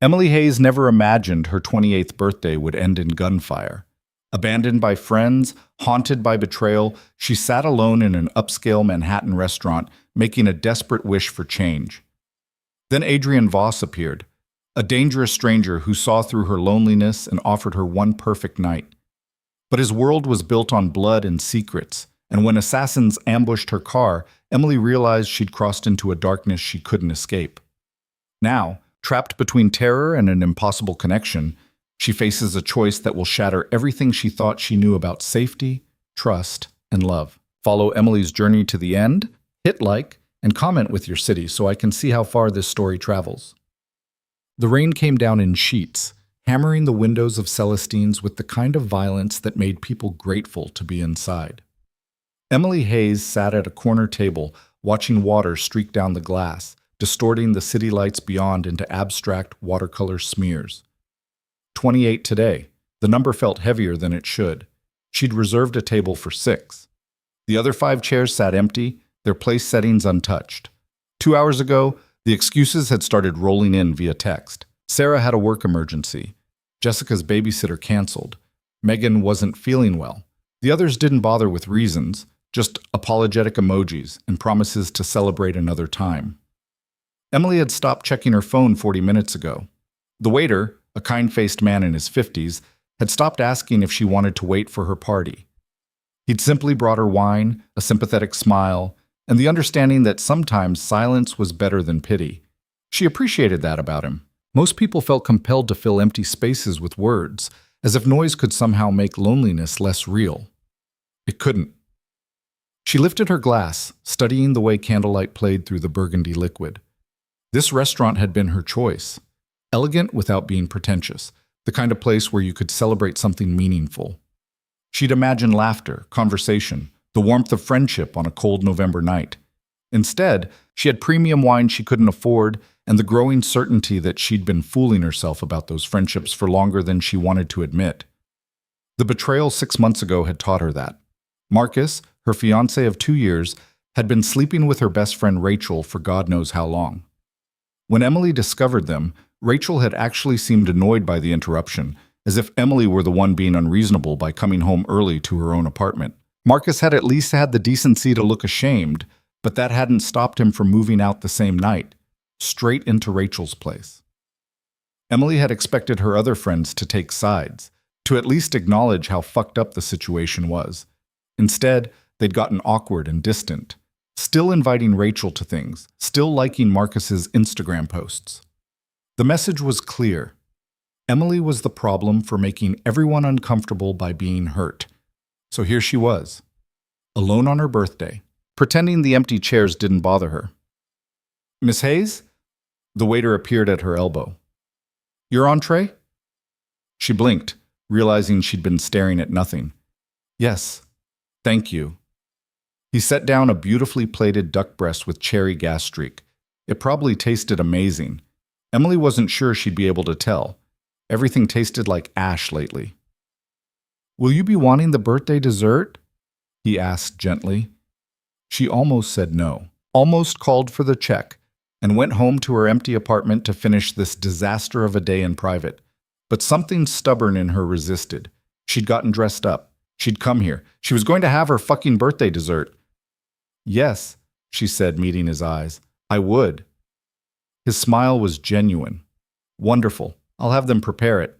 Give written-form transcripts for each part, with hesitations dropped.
Emily Hayes never imagined her 28th birthday would end in gunfire. Abandoned by friends, haunted by betrayal, she sat alone in an upscale Manhattan restaurant, making a desperate wish for change. Then Adrian Voss appeared, a dangerous stranger who saw through her loneliness and offered her one perfect night. But his world was built on blood and secrets, and when assassins ambushed her car, Emily realized she'd crossed into a darkness she couldn't escape. Now, trapped between terror and an impossible connection, she faces a choice that will shatter everything she thought she knew about safety, trust, and love. Follow Emily's journey to the end, hit like, and comment with your city so I can see how far this story travels. The rain came down in sheets, hammering the windows of Celestine's with the kind of violence that made people grateful to be inside. Emily Hayes sat at a corner table, watching water streak down the glass, distorting the city lights beyond into abstract watercolor smears. 28 today. The number felt heavier than it should. She'd reserved a table for 6. The other 5 chairs sat empty, their place settings untouched. 2 hours ago, the excuses had started rolling in via text. Sarah had a work emergency. Jessica's babysitter canceled. Megan wasn't feeling well. The others didn't bother with reasons, just apologetic emojis and promises to celebrate another time. Emily had stopped checking her phone 40 minutes ago. The waiter, a kind-faced man in his 50s, had stopped asking if she wanted to wait for her party. He'd simply brought her wine, a sympathetic smile, and the understanding that sometimes silence was better than pity. She appreciated that about him. Most people felt compelled to fill empty spaces with words, as if noise could somehow make loneliness less real. It couldn't. She lifted her glass, studying the way candlelight played through the burgundy liquid. This restaurant had been her choice. Elegant without being pretentious, the kind of place where you could celebrate something meaningful. She'd imagined laughter, conversation, the warmth of friendship on a cold November night. Instead, she had premium wine she couldn't afford and the growing certainty that she'd been fooling herself about those friendships for longer than she wanted to admit. The betrayal 6 months ago had taught her that. Marcus, her fiancé of 2 years, had been sleeping with her best friend Rachel for God knows how long. When Emily discovered them, Rachel had actually seemed annoyed by the interruption, as if Emily were the one being unreasonable by coming home early to her own apartment. Marcus had at least had the decency to look ashamed, but that hadn't stopped him from moving out the same night, straight into Rachel's place. Emily had expected her other friends to take sides, to at least acknowledge how fucked up the situation was. Instead, they'd gotten awkward and distant, still inviting Rachel to things, still liking Marcus's Instagram posts. The message was clear. Emily was the problem for making everyone uncomfortable by being hurt. So here she was, alone on her birthday, pretending the empty chairs didn't bother her. "Miss Hayes?" The waiter appeared at her elbow. "Your entree?" She blinked, realizing she'd been staring at nothing. "Yes, thank you." He set down a beautifully plated duck breast with cherry gas streak. It probably tasted amazing. Emily wasn't sure she'd be able to tell. Everything tasted like ash lately. "Will you be wanting the birthday dessert?" he asked gently. She almost said no, almost called for the check, and went home to her empty apartment to finish this disaster of a day in private. But something stubborn in her resisted. She'd gotten dressed up. She'd come here. She was going to have her fucking birthday dessert. "Yes," she said, meeting his eyes. "I would." His smile was genuine. "Wonderful. I'll have them prepare it."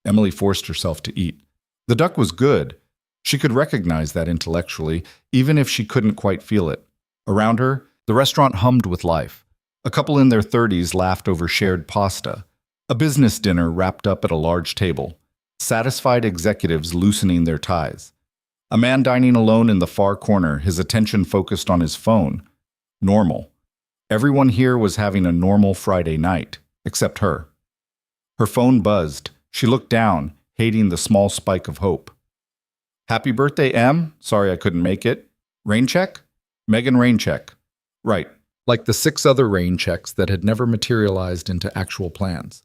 Emily forced herself to eat. The duck was good. She could recognize that intellectually, even if she couldn't quite feel it. Around her, the restaurant hummed with life. A couple in their 30s laughed over shared pasta. A business dinner wrapped up at a large table. Satisfied executives loosening their ties. A man dining alone in the far corner, his attention focused on his phone. Normal. Everyone here was having a normal Friday night, except her. Her phone buzzed. She looked down, hating the small spike of hope. "Happy birthday, Em. Sorry I couldn't make it. Rain check? Megan rain check." Right, like the 6 other rain checks that had never materialized into actual plans.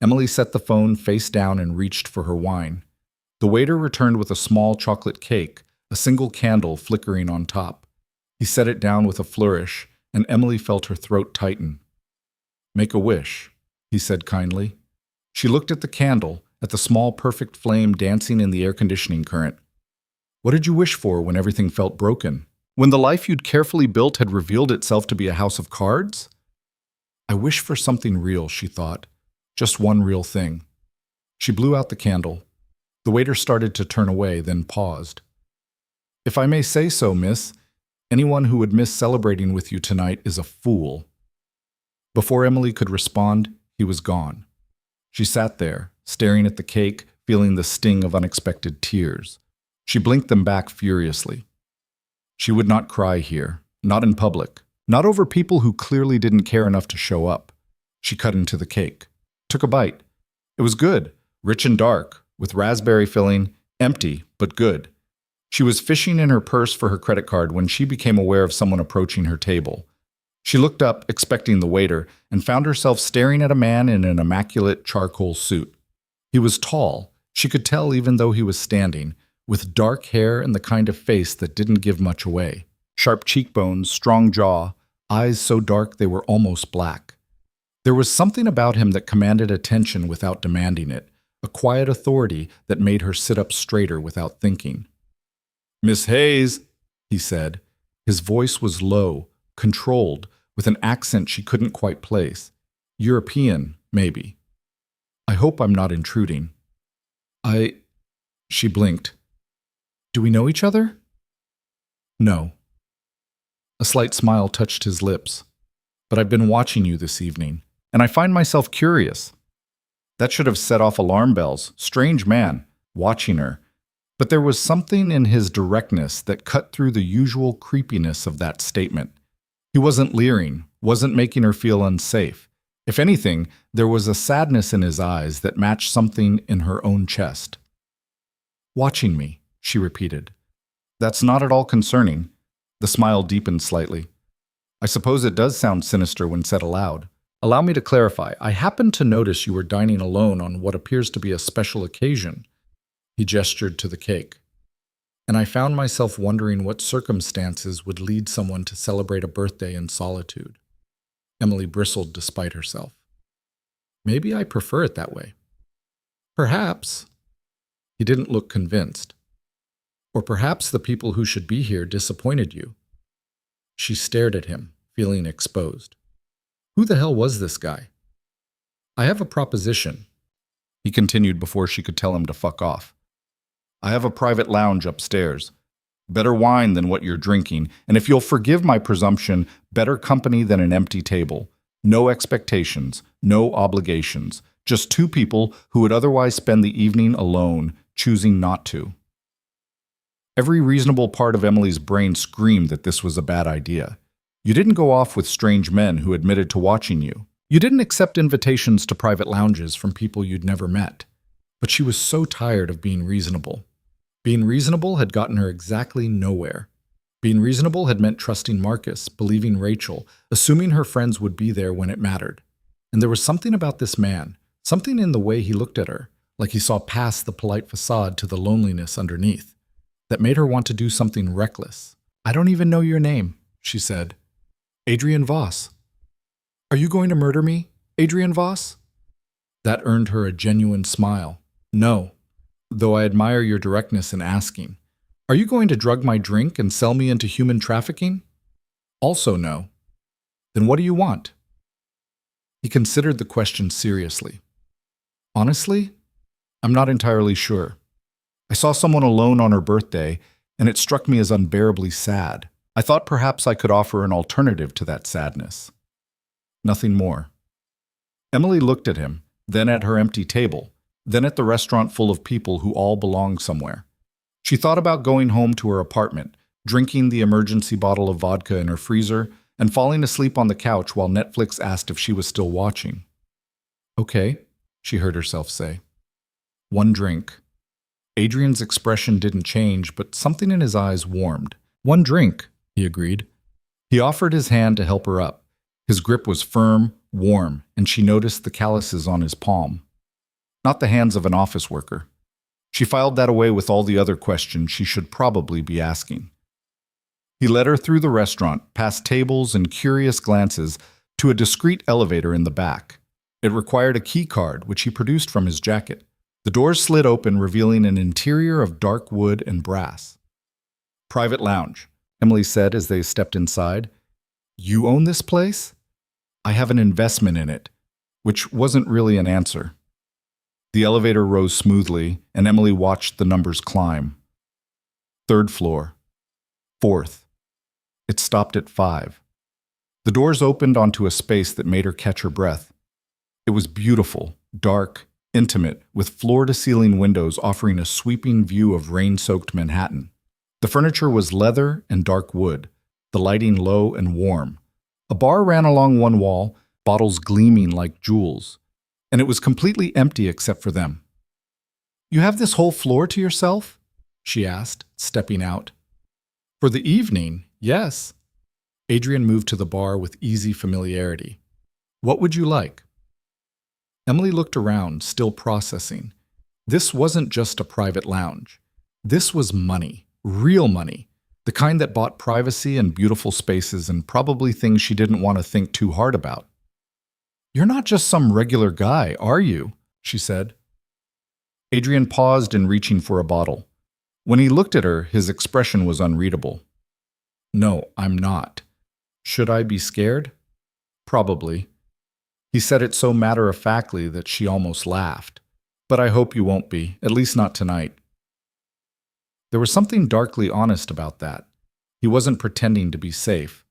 Emily set the phone face down and reached for her wine. The waiter returned with a small chocolate cake, a single candle flickering on top. He set it down with a flourish, and Emily felt her throat tighten. "Make a wish," he said kindly. She looked at the candle, at the small, perfect flame dancing in the air conditioning current. What did you wish for when everything felt broken? When the life you'd carefully built had revealed itself to be a house of cards? I wish for something real, she thought. Just one real thing. She blew out the candle. The waiter started to turn away, then paused. If I may say so, miss, anyone who would miss celebrating with you tonight is a fool. Before Emily could respond, he was gone. She sat there, staring at the cake, feeling the sting of unexpected tears. She blinked them back furiously. She would not cry here, not in public, not over people who clearly didn't care enough to show up. She cut into the cake, took a bite. It was good, rich and dark, with raspberry filling, empty, but good. She was fishing in her purse for her credit card when she became aware of someone approaching her table. She looked up, expecting the waiter, and found herself staring at a man in an immaculate charcoal suit. He was tall, she could tell even though he was standing, with dark hair and the kind of face that didn't give much away. Sharp cheekbones, strong jaw, eyes so dark they were almost black. There was something about him that commanded attention without demanding it, a quiet authority that made her sit up straighter without thinking. "Miss Hayes," he said. His voice was low, controlled, with an accent she couldn't quite place. European, maybe. "I hope I'm not intruding." She blinked. "Do we know each other?" "No." A slight smile touched his lips. "But I've been watching you this evening, and I find myself curious." That should have set off alarm bells. Strange man, watching her. But there was something in his directness that cut through the usual creepiness of that statement. He wasn't leering, wasn't making her feel unsafe. If anything, there was a sadness in his eyes that matched something in her own chest. "Watching me," she repeated. "That's not at all concerning." The smile deepened slightly. "I suppose it does sound sinister when said aloud. Allow me to clarify. I happened to notice you were dining alone on what appears to be a special occasion." He gestured to the cake. "And I found myself wondering what circumstances would lead someone to celebrate a birthday in solitude." Emily bristled despite herself. "Maybe I prefer it that way." "Perhaps." He didn't look convinced. "Or perhaps the people who should be here disappointed you." She stared at him, feeling exposed. Who the hell was this guy? "I have a proposition," he continued before she could tell him to fuck off. "I have a private lounge upstairs. Better wine than what you're drinking, and if you'll forgive my presumption, better company than an empty table. No expectations, no obligations, just two people who would otherwise spend the evening alone, choosing not to." Every reasonable part of Emily's brain screamed that this was a bad idea. You didn't go off with strange men who admitted to watching you. You didn't accept invitations to private lounges from people you'd never met. But she was so tired of being reasonable. Being reasonable had gotten her exactly nowhere. Being reasonable had meant trusting Marcus, believing Rachel, assuming her friends would be there when it mattered. And there was something about this man, something in the way he looked at her, like he saw past the polite facade to the loneliness underneath, that made her want to do something reckless. "I don't even know your name," she said. "Adrian Voss." "Are you going to murder me, Adrian Voss?" That earned her a genuine smile. "No, though I admire your directness in asking. Are you going to drug my drink and sell me into human trafficking?" "Also no." "Then what do you want?" He considered the question seriously. "Honestly, I'm not entirely sure. I saw someone alone on her birthday, and it struck me as unbearably sad. I thought perhaps I could offer an alternative to that sadness." Nothing more. Emily looked at him, then at her empty table, then at the restaurant full of people who all belonged somewhere. She thought about going home to her apartment, drinking the emergency bottle of vodka in her freezer, and falling asleep on the couch while Netflix asked if she was still watching. "Okay," she heard herself say. "One drink." Adrian's expression didn't change, but something in his eyes warmed. "One drink," he agreed. He offered his hand to help her up. His grip was firm, warm, and she noticed the calluses on his palm. Not the hands of an office worker. She filed that away with all the other questions she should probably be asking. He led her through the restaurant, past tables and curious glances, to a discreet elevator in the back. It required a key card, which he produced from his jacket. The doors slid open, revealing an interior of dark wood and brass. "Private lounge," Emily said as they stepped inside. "You own this place?" "I have an investment in it," which wasn't really an answer. The elevator rose smoothly, and Emily watched the numbers climb. 3rd floor. 4th. It stopped at 5. The doors opened onto a space that made her catch her breath. It was beautiful, dark, intimate, with floor-to-ceiling windows offering a sweeping view of rain-soaked Manhattan. The furniture was leather and dark wood, the lighting low and warm. A bar ran along one wall, bottles gleaming like jewels, and it was completely empty except for them. "You have this whole floor to yourself?" she asked, stepping out. "For the evening, yes." Adrian moved to the bar with easy familiarity. "What would you like?" Emily looked around, still processing. This wasn't just a private lounge. This was money, real money, the kind that bought privacy and beautiful spaces and probably things she didn't want to think too hard about. "You're not just some regular guy, are you?" she said. Adrian paused in reaching for a bottle. When he looked at her, his expression was unreadable. "No, I'm not. Should I be scared?" "Probably." He said it so matter-of-factly that she almost laughed. "But I hope you won't be, at least not tonight." There was something darkly honest about that. He wasn't pretending to be safe,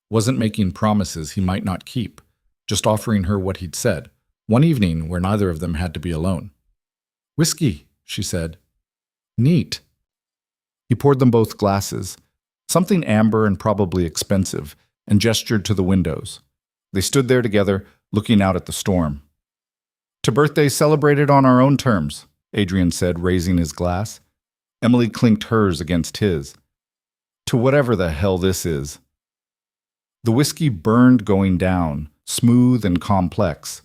wasn't making promises he might not keep, just offering her what he'd said, one evening where neither of them had to be alone. "Whiskey," she said. "Neat." He poured them both glasses, something amber and probably expensive, and gestured to the windows. They stood there together, looking out at the storm. "To birthdays celebrated on our own terms," Adrian said, raising his glass. Emily clinked hers against his. "To whatever the hell this is." The whiskey burned going down, smooth and complex.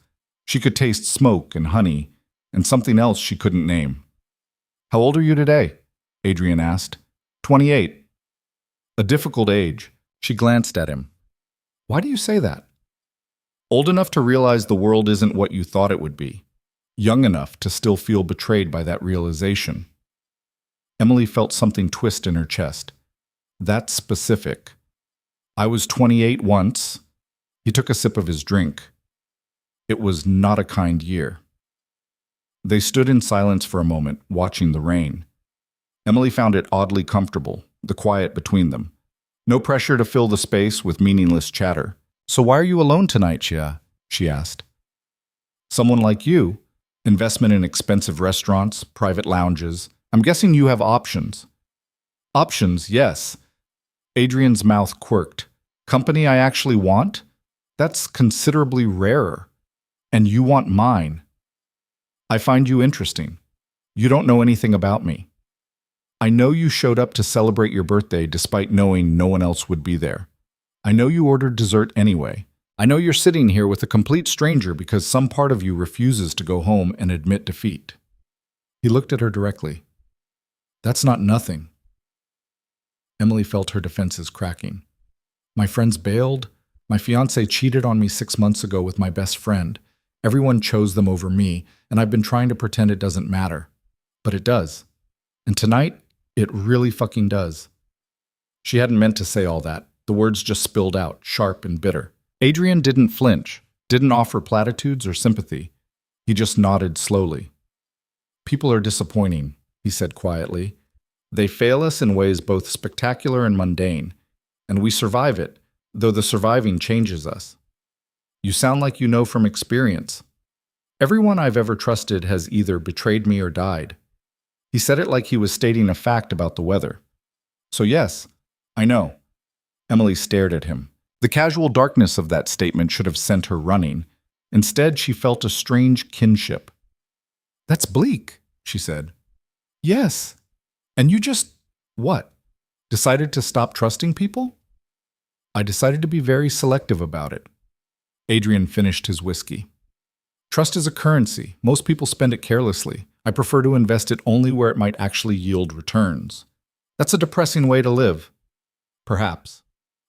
She could taste smoke and honey, and something else she couldn't name. "How old are you today?" Adrian asked. 28. A difficult age. She glanced at him. "Why do you say that?" "Old enough to realize the world isn't what you thought it would be. Young enough to still feel betrayed by that realization." Emily felt something twist in her chest. "That's specific. I was 28 once." He took a sip of his drink. "It was not a kind year." They stood in silence for a moment, watching the rain. Emily found it oddly comfortable, the quiet between them. No pressure to fill the space with meaningless chatter. "So why are you alone tonight, Chia?" she asked. "Someone like you. Investment in expensive restaurants, private lounges. I'm guessing you have options." "Options, yes." Adrian's mouth quirked. "Company I actually want? That's considerably rarer. And you want mine. I find you interesting. You don't know anything about me. I know you showed up to celebrate your birthday despite knowing no one else would be there. I know you ordered dessert anyway. I know you're sitting here with a complete stranger because some part of you refuses to go home and admit defeat." He looked at her directly. "That's not nothing." Emily felt her defenses cracking. "My friends bailed. My fiancé cheated on me 6 months ago with my best friend. Everyone chose them over me, and I've been trying to pretend it doesn't matter. But it does. And tonight, it really fucking does." She hadn't meant to say all that. The words just spilled out, sharp and bitter. Adrian didn't flinch, didn't offer platitudes or sympathy. He just nodded slowly. "People are disappointing," he said quietly. "They fail us in ways both spectacular and mundane, and we survive it, though the surviving changes us. You sound like you know from experience. Everyone I've ever trusted has either betrayed me or died." He said it like he was stating a fact about the weather. "So yes, I know." Emily stared at him. The casual darkness of that statement should have sent her running. Instead, she felt a strange kinship. "That's bleak," she said. "Yes. And you just, what, decided to stop trusting people?" "I decided to be very selective about it." Adrian finished his whiskey. "Trust is a currency. Most people spend it carelessly. I prefer to invest it only where it might actually yield returns. That's a depressing way to live. Perhaps.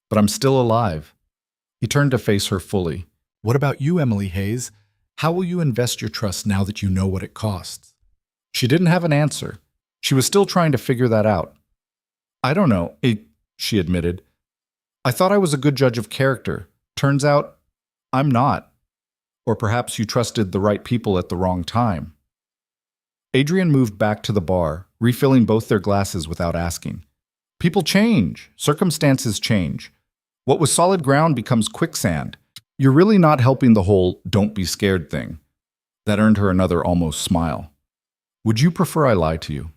But I'm still alive." He turned to face her fully. "What about you, Emily Hayes? How will you invest your trust now that you know what it costs? She didn't have an answer. She was still trying to figure that out. I don't know, she admitted. I thought I was a good judge of character. Turns out, I'm not. Or perhaps you trusted the right people at the wrong time. Adrian moved back to the bar, refilling both their glasses without asking. People change. Circumstances change. What was solid ground becomes quicksand. You're really not helping the whole "don't be scared" thing. That earned her another almost smile. Would you prefer I lie to you?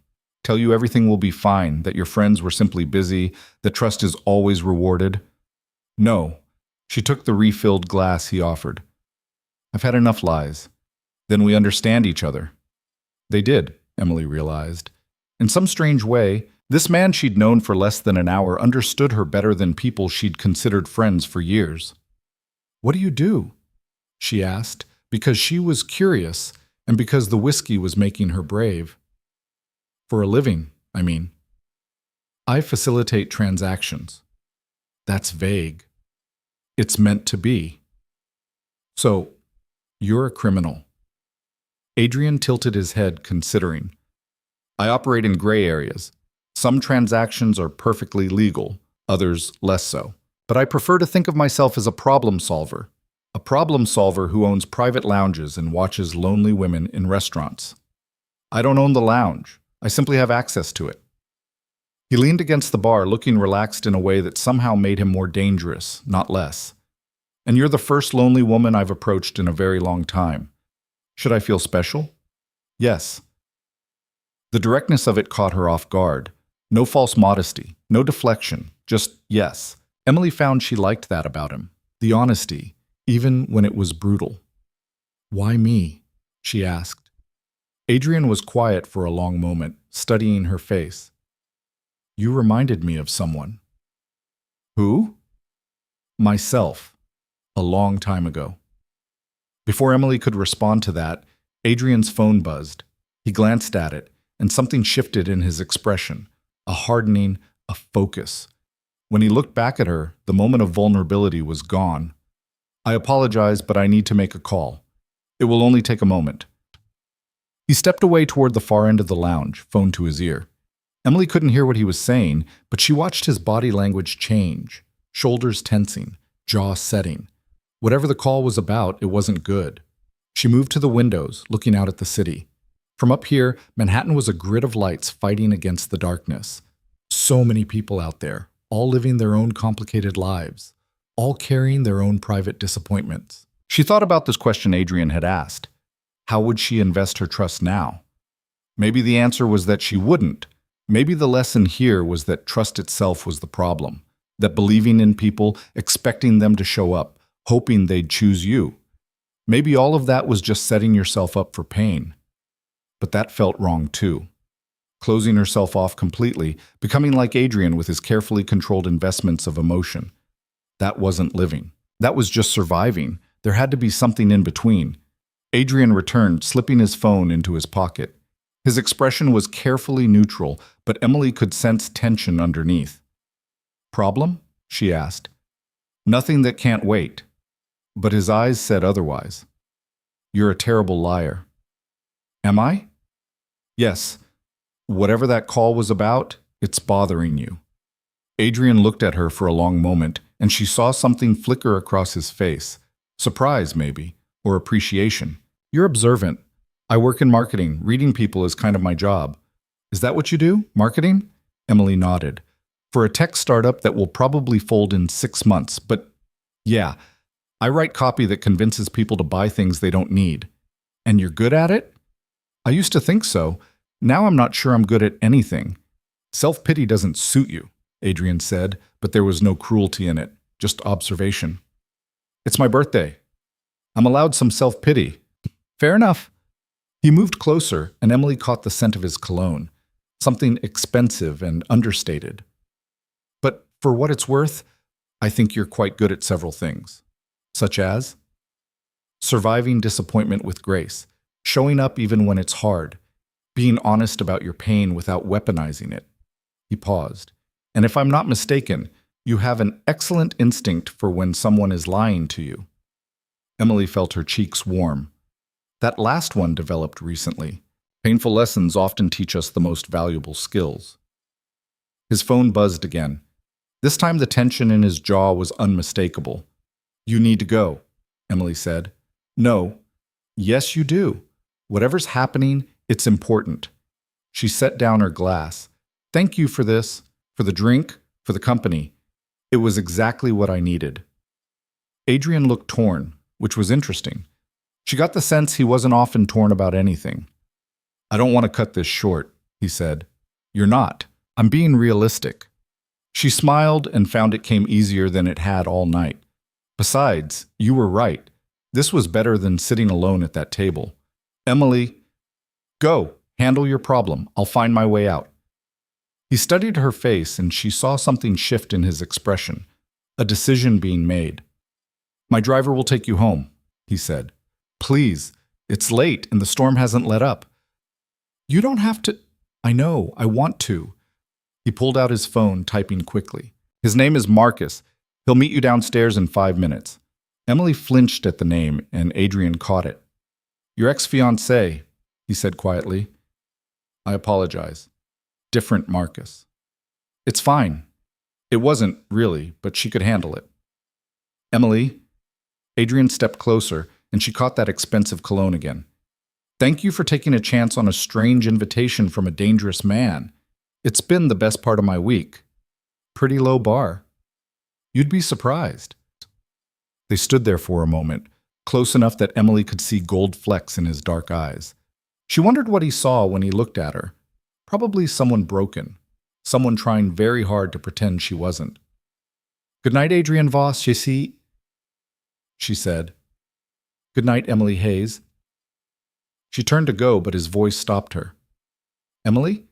Tell you everything will be fine, that your friends were simply busy, that trust is always rewarded? No. She took the refilled glass he offered. I've had enough lies. Then we understand each other. They did, Emily realized. In some strange way, this man she'd known for less than an hour understood her better than people she'd considered friends for years. What do you do? She asked, because she was curious and because the whiskey was making her brave. For a living, I mean. I facilitate transactions. That's vague. It's meant to be. So, you're a criminal. Adrian tilted his head, considering. I operate in gray areas. Some transactions are perfectly legal, others less so. But I prefer to think of myself as a problem solver who owns private lounges and watches lonely women in restaurants. I don't own the lounge. I simply have access to it. He leaned against the bar, looking relaxed in a way that somehow made him more dangerous, not less. And you're the first lonely woman I've approached in a very long time. Should I feel special? Yes. The directness of it caught her off guard. No false modesty, no deflection, just yes. Emily found she liked that about him. The honesty, even when it was brutal. Why me? She asked. Adrian was quiet for a long moment, studying her face. You reminded me of someone. Who? Myself. A long time ago. Before Emily could respond to that, Adrian's phone buzzed. He glanced at it, and something shifted in his expression, a hardening, a focus. When he looked back at her, the moment of vulnerability was gone. I apologize, but I need to make a call. It will only take a moment. He stepped away toward the far end of the lounge, phone to his ear. Emily couldn't hear what he was saying, but she watched his body language change, shoulders tensing, jaw setting. Whatever the call was about, it wasn't good. She moved to the windows, looking out at the city. From up here, Manhattan was a grid of lights fighting against the darkness. So many people out there, all living their own complicated lives, all carrying their own private disappointments. She thought about this question Adrian had asked. How would she invest her trust now? Maybe the answer was that she wouldn't. Maybe the lesson here was that trust itself was the problem, that believing in people, expecting them to show up, hoping they'd choose you. Maybe all of that was just setting yourself up for pain. But that felt wrong too. Closing herself off completely, becoming like Adrian with his carefully controlled investments of emotion. That wasn't living. That was just surviving. There had to be something in between. Adrian returned, slipping his phone into his pocket. His expression was carefully neutral, but Emily could sense tension underneath. Problem? She asked. Nothing that can't wait. But his eyes said otherwise. You're a terrible liar. Am I? Yes. Whatever that call was about, it's bothering you. Adrian looked at her for a long moment, and she saw something flicker across his face. Surprise, maybe, or appreciation. You're observant. I work in marketing. Reading people is kind of my job. Is that what you do? Marketing? Emily nodded. For a tech startup that will probably fold in 6 months, but yeah, I write copy that convinces people to buy things they don't need. And you're good at it? I used to think so. Now I'm not sure I'm good at anything. Self-pity doesn't suit you, Adrian said, but there was no cruelty in it, just observation. It's my birthday. I'm allowed some self-pity. Fair enough. He moved closer, and Emily caught the scent of his cologne, something expensive and understated. But for what it's worth, I think you're quite good at several things. Such as surviving disappointment with grace, showing up even when it's hard, being honest about your pain without weaponizing it. He paused. And if I'm not mistaken, you have an excellent instinct for when someone is lying to you. Emily felt her cheeks warm. That last one developed recently. Painful lessons often teach us the most valuable skills. His phone buzzed again. This time the tension in his jaw was unmistakable. You need to go, Emily said. No. Yes, you do. Whatever's happening, it's important. She set down her glass. Thank you for this, for the drink, for the company. It was exactly what I needed. Adrian looked torn, which was interesting. She got the sense he wasn't often torn about anything. I don't want to cut this short, he said. You're not. I'm being realistic. She smiled and found it came easier than it had all night. Besides, you were right. This was better than sitting alone at that table. Emily, go, handle your problem. I'll find my way out. He studied her face and she saw something shift in his expression, a decision being made. My driver will take you home, he said. Please, it's late and the storm hasn't let up. You don't have to. I know, I want to. He pulled out his phone, typing quickly. His name is Marcus. He'll meet you downstairs in 5 minutes. Emily flinched at the name, and Adrian caught it. Your ex-fiancé, he said quietly. I apologize. Different Marcus. It's fine. It wasn't, really, but she could handle it. Emily. Adrian stepped closer, and she caught that expensive cologne again. Thank you for taking a chance on a strange invitation from a dangerous man. It's been the best part of my week. Pretty low bar. You'd be surprised. They stood there for a moment, close enough that Emily could see gold flecks in his dark eyes. She wondered what he saw when he looked at her. Probably someone broken, someone trying very hard to pretend she wasn't. Good night, Adrian Voss, you see, she said. Good night, Emily Hayes. She turned to go, but his voice stopped her. Emily,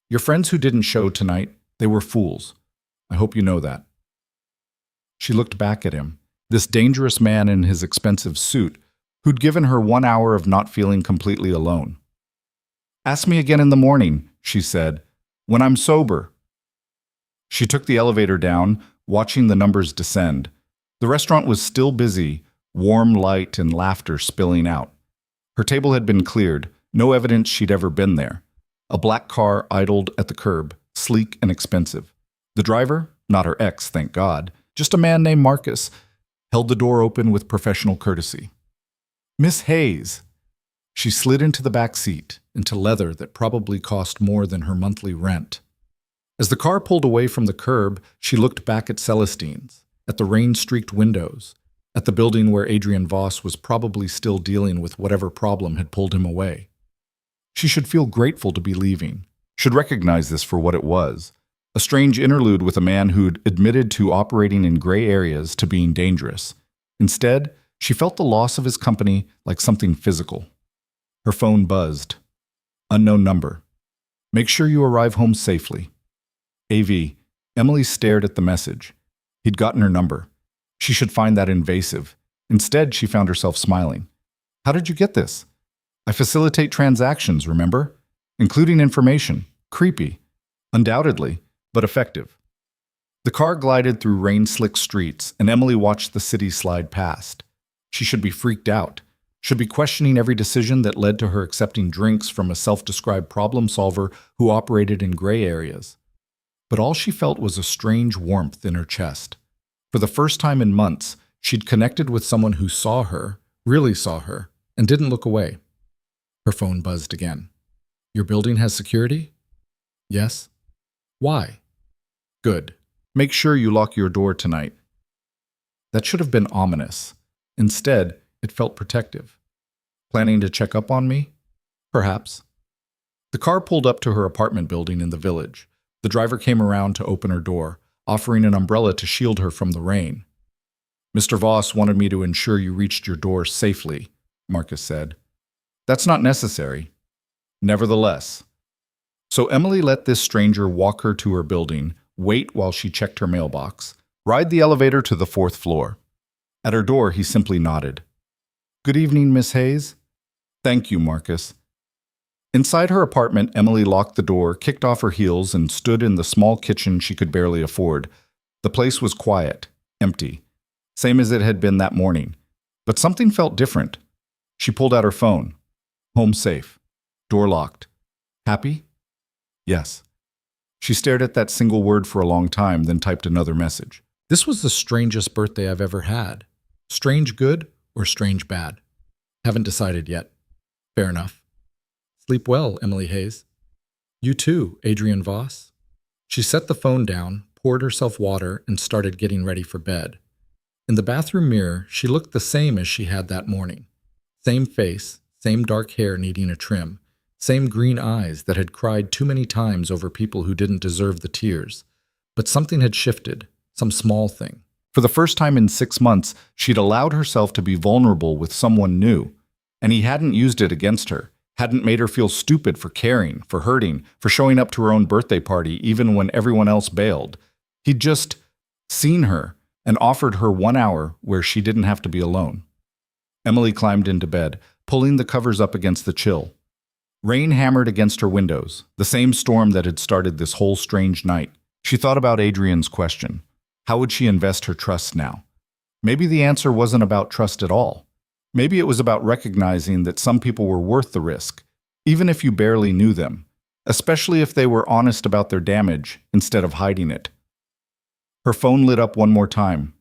your friends who didn't show tonight, they were fools. I hope you know that. She looked back at him, this dangerous man in his expensive suit, who'd given her 1 hour of not feeling completely alone. Ask me again in the morning, she said, when I'm sober. She took the elevator down, watching the numbers descend. The restaurant was still busy, warm light and laughter spilling out. Her table had been cleared, no evidence she'd ever been there. A black car idled at the curb, sleek and expensive. The driver, not her ex, thank God, just a man named Marcus, held the door open with professional courtesy. Miss Hayes. She slid into the back seat, into leather that probably cost more than her monthly rent. As the car pulled away from the curb, she looked back at Celestine's, at the rain-streaked windows, at the building where Adrian Voss was probably still dealing with whatever problem had pulled him away. She should feel grateful to be leaving, should recognize this for what it was, a strange interlude with a man who'd admitted to operating in gray areas to being dangerous. Instead, she felt the loss of his company like something physical. Her phone buzzed. Unknown number. Make sure you arrive home safely. AV. Emily stared at the message. He'd gotten her number. She should find that invasive. Instead, she found herself smiling. How did you get this? I facilitate transactions, remember? Including information. Creepy. Undoubtedly, but effective. The car glided through rain-slick streets, and Emily watched the city slide past. She should be freaked out, should be questioning every decision that led to her accepting drinks from a self-described problem solver who operated in gray areas. But all she felt was a strange warmth in her chest. For the first time in months, she'd connected with someone who saw her, really saw her, and didn't look away. Her phone buzzed again. Your building has security? Yes. Why? Good. Make sure you lock your door tonight. That should have been ominous. Instead, it felt protective. Planning to check up on me? Perhaps. The car pulled up to her apartment building in the village. The driver came around to open her door, offering an umbrella to shield her from the rain. Mr. Voss wanted me to ensure you reached your door safely, Marcus said. That's not necessary. Nevertheless. So Emily let this stranger walk her to her building, wait while she checked her mailbox, ride the elevator to the 4th floor. At her door, he simply nodded. Good evening, Miss Hayes. Thank you, Marcus. Inside her apartment, Emily locked the door, kicked off her heels, and stood in the small kitchen she could barely afford. The place was quiet, empty, same as it had been that morning. But something felt different. She pulled out her phone. Home safe. Door locked. Happy? Yes. She stared at that single word for a long time, then typed another message. This was the strangest birthday I've ever had. Strange good or strange bad? Haven't decided yet. Fair enough. Sleep well, Emily Hayes. You too, Adrian Voss. She set the phone down, poured herself water, and started getting ready for bed. In the bathroom mirror, she looked the same as she had that morning. Same face, same dark hair needing a trim, same green eyes that had cried too many times over people who didn't deserve the tears. But something had shifted, some small thing. For the first time in 6 months, she'd allowed herself to be vulnerable with someone new, and he hadn't used it against her, hadn't made her feel stupid for caring, for hurting, for showing up to her own birthday party even when everyone else bailed. He'd just seen her and offered her 1 hour where she didn't have to be alone. Emily climbed into bed, pulling the covers up against the chill. Rain hammered against her windows, the same storm that had started this whole strange night. She thought about Adrian's question. How would she invest her trust now? Maybe the answer wasn't about trust at all. Maybe it was about recognizing that some people were worth the risk, even if you barely knew them, especially if they were honest about their damage instead of hiding it. Her phone lit up one more time.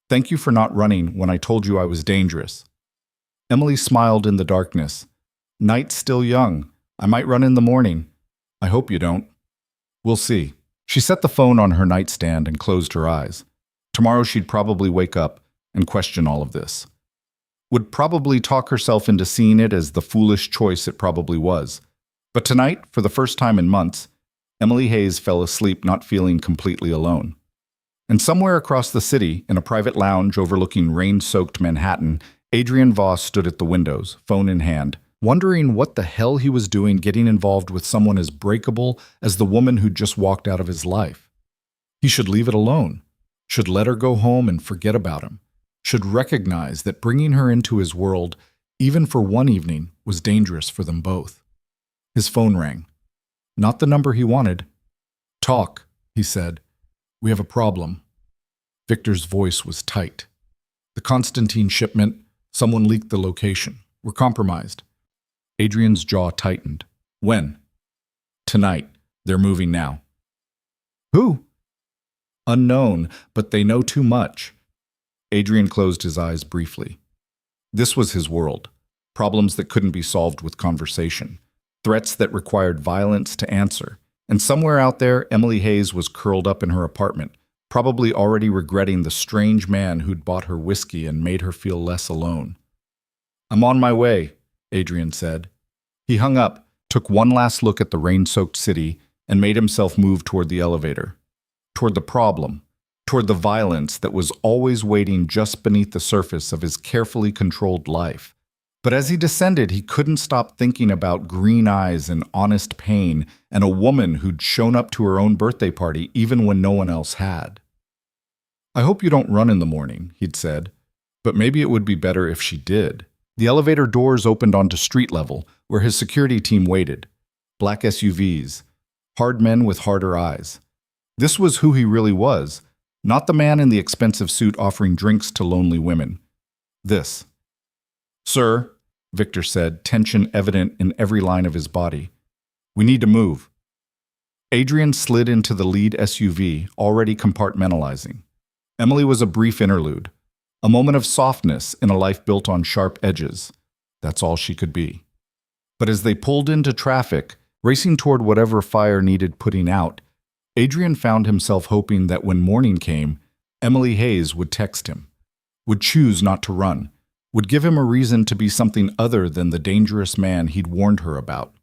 Thank you for not running when I told you I was dangerous. Emily smiled in the darkness. Night's still young. I might run in the morning. I hope you don't. We'll see. She set the phone on her nightstand and closed her eyes. Tomorrow she'd probably wake up and question all of this. Would probably talk herself into seeing it as the foolish choice it probably was. But tonight, for the first time in months, Emily Hayes fell asleep not feeling completely alone. And somewhere across the city, in a private lounge overlooking rain-soaked Manhattan, Adrian Voss stood at the windows, phone in hand, wondering what the hell he was doing getting involved with someone as breakable as the woman who'd just walked out of his life. He should leave it alone, should let her go home and forget about him, should recognize that bringing her into his world, even for one evening, was dangerous for them both. His phone rang. Not the number he wanted. Talk, he said. We have a problem. Victor's voice was tight. The Constantine shipment, someone leaked the location. We're compromised. Adrian's jaw tightened. When? Tonight. They're moving now. Who? Unknown, but they know too much. Adrian closed his eyes briefly. This was his world. Problems that couldn't be solved with conversation. Threats that required violence to answer. And somewhere out there, Emily Hayes was curled up in her apartment, probably already regretting the strange man who'd bought her whiskey and made her feel less alone. I'm on my way, Adrian said. He hung up, took one last look at the rain-soaked city, and made himself move toward the elevator. Toward the problem. Toward the violence that was always waiting just beneath the surface of his carefully controlled life. But as he descended, he couldn't stop thinking about green eyes and honest pain and a woman who'd shown up to her own birthday party even when no one else had. I hope you don't run in the morning, he'd said, but maybe it would be better if she did. The elevator doors opened onto street level, where his security team waited. Black SUVs. Hard men with harder eyes. This was who he really was, not the man in the expensive suit offering drinks to lonely women. This. Sir, Victor said, tension evident in every line of his body. We need to move. Adrian slid into the lead SUV, already compartmentalizing. Emily was a brief interlude, a moment of softness in a life built on sharp edges. That's all she could be. But as they pulled into traffic, racing toward whatever fire needed putting out, Adrian found himself hoping that when morning came, Emily Hayes would text him, would choose not to run, would give him a reason to be something other than the dangerous man he'd warned her about.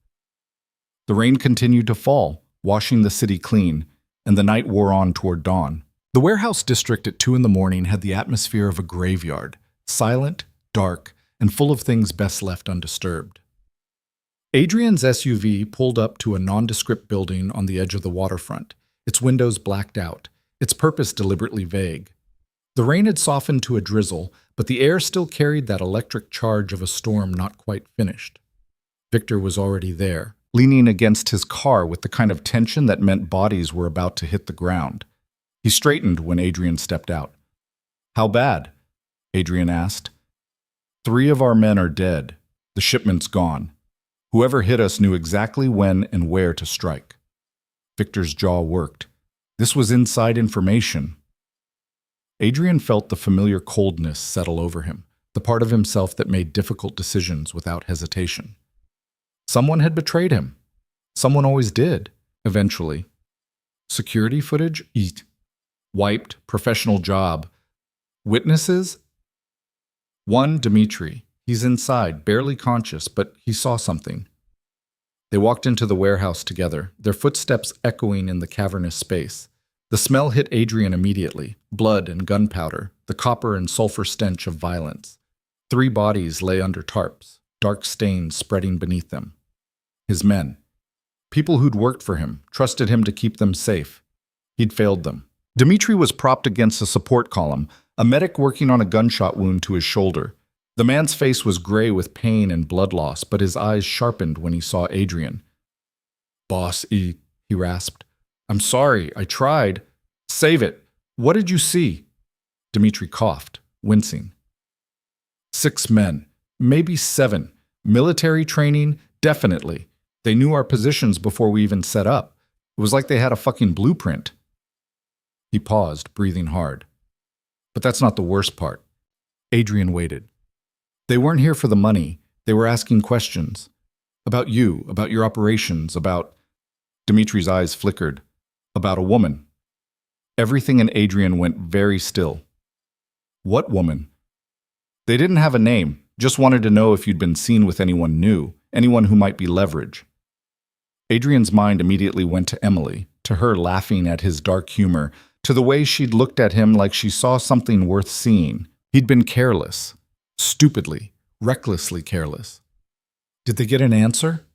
The rain continued to fall, washing the city clean, and the night wore on toward dawn. The warehouse district at 2 a.m. had the atmosphere of a graveyard, silent, dark, and full of things best left undisturbed. Adrian's SUV pulled up to a nondescript building on the edge of the waterfront, its windows blacked out, its purpose deliberately vague. The rain had softened to a drizzle, but the air still carried that electric charge of a storm not quite finished. Victor was already there, leaning against his car with the kind of tension that meant bodies were about to hit the ground. He straightened when Adrian stepped out. How bad? Adrian asked. 3 of our men are dead, The shipment's gone. Whoever hit us knew exactly when and where to strike. Victor's jaw worked. This was inside information. Adrian felt the familiar coldness settle over him, the part of himself that made difficult decisions without hesitation. Someone had betrayed him. Someone always did, eventually. Security footage? Eat. Wiped. Professional job. Witnesses? One, Dmitri. He's inside, barely conscious, but he saw something. They walked into the warehouse together, their footsteps echoing in the cavernous space. The smell hit Adrian immediately, blood and gunpowder, the copper and sulfur stench of violence. 3 bodies lay under tarps, dark stains spreading beneath them. His men. People who'd worked for him, trusted him to keep them safe. He'd failed them. Dmitri was propped against a support column, a medic working on a gunshot wound to his shoulder. The man's face was gray with pain and blood loss, but his eyes sharpened when he saw Adrian. "Boss, he rasped. "I'm sorry, I tried. Save it. What did you see?" Dmitri coughed, wincing. 6 men, maybe 7. Military training, definitely. They knew our positions before we even set up. It was like they had a fucking blueprint. He paused, breathing hard. But that's not the worst part. Adrian waited. They weren't here for the money. They were asking questions. About you, about your operations, about... Dimitri's eyes flickered. About a woman. Everything in Adrian went very still. What woman? They didn't have a name, just wanted to know if you'd been seen with anyone new, anyone who might be leverage. Adrian's mind immediately went to Emily, to her laughing at his dark humor, to the way she'd looked at him like she saw something worth seeing. He'd been careless. Stupidly, recklessly careless. Did they get an answer?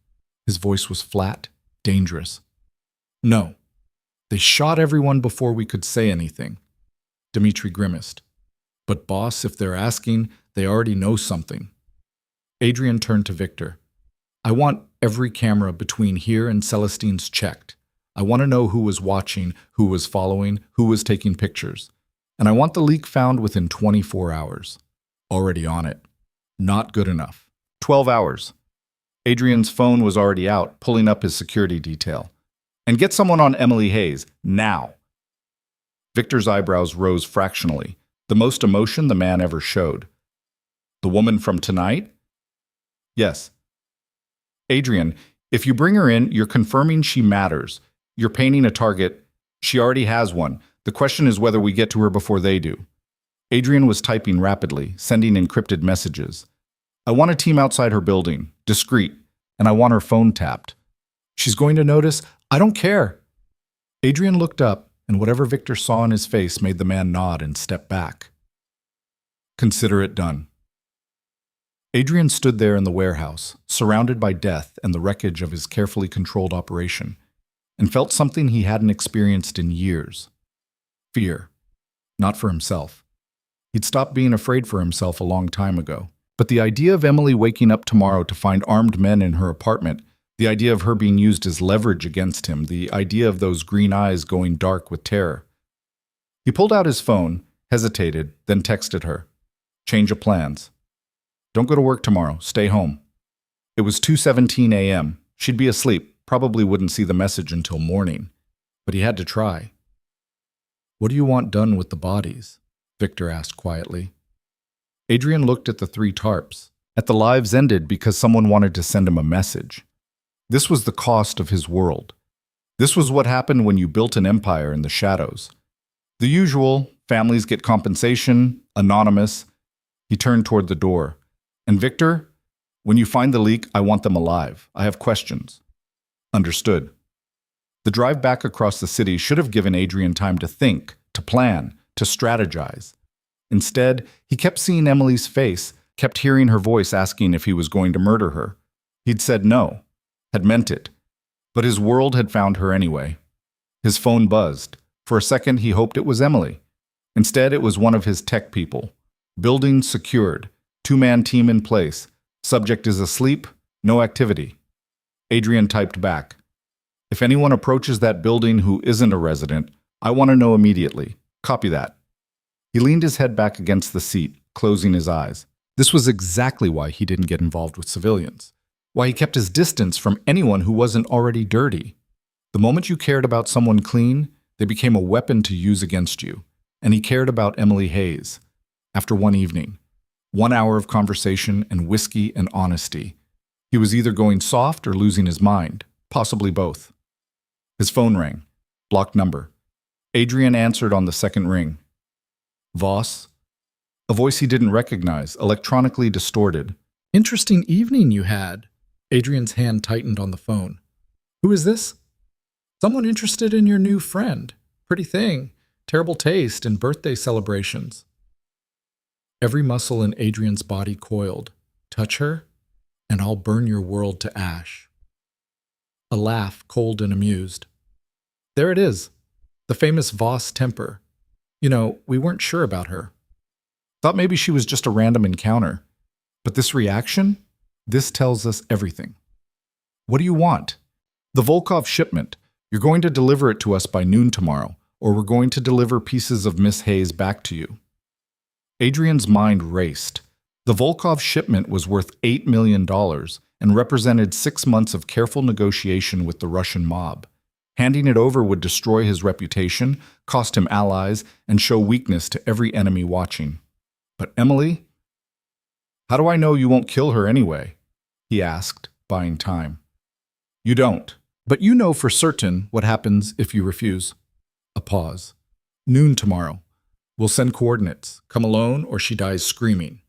His voice was flat, dangerous. No. They shot everyone before we could say anything. Dmitri grimaced. But boss, if they're asking, they already know something. Adrian turned to Victor. I want every camera between here and Celestine's checked. I want to know who was watching, who was following, who was taking pictures. And I want the leak found within 24 hours. Already on it. Not good enough. 12 hours. Adrian's phone was already out, pulling up his security detail. And get someone on Emily Hayes, now. Victor's eyebrows rose fractionally, the most emotion the man ever showed. The woman from tonight? Yes. Adrian, if you bring her in, you're confirming she matters. You're painting a target. She already has one. The question is whether we get to her before they do. Adrian was typing rapidly, sending encrypted messages. I want a team outside her building, discreet, and I want her phone tapped. She's going to notice. I don't care. Adrian looked up, and whatever Victor saw in his face made the man nod and step back. Consider it done. Adrian stood there in the warehouse, surrounded by death and the wreckage of his carefully controlled operation, and felt something he hadn't experienced in years. Fear. Not for himself. He'd stopped being afraid for himself a long time ago. But the idea of Emily waking up tomorrow to find armed men in her apartment, the idea of her being used as leverage against him, the idea of those green eyes going dark with terror. He pulled out his phone, hesitated, then texted her. Change of plans. Don't go to work tomorrow. Stay home. It was 2:17 a.m. She'd be asleep, probably wouldn't see the message until morning. But he had to try. What do you want done with the bodies? Victor asked quietly. Adrian looked at the 3 tarps, at the lives ended because someone wanted to send him a message. This was the cost of his world. This was what happened when you built an empire in the shadows. The usual, families get compensation, anonymous. He turned toward the door. And Victor, when you find the leak, I want them alive. I have questions. Understood. The drive back across the city should have given Adrian time to think, to plan, to strategize. Instead, he kept seeing Emily's face, kept hearing her voice asking if he was going to murder her. He'd said no, had meant it. But his world had found her anyway. His phone buzzed. For a second, he hoped it was Emily. Instead, it was one of his tech people. Building secured. 2-man team in place. Subject is asleep. No activity. Adrian typed back. If anyone approaches that building who isn't a resident, I want to know immediately. Copy that. He leaned his head back against the seat, closing his eyes. This was exactly why he didn't get involved with civilians, why he kept his distance from anyone who wasn't already dirty. The moment you cared about someone clean, they became a weapon to use against you. And he cared about Emily Hayes. After one evening, 1 hour of conversation and whiskey and honesty, he was either going soft or losing his mind, possibly both. His phone rang. Blocked number. Adrian answered on the second ring. Voss? A voice he didn't recognize, electronically distorted. Interesting evening you had. Adrian's hand tightened on the phone. Who is this? Someone interested in your new friend. Pretty thing. Terrible taste in birthday celebrations. Every muscle in Adrian's body coiled. Touch her, and I'll burn your world to ash. A laugh, cold and amused. There it is. The famous Voss temper. You know, we weren't sure about her. Thought maybe she was just a random encounter. But this reaction? This tells us everything. What do you want? The Volkov shipment. You're going to deliver it to us by noon tomorrow, or we're going to deliver pieces of Miss Hayes back to you. Adrian's mind raced. The Volkov shipment was worth $8 million and represented 6 months of careful negotiation with the Russian mob. Handing it over would destroy his reputation, cost him allies, and show weakness to every enemy watching. But Emily? How do I know you won't kill her anyway? He asked, buying time. You don't, but you know for certain what happens if you refuse. A pause. Noon tomorrow. We'll send coordinates. Come alone or she dies screaming.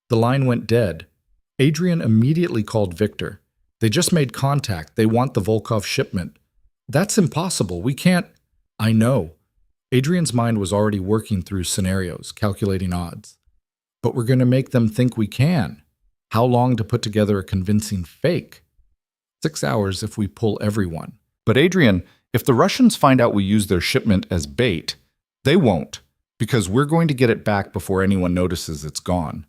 The line went dead. Adrian immediately called Victor. They just made contact. They want the Volkov shipment. That's impossible. We can't. I know. Adrian's mind was already working through scenarios, calculating odds. But we're going to make them think we can. How long to put together a convincing fake? 6 hours if we pull everyone. But Adrian, if the Russians find out we use their shipment as bait, they won't, because we're going to get it back before anyone notices it's gone.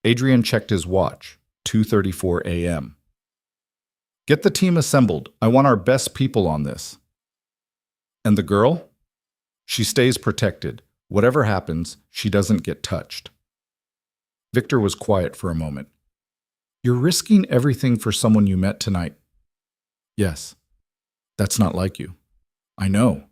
Adrian checked his watch, 2:34 a.m. Get the team assembled. I want our best people on this. And the girl? She stays protected. Whatever happens, she doesn't get touched. Victor was quiet for a moment. You're risking everything for someone you met tonight. Yes. That's not like you. I know.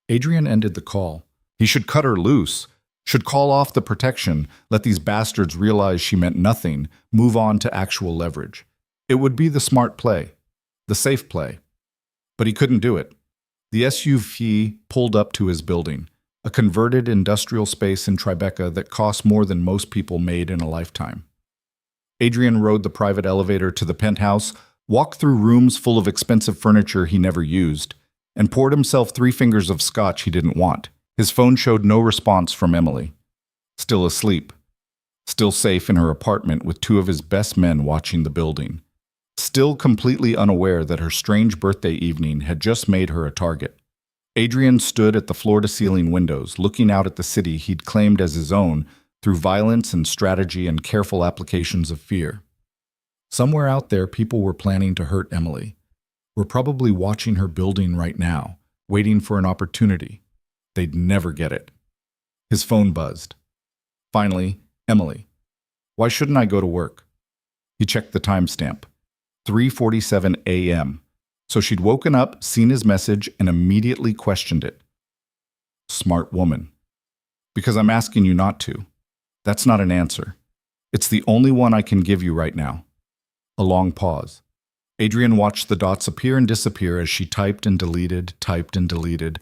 Adrian ended the call. He should cut her loose, should call off the protection, let these bastards realize she meant nothing, move on to actual leverage. It would be the smart play, the safe play. But he couldn't do it. The SUV pulled up to his building, a converted industrial space in Tribeca that cost more than most people made in a lifetime. Adrian rode the private elevator to the penthouse, walked through rooms full of expensive furniture he never used, and poured himself 3 fingers of scotch he didn't want. His phone showed no response from Emily. Still asleep. Still safe in her apartment with 2 of his best men watching the building. Still completely unaware that her strange birthday evening had just made her a target. Adrian stood at the floor-to-ceiling windows, looking out at the city he'd claimed as his own through violence and strategy and careful applications of fear. Somewhere out there, people were planning to hurt Emily. Were probably watching her building right now, waiting for an opportunity. They'd never get it. His phone buzzed. Finally, Emily. Why shouldn't I go to work? He checked the timestamp. 3:47 a.m. So she'd woken up, seen his message, and immediately questioned it. Smart woman. Because I'm asking you not to. That's not an answer. It's the only one I can give you right now. A long pause. Adrian watched the dots appear and disappear as she typed and deleted, typed and deleted.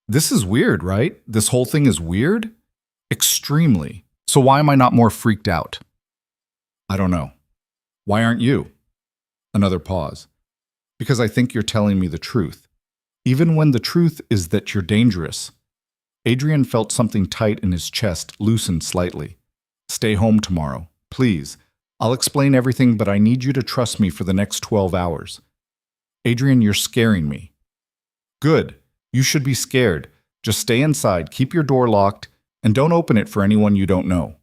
This is weird, right? This whole thing is weird? Extremely. So why am I not more freaked out? I don't know. Why aren't you? Another pause. Because I think you're telling me the truth. Even when the truth is that you're dangerous. Adrian felt something tight in his chest loosen slightly. Stay home tomorrow, please. I'll explain everything, but I need you to trust me for the next 12 hours. Adrian, you're scaring me. Good. You should be scared. Just stay inside, keep your door locked, and don't open it for anyone you don't know.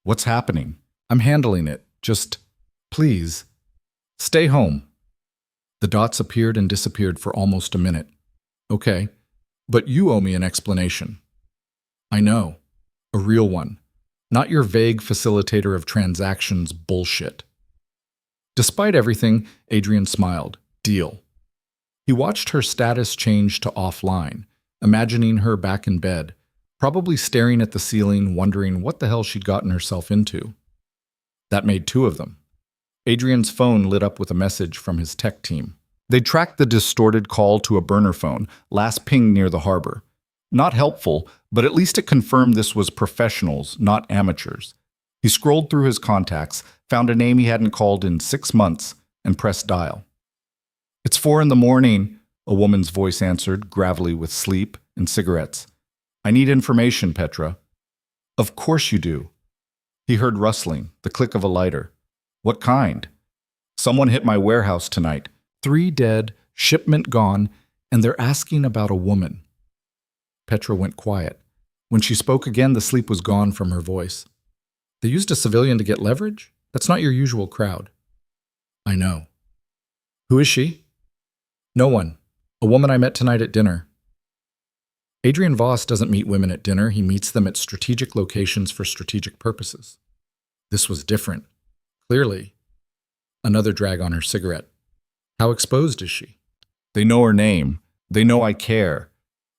What's happening? I'm handling it. Just, please, stay home. The dots appeared and disappeared for almost a minute. Okay, but you owe me an explanation. I know. A real one. Not your vague facilitator of transactions bullshit. Despite everything, Adrian smiled. Deal. He watched her status change to offline, imagining her back in bed, probably staring at the ceiling, wondering what the hell she'd gotten herself into. That made two of them. Adrian's phone lit up with a message from his tech team. They tracked the distorted call to a burner phone, last pinged near the harbor. Not helpful, but at least it confirmed this was professionals, not amateurs. He scrolled through his contacts, found a name he hadn't called in 6 months, and pressed dial. "It's 4 in the morning," a woman's voice answered, gravelly with sleep and cigarettes. "I need information, Petra." "Of course you do." He heard rustling, the click of a lighter. "What kind?" "Someone hit my warehouse tonight. 3 dead, shipment gone, and they're asking about a woman." Petra went quiet. When she spoke again, the sleep was gone from her voice. "They used a civilian to get leverage? That's not your usual crowd." "I know." "Who is she?" "No one. A woman I met tonight at dinner." Adrian Voss doesn't meet women at dinner. He meets them at strategic locations for strategic purposes. This was different. Clearly. Another drag on her cigarette. "How exposed is she?" "They know her name. They know I care."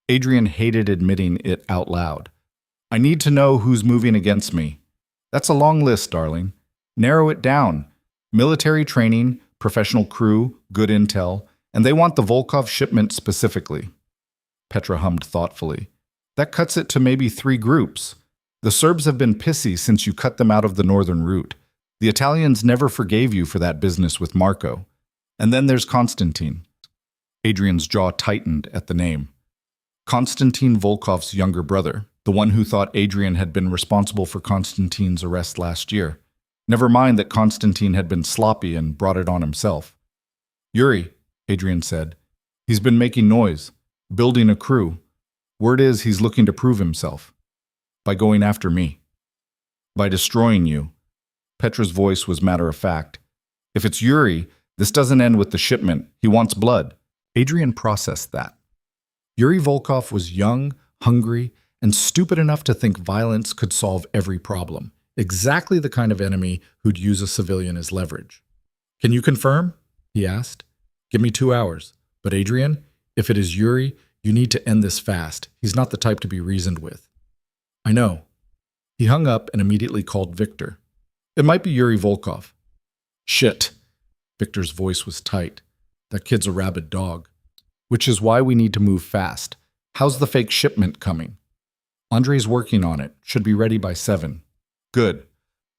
Adrian hated admitting it out loud. "I need to know who's moving against me." "That's a long list, darling. Narrow it down. Military training, professional crew, good intel, and they want the Volkov shipment specifically." Petra hummed thoughtfully. "That cuts it to maybe 3 groups. The Serbs have been pissy since you cut them out of the northern route. The Italians never forgave you for that business with Marco. And then there's Konstantin." Adrian's jaw tightened at the name. Konstantin Volkov's younger brother, the one who thought Adrian had been responsible for Konstantin's arrest last year. Never mind that Konstantin had been sloppy and brought it on himself. "Yuri," Adrian said. "He's been making noise, building a crew. Word is he's looking to prove himself. By going after me. By destroying you." Petra's voice was matter-of-fact. "If it's Yuri, this doesn't end with the shipment. He wants blood." Adrian processed that. Yuri Volkov was young, hungry, and stupid enough to think violence could solve every problem. Exactly the kind of enemy who'd use a civilian as leverage. "Can you confirm?" he asked. "Give me 2 hours. But Adrian, if it is Yuri, you need to end this fast. He's not the type to be reasoned with." "I know." He hung up and immediately called Victor. "It might be Yuri Volkov." "Shit." Victor's voice was tight. "That kid's a rabid dog." "Which is why we need to move fast. How's the fake shipment coming?" "Andre's working on it. Should be ready by 7. "Good.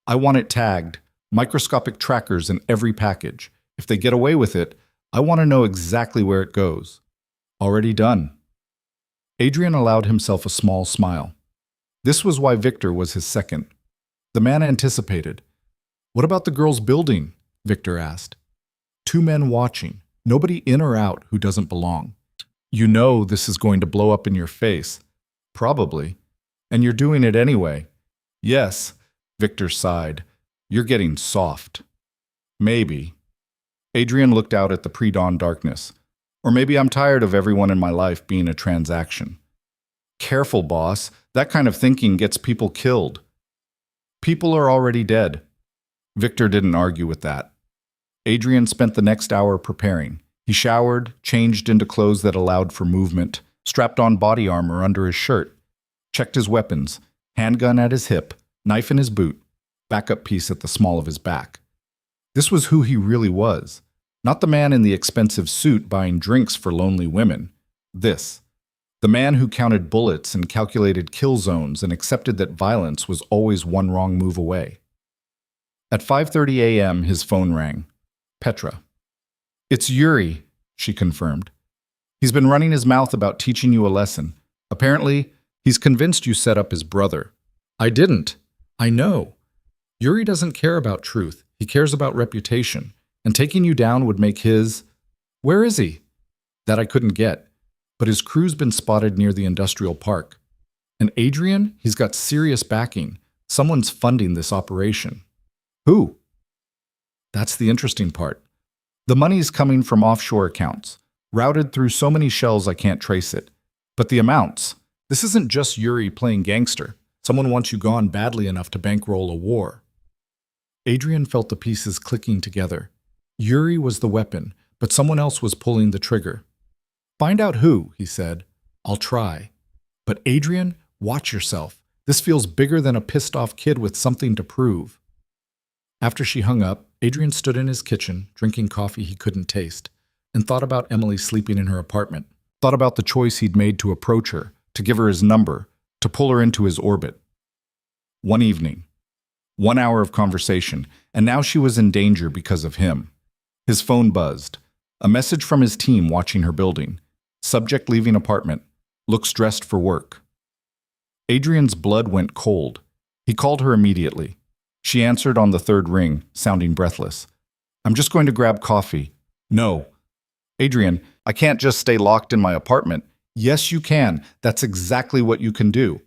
I want it tagged. Microscopic trackers in every package. If they get away with it, I want to know exactly where it goes." "Already done." Adrian allowed himself a small smile. This was why Victor was his second. The man anticipated. "What about the girls building?" Victor asked. 2 men watching. Nobody in or out who doesn't belong. "You know this is going to blow up in your face." "Probably. And you're doing it anyway." "Yes," Victor sighed. "You're getting soft." "Maybe." Adrian looked out at the pre-dawn darkness. "Or maybe I'm tired of everyone in my life being a transaction." "Careful, boss. That kind of thinking gets people killed." "People are already dead." Victor didn't argue with that. Adrian spent the next hour preparing. He showered, changed into clothes that allowed for movement, strapped on body armor under his shirt, checked his weapons, handgun at his hip, knife in his boot, backup piece at the small of his back. This was who he really was. Not the man in the expensive suit buying drinks for lonely women. This. The man who counted bullets and calculated kill zones and accepted that violence was always one wrong move away. At 5:30 a.m., his phone rang. Petra. "It's Yuri," she confirmed. "He's been running his mouth about teaching you a lesson. Apparently, he's convinced you set up his brother." "I didn't. I know. Yuri doesn't care about truth. He cares about reputation. And taking you down would make his... Where is he?" "That I couldn't get. But his crew's been spotted near the industrial park. And Adrian, he's got serious backing. Someone's funding this operation." "Who?" "That's the interesting part. The money's coming from offshore accounts, routed through so many shells I can't trace it. But the amounts, this isn't just Yuri playing gangster. Someone wants you gone badly enough to bankroll a war. Adrian felt the pieces clicking together. Yuri was the weapon, but someone else was pulling the trigger. Find out who, he said. I'll try. But Adrian, watch yourself. This feels bigger than a pissed-off kid with something to prove. After she hung up, Adrian stood in his kitchen, drinking coffee he couldn't taste, and thought about Emily sleeping in her apartment. Thought about the choice he'd made to approach her, to give her his number, to pull her into his orbit. One evening, 1 hour of conversation, and now she was in danger because of him. His phone buzzed. A message from his team watching her building. Subject leaving apartment. Looks dressed for work. Adrian's blood went cold. He called her immediately. She answered on the third ring, sounding breathless. I'm just going to grab coffee. No. Adrian, I can't just stay locked in my apartment. Yes, you can. That's exactly what you can do.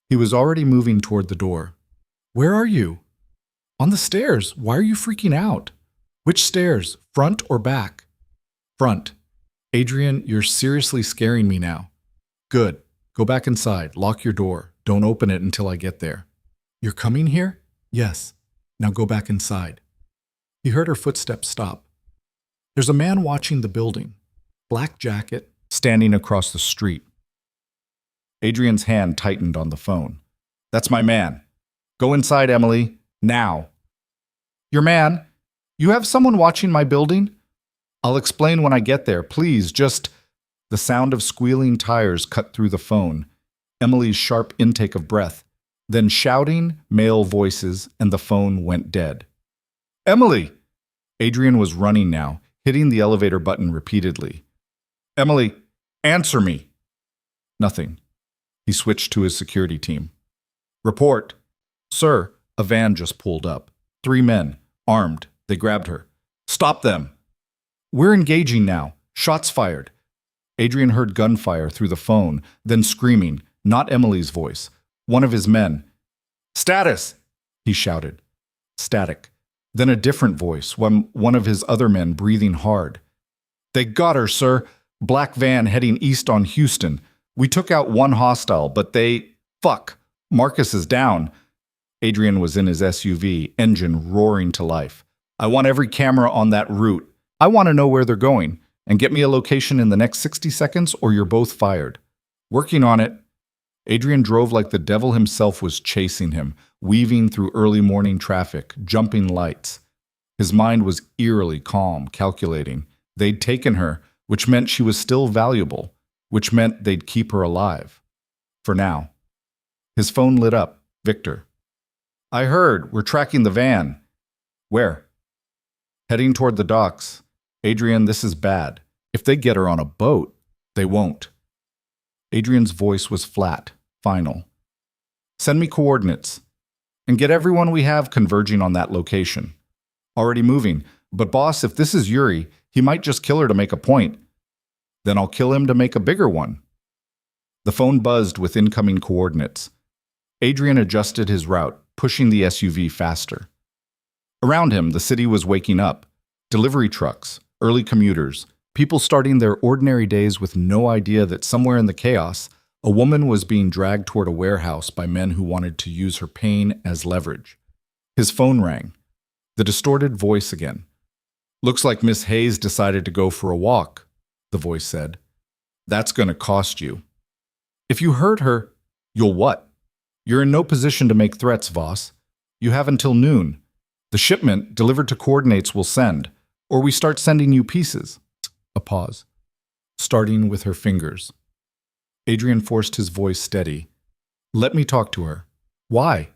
He was already moving toward the door. Where are you? On the stairs. Why are you freaking out? Which stairs? Front or back? Front. Adrian, you're seriously scaring me now. Good. Go back inside. Lock your door. Don't open it until I get there. You're coming here? Yes. Now go back inside. He heard her footsteps stop. There's a man watching the building. Black jacket, standing across the street. Adrian's hand tightened on the phone. That's my man. Go inside, Emily. Now. Your man? You have someone watching my building? I'll explain when I get there. Please, just... The sound of squealing tires cut through the phone. Emily's sharp intake of breath. Then shouting, male voices, and the phone went dead. Emily! Adrian was running now, hitting the elevator button repeatedly. Emily, answer me! Nothing. He switched to his security team. Report. Sir, a van just pulled up. 3 men, armed. They grabbed her. Stop them! We're engaging now. Shots fired. Adrian heard gunfire through the phone, then screaming, not Emily's voice. One of his men. Status! He shouted. Static. Then a different voice, one of his other men breathing hard. They got her, sir. Black van heading east on Houston. We took out 1 hostile, but they... Fuck. Marcus is down. Adrian was in his SUV, engine roaring to life. I want every camera on that route. I want to know where they're going. And get me a location in the next 60 seconds or you're both fired. Working on it. Adrian drove like the devil himself was chasing him, weaving through early morning traffic, jumping lights. His mind was eerily calm, calculating. They'd taken her, which meant she was still valuable, which meant they'd keep her alive. For now. His phone lit up. Victor. I heard. We're tracking the van. Where? Heading toward the docks. Adrian, this is bad. If they get her on a boat, they won't. Adrian's voice was flat, final. Send me coordinates. And get everyone we have converging on that location. Already moving. But boss, if this is Yuri, he might just kill her to make a point. Then I'll kill him to make a bigger one. The phone buzzed with incoming coordinates. Adrian adjusted his route, pushing the SUV faster. Around him, the city was waking up. Delivery trucks, early commuters, people starting their ordinary days with no idea that somewhere in the chaos, a woman was being dragged toward a warehouse by men who wanted to use her pain as leverage. His phone rang. The distorted voice again. Looks like Miss Hayes decided to go for a walk, the voice said. That's going to cost you. If you hurt her, you'll what? You're in no position to make threats, Voss. You have until noon. The shipment, delivered to coordinates, will send. Or we start sending you pieces. A pause. Starting with her fingers. Adrian forced his voice steady. Let me talk to her. Why?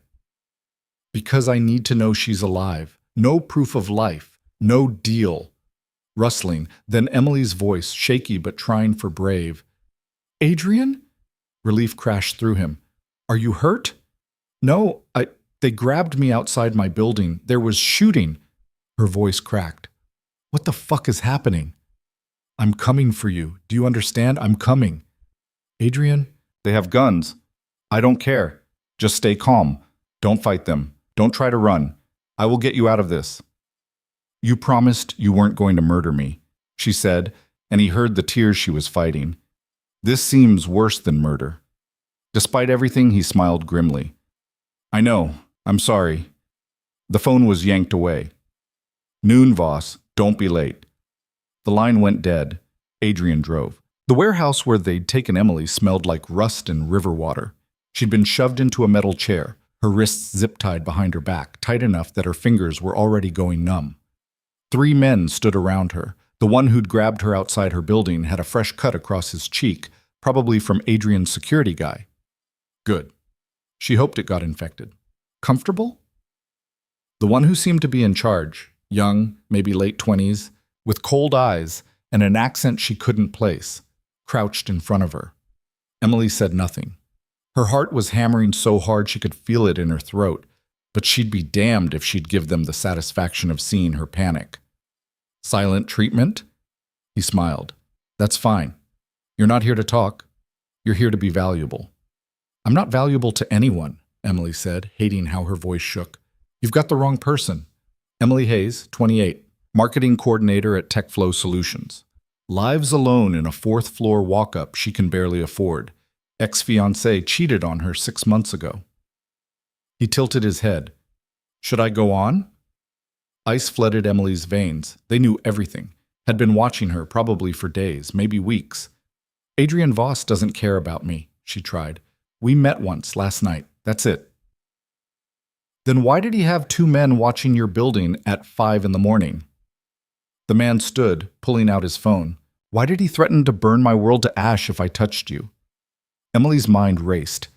Because I need to know she's alive. No proof of life. No deal. Rustling, then Emily's voice, shaky but trying for brave. Adrian? Relief crashed through him. Are you hurt? No, they grabbed me outside my building. There was shooting. Her voice cracked. What the fuck is happening? I'm coming for you. Do you understand? I'm coming. Adrian? They have guns. I don't care. Just stay calm. Don't fight them. Don't try to run. I will get you out of this. You promised you weren't going to murder me, she said, and he heard the tears she was fighting. This seems worse than murder. Despite everything, he smiled grimly. I know. I'm sorry. The phone was yanked away. Noon, Voss. Don't be late. The line went dead. Adrian drove. The warehouse where they'd taken Emily smelled like rust and river water. She'd been shoved into a metal chair, her wrists zip-tied behind her back, tight enough that her fingers were already going numb. 3 men stood around her. The one who'd grabbed her outside her building had a fresh cut across his cheek, probably from Adrian's security guy. Good. She hoped it got infected. Comfortable? The one who seemed to be in charge, young, maybe late 20s, with cold eyes and an accent she couldn't place, crouched in front of her. Emily said nothing. Her heart was hammering so hard she could feel it in her throat, but she'd be damned if she'd give them the satisfaction of seeing her panic. Silent treatment? He smiled. That's fine. You're not here to talk. You're here to be valuable. I'm not valuable to anyone, Emily said, hating how her voice shook. You've got the wrong person. Emily Hayes, 28, marketing coordinator at TechFlow Solutions. Lives alone in a 4th-floor walk-up she can barely afford. Ex-fiancé cheated on her 6 months ago. He tilted his head. Should I go on? Ice flooded Emily's veins. They knew everything. Had been watching her probably for days, maybe weeks. Adrian Voss doesn't care about me, she tried. We met once last night. That's it. Then why did he have 2 men watching your building at 5 in the morning? The man stood, pulling out his phone. Why did he threaten to burn my world to ash if I touched you? Emily's mind raced.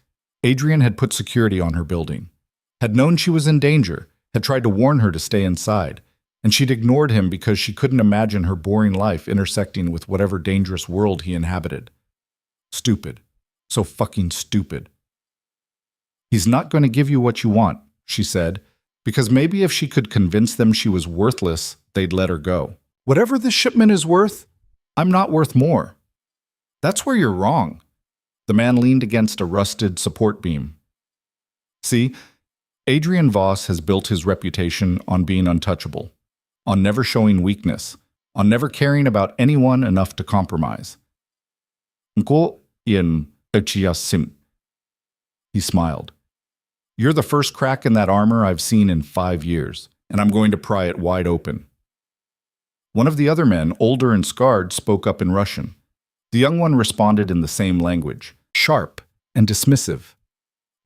Adrian had put security on her building, had known she was in danger, had tried to warn her to stay inside, and she'd ignored him because she couldn't imagine her boring life intersecting with whatever dangerous world he inhabited. Stupid. So fucking stupid. He's not going to give you what you want, she said, because maybe if she could convince them she was worthless, they'd let her go. Whatever this shipment is worth, I'm not worth more. That's where you're wrong. The man leaned against a rusted support beam. See, Adrian Voss has built his reputation on being untouchable, on never showing weakness, on never caring about anyone enough to compromise. He smiled. You're the first crack in that armor I've seen in 5 years, and I'm going to pry it wide open. One of the other men, older and scarred, spoke up in Russian. The young one responded in the same language, sharp and dismissive.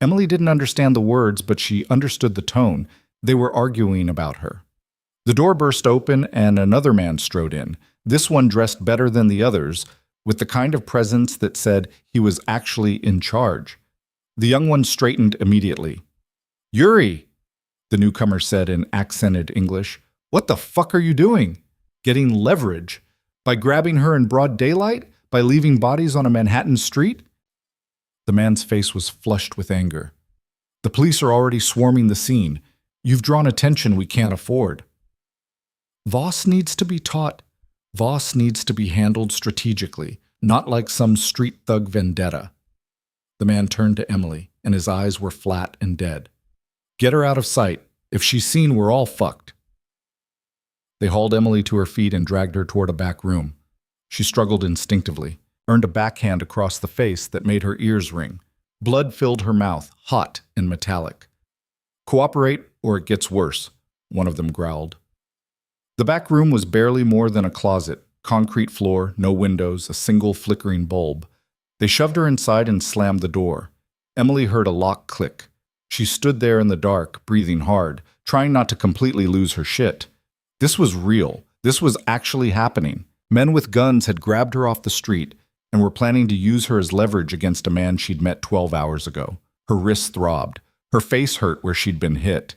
Emily didn't understand the words, but she understood the tone. They were arguing about her. The door burst open and another man strode in, this one dressed better than the others, with the kind of presence that said he was actually in charge. The young one straightened immediately. Yuri, the newcomer said in accented English. What the fuck are you doing? Getting leverage? By grabbing her in broad daylight? By leaving bodies on a Manhattan street? The man's face was flushed with anger. The police are already swarming the scene. You've drawn attention we can't afford. Voss needs to be taught. Voss needs to be handled strategically, not like some street thug vendetta. The man turned to Emily, and his eyes were flat and dead. Get her out of sight. If she's seen, we're all fucked. They hauled Emily to her feet and dragged her toward a back room. She struggled instinctively, earned a backhand across the face that made her ears ring. Blood filled her mouth, hot and metallic. Cooperate, or it gets worse, one of them growled. The back room was barely more than a closet, concrete floor, no windows, a single flickering bulb. They shoved her inside and slammed the door. Emily heard a lock click. She stood there in the dark, breathing hard, trying not to completely lose her shit. This was real. This was actually happening. Men with guns had grabbed her off the street and were planning to use her as leverage against a man she'd met 12 hours ago. Her wrists throbbed. Her face hurt where she'd been hit.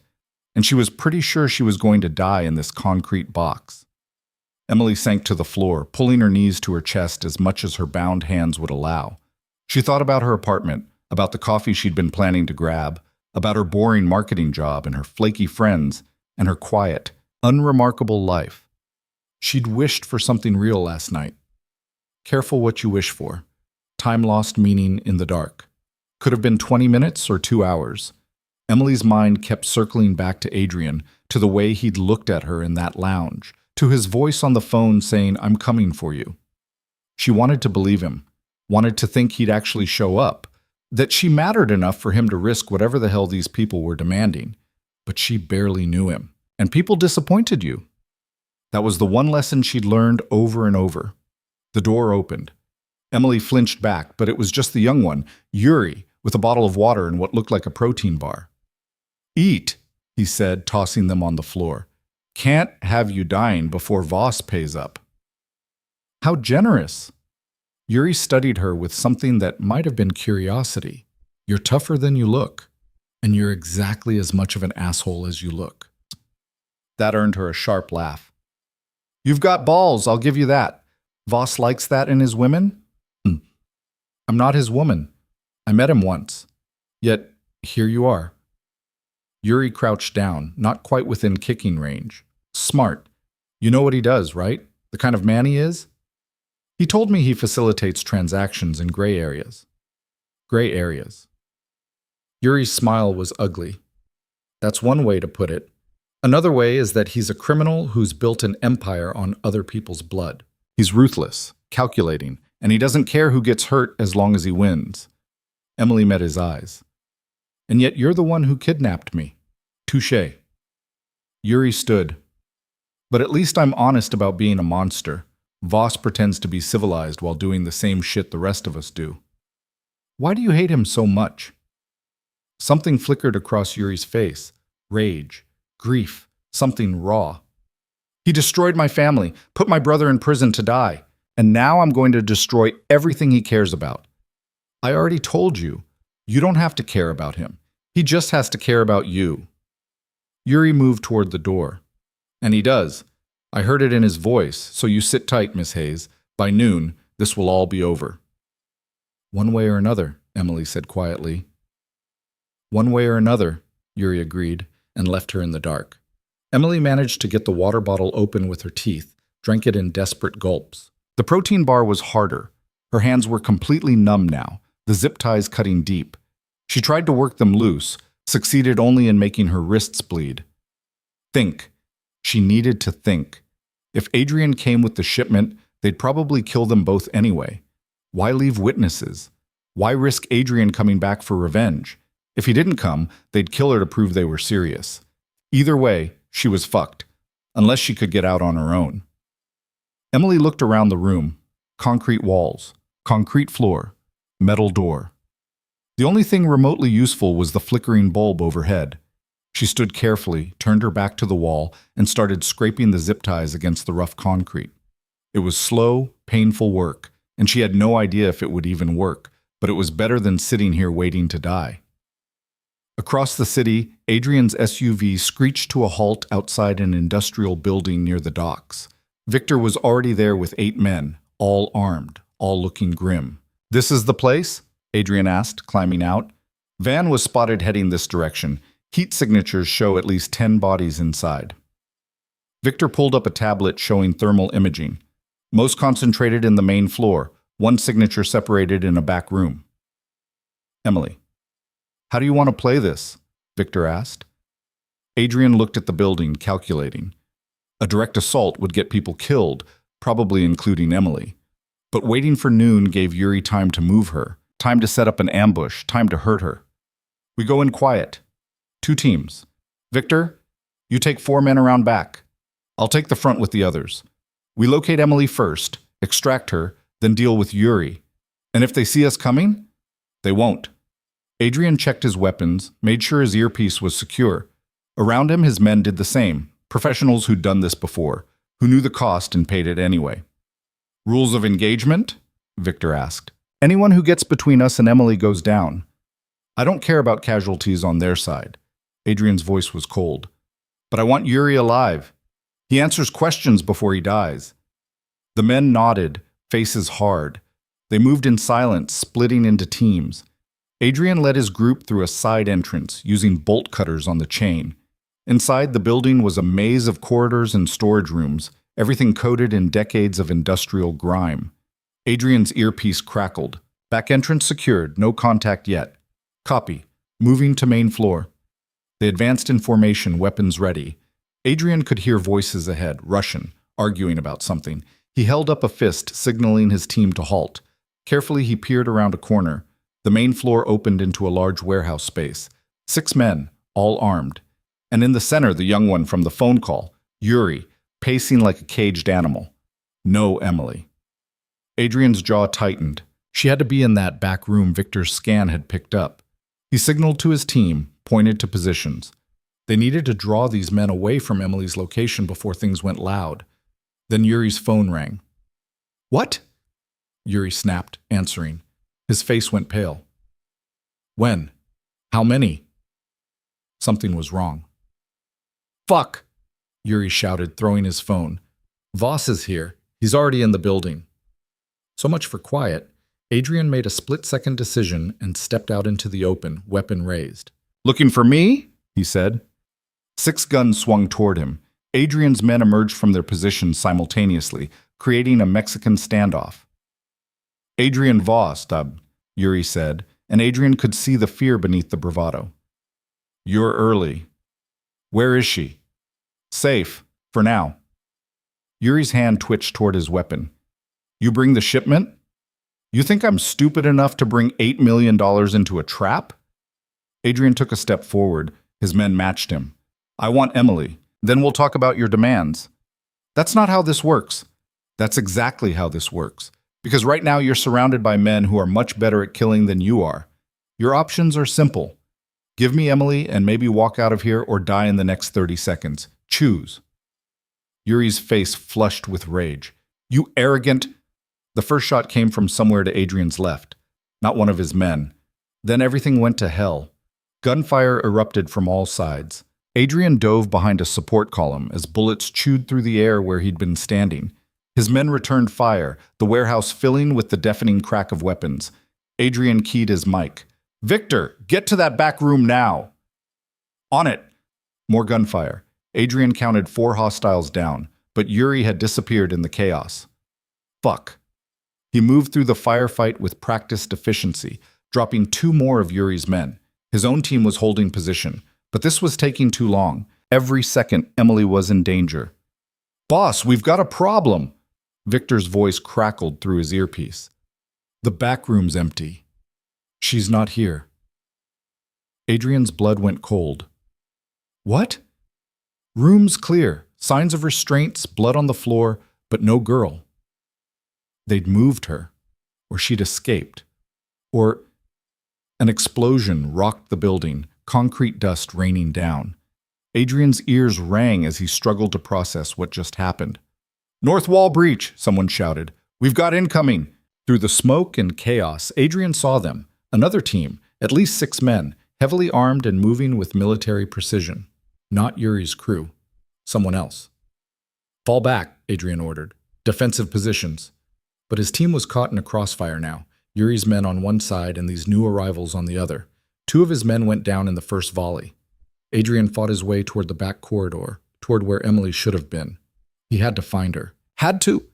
And she was pretty sure she was going to die in this concrete box. Emily sank to the floor, pulling her knees to her chest as much as her bound hands would allow. She thought about her apartment, about the coffee she'd been planning to grab, about her boring marketing job and her flaky friends, and her quiet, unremarkable life. She'd wished for something real last night. Careful what you wish for. Time lost meaning in the dark. Could have been 20 minutes or 2 hours. Emily's mind kept circling back to Adrian, to the way he'd looked at her in that lounge, to his voice on the phone saying, I'm coming for you. She wanted to believe him, wanted to think he'd actually show up, that she mattered enough for him to risk whatever the hell these people were demanding. But she barely knew him, and people disappointed you. That was the one lesson she'd learned over and over. The door opened. Emily flinched back, but it was just the young one, Yuri, with a bottle of water and what looked like a protein bar. "Eat," he said, tossing them on the floor. "Can't have you dying before Voss pays up." How generous! Yuri studied her with something that might have been curiosity. "You're tougher than you look, and you're exactly as much of an asshole as you look." That earned her a sharp laugh. "You've got balls, I'll give you that. Voss likes that in his women?" "I'm not his woman. I met him once. Yet, here you are." Yuri crouched down, not quite within kicking range. "Smart. You know what he does, right? The kind of man he is?" "He told me he facilitates transactions in gray areas." Gray areas. Yuri's smile was ugly. "That's one way to put it. Another way is that he's a criminal who's built an empire on other people's blood. He's ruthless, calculating, and he doesn't care who gets hurt as long as he wins." Emily met his eyes. "And yet you're the one who kidnapped me." "Touché." Yuri stood. "But at least I'm honest about being a monster. Voss pretends to be civilized while doing the same shit the rest of us do." "Why do you hate him so much?" Something flickered across Yuri's face. Rage. Grief. Something raw. "He destroyed my family, put my brother in prison to die, and now I'm going to destroy everything he cares about." "I already told you. You don't have to care about him. He just has to care about you." Yuri moved toward the door. "And he does. I heard it in his voice, so you sit tight, Miss Hayes. By noon, this will all be over." "One way or another," Emily said quietly. "One way or another," Yuri agreed, and left her in the dark. Emily managed to get the water bottle open with her teeth, drank it in desperate gulps. The protein bar was harder. Her hands were completely numb now, the zip ties cutting deep. She tried to work them loose, succeeded only in making her wrists bleed. Think. She needed to think. If Adrian came with the shipment, they'd probably kill them both anyway. Why leave witnesses? Why risk Adrian coming back for revenge? If he didn't come, they'd kill her to prove they were serious. Either way, she was fucked, unless she could get out on her own. Emily looked around the room. Concrete walls, concrete floor, metal door. The only thing remotely useful was the flickering bulb overhead. She stood carefully, turned her back to the wall, and started scraping the zip ties against the rough concrete. It was slow, painful work, and she had no idea if it would even work, but it was better than sitting here waiting to die. Across the city, Adrian's SUV screeched to a halt outside an industrial building near the docks. Victor was already there with 8 men, all armed, all looking grim. "This is the place?" Adrian asked, climbing out. Van was spotted heading this direction. Heat signatures show at least 10 bodies inside. Victor pulled up a tablet showing thermal imaging. Most concentrated in the main floor, one signature separated in a back room. Emily. "How do you want to play this?" Victor asked. Adrian looked at the building, calculating. A direct assault would get people killed, probably including Emily. But waiting for noon gave Yuri time to move her, time to set up an ambush, time to hurt her. "We go in quiet. 2 teams. Victor, you take 4 men around back. I'll take the front with the others. We locate Emily first, extract her, then deal with Yuri. And if they see us coming, they won't." Adrian checked his weapons, made sure his earpiece was secure. Around him, his men did the same, professionals who'd done this before, who knew the cost and paid it anyway. "Rules of engagement?" Victor asked. "Anyone who gets between us and Emily goes down. I don't care about casualties on their side." Adrian's voice was cold. "But I want Yuri alive. He answers questions before he dies." The men nodded, faces hard. They moved in silence, splitting into teams. Adrian led his group through a side entrance, using bolt cutters on the chain. Inside the building was a maze of corridors and storage rooms, everything coated in decades of industrial grime. Adrian's earpiece crackled. "Back entrance secured, no contact yet. Copy. Moving to main floor." They advanced in formation, weapons ready. Adrian could hear voices ahead, Russian, arguing about something. He held up a fist, signaling his team to halt. Carefully, he peered around a corner. The main floor opened into a large warehouse space. 6 men, all armed. And in the center, the young one from the phone call, Yuri, pacing like a caged animal. No Emily. Adrian's jaw tightened. She had to be in that back room Victor's scan had picked up. He signaled to his team, pointed to positions. They needed to draw these men away from Emily's location before things went loud. Then Yuri's phone rang. "What?" Yuri snapped, answering. His face went pale. "When? How many?" Something was wrong. "Fuck!" Yuri shouted, throwing his phone. "Voss is here. He's already in the building." So much for quiet. Adrian made a split-second decision and stepped out into the open, weapon raised. "Looking for me?" he said. 6 guns swung toward him. Adrian's men emerged from their positions simultaneously, creating a Mexican standoff. "Adrian Voss, Yuri said, and Adrian could see the fear beneath the bravado. "You're early. Where is she?" "Safe, for now." Yuri's hand twitched toward his weapon. "You bring the shipment? You think I'm stupid enough to bring $8 million into a trap?" Adrian took a step forward. His men matched him. "I want Emily. Then we'll talk about your demands." "That's not how this works." "That's exactly how this works. Because right now you're surrounded by men who are much better at killing than you are. Your options are simple. Give me Emily and maybe walk out of here or die in the next 30 seconds. Choose." Yuri's face flushed with rage. "You arrogant—" The first shot came from somewhere to Adrian's left, not one of his men. Then everything went to hell. Gunfire erupted from all sides. Adrian dove behind a support column as bullets chewed through the air where he'd been standing. His men returned fire, the warehouse filling with the deafening crack of weapons. Adrian keyed his mic. "Victor, get to that back room now!" "On it!" More gunfire. Adrian counted 4 hostiles down, but Yuri had disappeared in the chaos. Fuck. He moved through the firefight with practiced efficiency, dropping 2 more of Yuri's men. His own team was holding position, but this was taking too long. Every second, Emily was in danger. "Boss, we've got a problem!" Victor's voice crackled through his earpiece. "The back room's empty. She's not here." Adrian's blood went cold. "What?" "Room's clear. Signs of restraints, blood on the floor, but no girl. They'd moved her, or she'd escaped, or..." An explosion rocked the building, concrete dust raining down. Adrian's ears rang as he struggled to process what just happened. "North wall breach," someone shouted. "We've got incoming." Through the smoke and chaos, Adrian saw them. Another team, at least 6 men, heavily armed and moving with military precision. Not Yuri's crew. Someone else. "Fall back," Adrian ordered. "Defensive positions." But his team was caught in a crossfire now. Yuri's men on one side and these new arrivals on the other. 2 of his men went down in the first volley. Adrian fought his way toward the back corridor, toward where Emily should have been. He had to find her. Had to!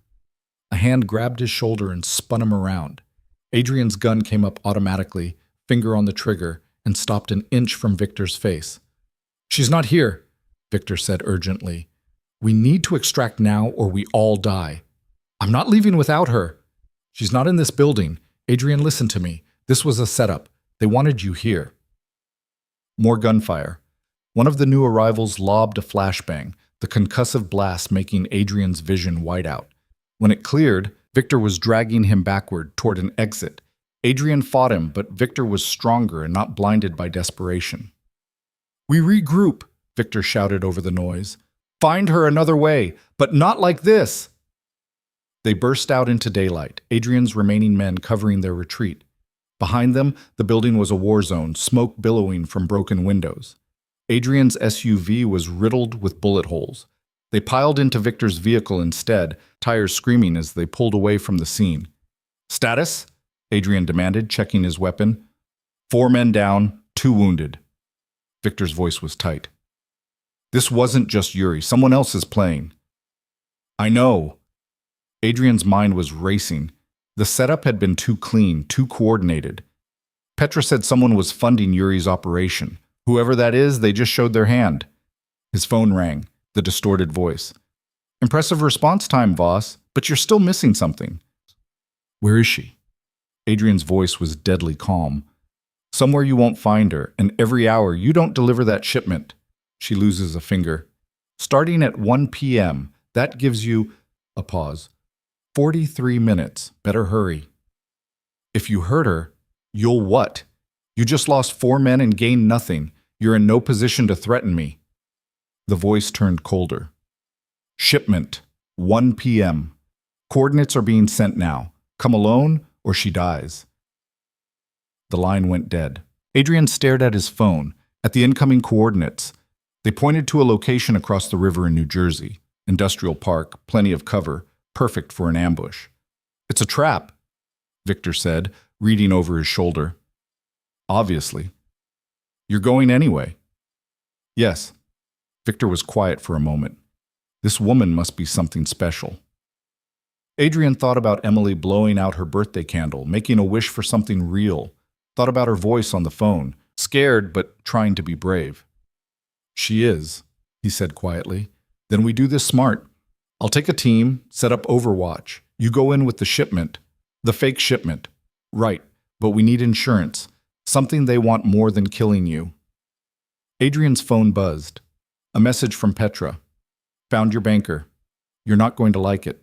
A hand grabbed his shoulder and spun him around. Adrian's gun came up automatically, finger on the trigger, and stopped an inch from Victor's face. "She's not here," Victor said urgently. "We need to extract now or we all die." "I'm not leaving without her." "She's not in this building. Adrian, listen to me. This was a setup. They wanted you here." More gunfire. One of the new arrivals lobbed a flashbang, the concussive blast making Adrian's vision white out. When it cleared, Victor was dragging him backward toward an exit. Adrian fought him, but Victor was stronger and not blinded by desperation. "We regroup," Victor shouted over the noise. "Find her another way, but not like this." They burst out into daylight, Adrian's remaining men covering their retreat. Behind them, the building was a war zone, smoke billowing from broken windows. Adrian's SUV was riddled with bullet holes. They piled into Victor's vehicle instead, tires screaming as they pulled away from the scene. "Status?" Adrian demanded, checking his weapon. 4 men down, 2 wounded. Victor's voice was tight. "This wasn't just Yuri. Someone else is playing." "I know." Adrian's mind was racing. The setup had been too clean, too coordinated. Petra said someone was funding Yuri's operation. Whoever that is, they just showed their hand. His phone rang, the distorted voice. "Impressive response time, Voss, but you're still missing something." "Where is she?" Adrian's voice was deadly calm. Somewhere you won't find her, and every hour you don't deliver that shipment. She loses a finger. Starting at 1 p.m., that gives you a pause. 43 minutes. Better hurry. If you hurt her, you'll what? You just lost 4 men and gained nothing. You're in no position to threaten me. The voice turned colder. Shipment, 1 p.m. Coordinates are being sent now. Come alone or she dies. The line went dead. Adrian stared at his phone, at the incoming coordinates. They pointed to a location across the river in New Jersey. Industrial park, plenty of cover, perfect for an ambush. It's a trap, Victor said, reading over his shoulder. Obviously. You're going anyway. Yes. Victor was quiet for a moment. This woman must be something special. Adrian thought about Emily blowing out her birthday candle, making a wish for something real. Thought about her voice on the phone, scared but trying to be brave. She is, he said quietly. Then we do this smart. I'll take a team, set up Overwatch. You go in with the shipment. The fake shipment. Right, but we need insurance. Something they want more than killing you. Adrian's phone buzzed. A message from Petra. Found your banker. You're not going to like it.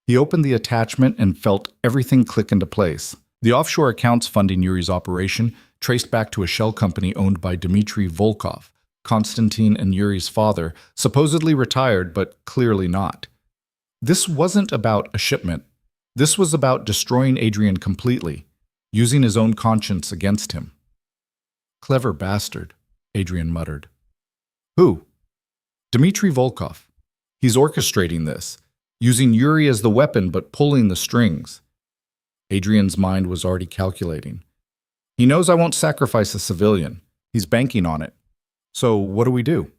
He opened the attachment and felt everything click into place. The offshore accounts funding Yuri's operation traced back to a shell company owned by Dmitry Volkov, Konstantin and Yuri's father, supposedly retired but clearly not. This wasn't about a shipment. This was about destroying Adrian completely, using his own conscience against him. Clever bastard, Adrian muttered. Who? Dmitry Volkov. He's orchestrating this, using Yuri as the weapon but pulling the strings. Adrian's mind was already calculating. He knows I won't sacrifice a civilian. He's banking on it. So what do we do?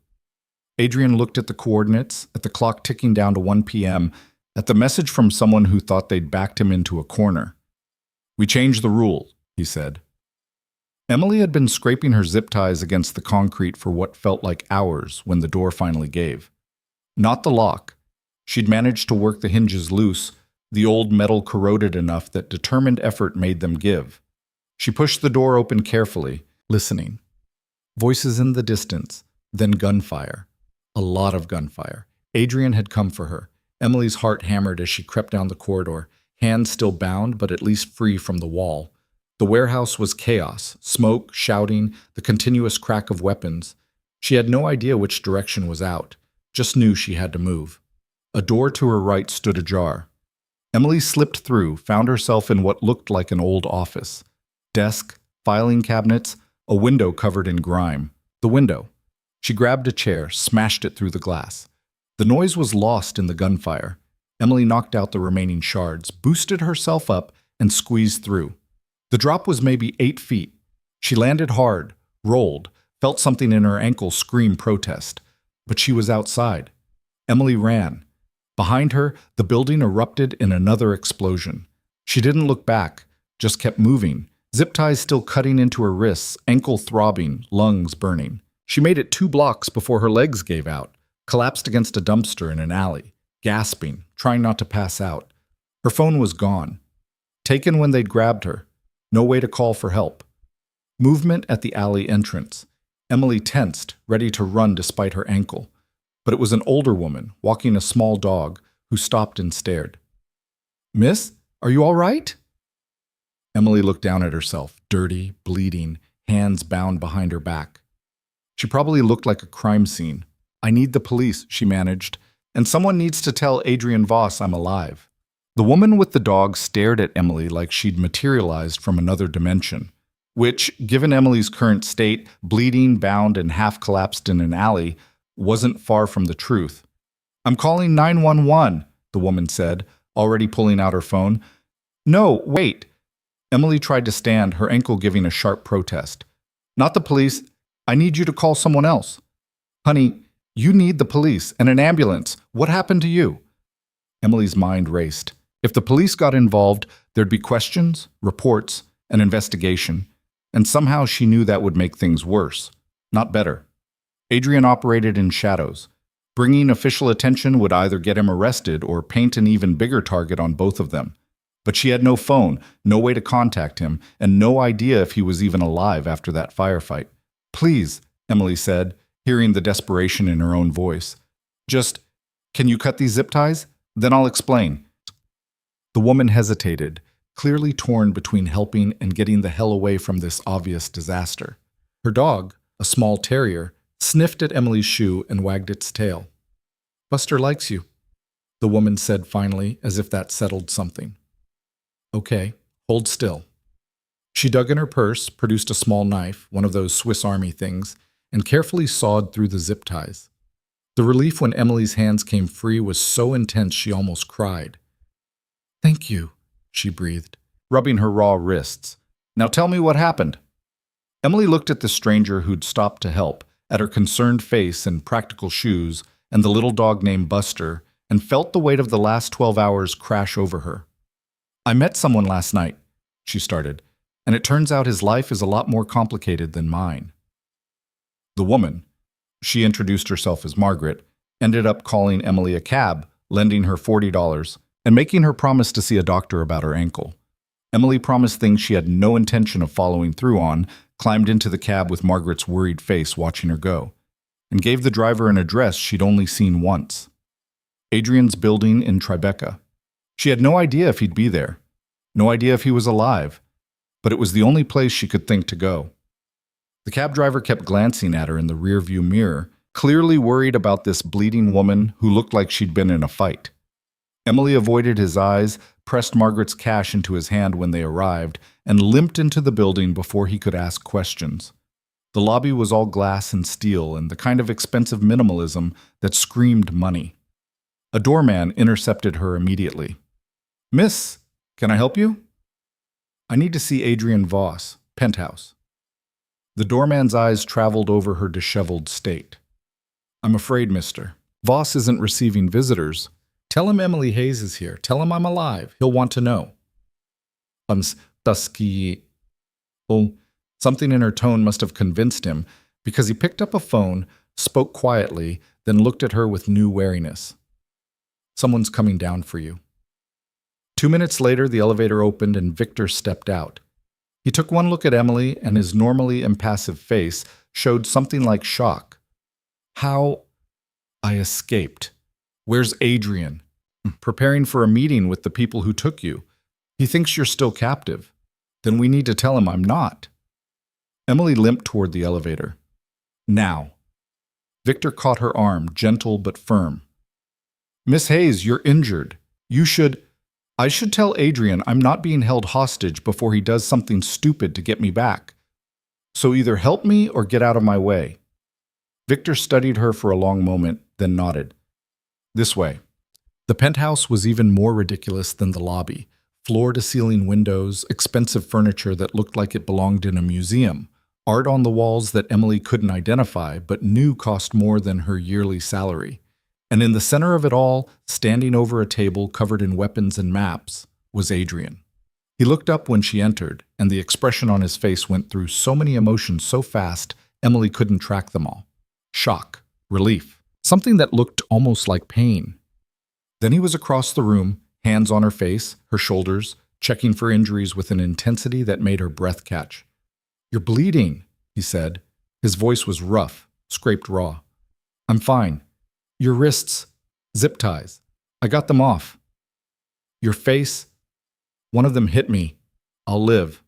Adrian looked at the coordinates, at the clock ticking down to 1 p.m., at the message from someone who thought they'd backed him into a corner. We changed the rule, he said. Emily had been scraping her zip ties against the concrete for what felt like hours when the door finally gave. Not the lock. She'd managed to work the hinges loose, the old metal corroded enough that determined effort made them give. She pushed the door open carefully, listening. Voices in the distance, then gunfire. A lot of gunfire. Adrian had come for her. Emily's heart hammered as she crept down the corridor, hands still bound but at least free from the wall. The warehouse was chaos, smoke, shouting, the continuous crack of weapons. She had no idea which direction was out, just knew she had to move. A door to her right stood ajar. Emily slipped through, found herself in what looked like an old office. Desk, filing cabinets, a window covered in grime. The window. She grabbed a chair, smashed it through the glass. The noise was lost in the gunfire. Emily knocked out the remaining shards, boosted herself up, and squeezed through. The drop was maybe 8 feet. She landed hard, rolled, felt something in her ankle scream protest. But she was outside. Emily ran. Behind her, the building erupted in another explosion. She didn't look back, just kept moving, zip ties still cutting into her wrists, ankle throbbing, lungs burning. She made it 2 blocks before her legs gave out, collapsed against a dumpster in an alley, gasping, trying not to pass out. Her phone was gone. Taken when they'd grabbed her. No way to call for help. Movement at the alley entrance. Emily tensed, ready to run despite her ankle. But it was an older woman, walking a small dog, who stopped and stared. Miss, are you all right? Emily looked down at herself, dirty, bleeding, hands bound behind her back. She probably looked like a crime scene. I need the police, she managed, and someone needs to tell Adrian Voss I'm alive. The woman with the dog stared at Emily like she'd materialized from another dimension, which, given Emily's current state, bleeding, bound, and half-collapsed in an alley, wasn't far from the truth. I'm calling 911, the woman said, already pulling out her phone. No, wait. Emily tried to stand, her ankle giving a sharp protest. Not the police. I need you to call someone else. Honey, you need the police and an ambulance. What happened to you? Emily's mind raced. If the police got involved, there'd be questions, reports, an investigation, and somehow she knew that would make things worse, not better. Adrian operated in shadows. Bringing official attention would either get him arrested or paint an even bigger target on both of them. But she had no phone, no way to contact him, and no idea if he was even alive after that firefight. "Please," Emily said, hearing the desperation in her own voice. "Just, can you cut these zip ties? Then I'll explain." The woman hesitated, clearly torn between helping and getting the hell away from this obvious disaster. Her dog, a small terrier, sniffed at Emily's shoe and wagged its tail. "Buster likes you," the woman said finally, as if that settled something. "Okay, hold still." She dug in her purse, produced a small knife, one of those Swiss Army things, and carefully sawed through the zip ties. The relief when Emily's hands came free was so intense she almost cried. "Thank you," she breathed, rubbing her raw wrists. "Now tell me what happened." Emily looked at the stranger who'd stopped to help, at her concerned face and practical shoes, and the little dog named Buster, and felt the weight of the last 12 hours crash over her. "I met someone last night," she started, "and it turns out his life is a lot more complicated than mine." The woman, she introduced herself as Margaret, ended up calling Emily a cab, lending her $40, and making her promise to see a doctor about her ankle. Emily promised things she had no intention of following through on, climbed into the cab with Margaret's worried face watching her go, and gave the driver an address she'd only seen once. Adrian's building in Tribeca. She had no idea if he'd be there, no idea if he was alive, but it was the only place she could think to go. The cab driver kept glancing at her in the rearview mirror, clearly worried about this bleeding woman who looked like she'd been in a fight. Emily avoided his eyes, pressed Margaret's cash into his hand when they arrived, and limped into the building before he could ask questions. The lobby was all glass and steel and the kind of expensive minimalism that screamed money. A doorman intercepted her immediately. "Miss, can I help you?" "I need to see Adrian Voss, penthouse." The doorman's eyes traveled over her disheveled state. "I'm afraid, mister, Voss isn't receiving visitors. Tell him Emily Hayes is here. Tell him I'm alive. He'll want to know." Dusky. Well, something in her tone must have convinced him, because he picked up a phone, spoke quietly, then looked at her with new wariness. "Someone's coming down for you." 2 minutes later, the elevator opened and Victor stepped out. He took one look at Emily, and his normally impassive face showed something like shock. "How? I escaped. Where's Adrian?" "Preparing for a meeting with the people who took you. He thinks you're still captive. Then we need to tell him I'm not." Emily limped toward the elevator. "Now." Victor caught her arm, gentle but firm. "Miss Hayes, you're injured. I should tell Adrian I'm not being held hostage before he does something stupid to get me back. So either help me or get out of my way." Victor studied her for a long moment, then nodded. "This way." The penthouse was even more ridiculous than the lobby. Floor-to-ceiling windows, expensive furniture that looked like it belonged in a museum, art on the walls that Emily couldn't identify but knew cost more than her yearly salary. And in the center of it all, standing over a table covered in weapons and maps, was Adrian. He looked up when she entered, and the expression on his face went through so many emotions so fast, Emily couldn't track them all. Shock, relief, something that looked almost like pain. Then he was across the room, hands on her face, her shoulders, checking for injuries with an intensity that made her breath catch. "You're bleeding," he said. His voice was rough, scraped raw. "I'm fine. Your wrists, zip ties. I got them off. Your face, one of them hit me. I'll live."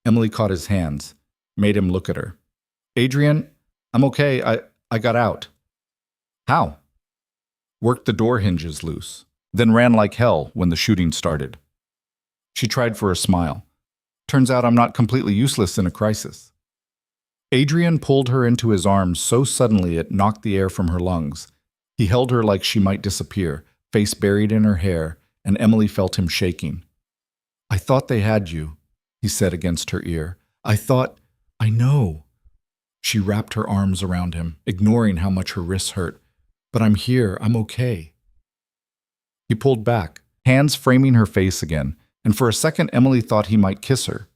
Emily caught his hands, made him look at her. "Adrian, I'm okay. I got out." "How?" "Worked the door hinges loose, then ran like hell when the shooting started." She tried for a smile. "Turns out I'm not completely useless in a crisis." Adrian pulled her into his arms so suddenly it knocked the air from her lungs. He held her like she might disappear, face buried in her hair, and Emily felt him shaking. "I thought they had you," he said against her ear. I know." She wrapped her arms around him, ignoring how much her wrists hurt. "But I'm here. I'm okay." He pulled back, hands framing her face again, and for a second Emily thought he might kiss her.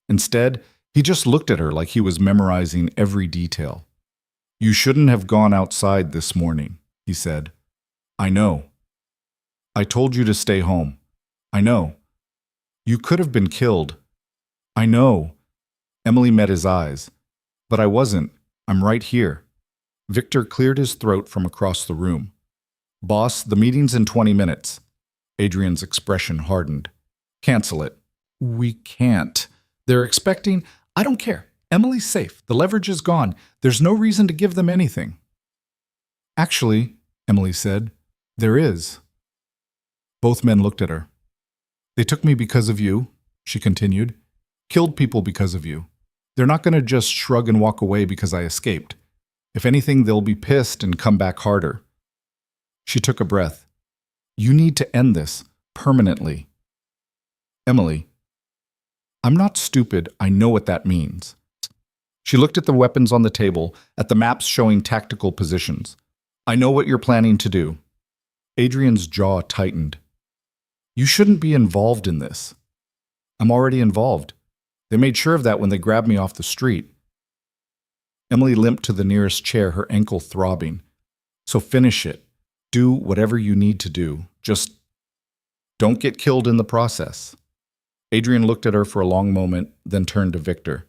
Instead, he just looked at her like he was memorizing every detail. "You shouldn't have gone outside this morning," he said. "I know. I told you to stay home. I know. You could have been killed. I know. Emily met his eyes. But I wasn't. I'm right here. Victor cleared his throat from across the room. Boss, the meeting's in 20 minutes. Adrian's expression hardened. Cancel it. We can't. They're expecting. I don't care. Emily's safe. The leverage is gone. There's no reason to give them anything. Actually, Emily said, there is. Both men looked at her. They took me because of you, she continued. Killed people because of you. They're not going to just shrug and walk away because I escaped. If anything, they'll be pissed and come back harder. She took a breath. You need to end this, permanently. Emily, I'm not stupid. I know what that means. She looked at the weapons on the table, at the maps showing tactical positions. I know what you're planning to do. Adrian's jaw tightened. You shouldn't be involved in this. I'm already involved. They made sure of that when they grabbed me off the street. Emily limped to the nearest chair, her ankle throbbing. So finish it. Do whatever you need to do. Just don't get killed in the process. Adrian looked at her for a long moment, then turned to Victor.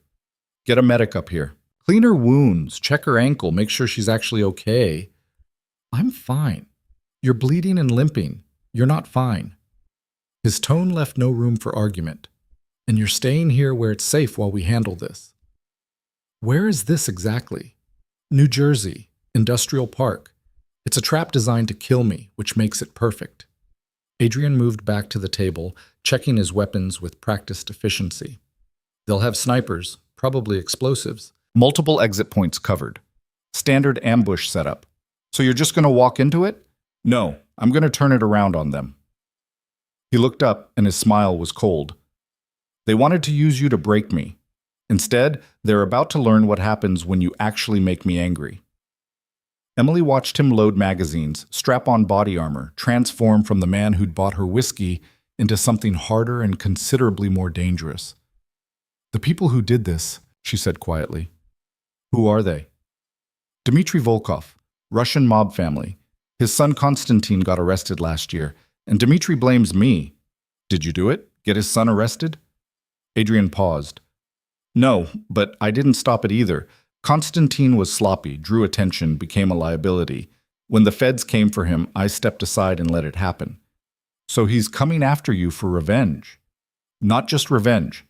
Get a medic up here. Clean her wounds, check her ankle, make sure she's actually okay. I'm fine. You're bleeding and limping. You're not fine. His tone left no room for argument. And you're staying here where it's safe while we handle this. Where is this exactly? New Jersey, Industrial Park. It's a trap designed to kill me, which makes it perfect. Adrian moved back to the table, checking his weapons with practiced efficiency. They'll have snipers, probably explosives. Multiple exit points covered. Standard ambush setup. So you're just going to walk into it? No, I'm going to turn it around on them. He looked up, and his smile was cold. They wanted to use you to break me. Instead, they're about to learn what happens when you actually make me angry. Emily watched him load magazines, strap on body armor, transform from the man who'd bought her whiskey into something harder and considerably more dangerous. The people who did this, she said quietly. Who are they? Dmitry Volkov, Russian mob family. His son Konstantin got arrested last year, and Dmitry blames me. Did you do it? Get his son arrested? Adrian paused. No, but I didn't stop it either. Konstantin was sloppy, drew attention, became a liability. When the feds came for him, I stepped aside and let it happen. So he's coming after you for revenge. Not just revenge.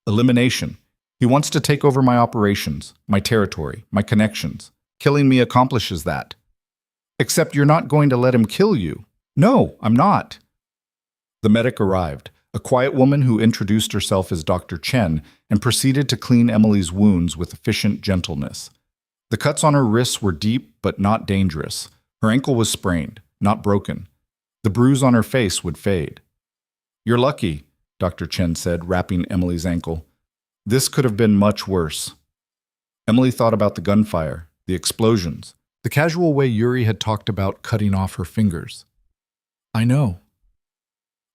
Elimination. He wants to take over my operations, my territory, my connections. Killing me accomplishes that. Except you're not going to let him kill you. No, I'm not. The medic arrived, a quiet woman who introduced herself as Dr. Chen and proceeded to clean Emily's wounds with efficient gentleness. The cuts on her wrists were deep but not dangerous. Her ankle was sprained, not broken. The bruise on her face would fade. You're lucky, Dr. Chen said, wrapping Emily's ankle. This could have been much worse. Emily thought about the gunfire, the explosions, the casual way Yuri had talked about cutting off her fingers. I know.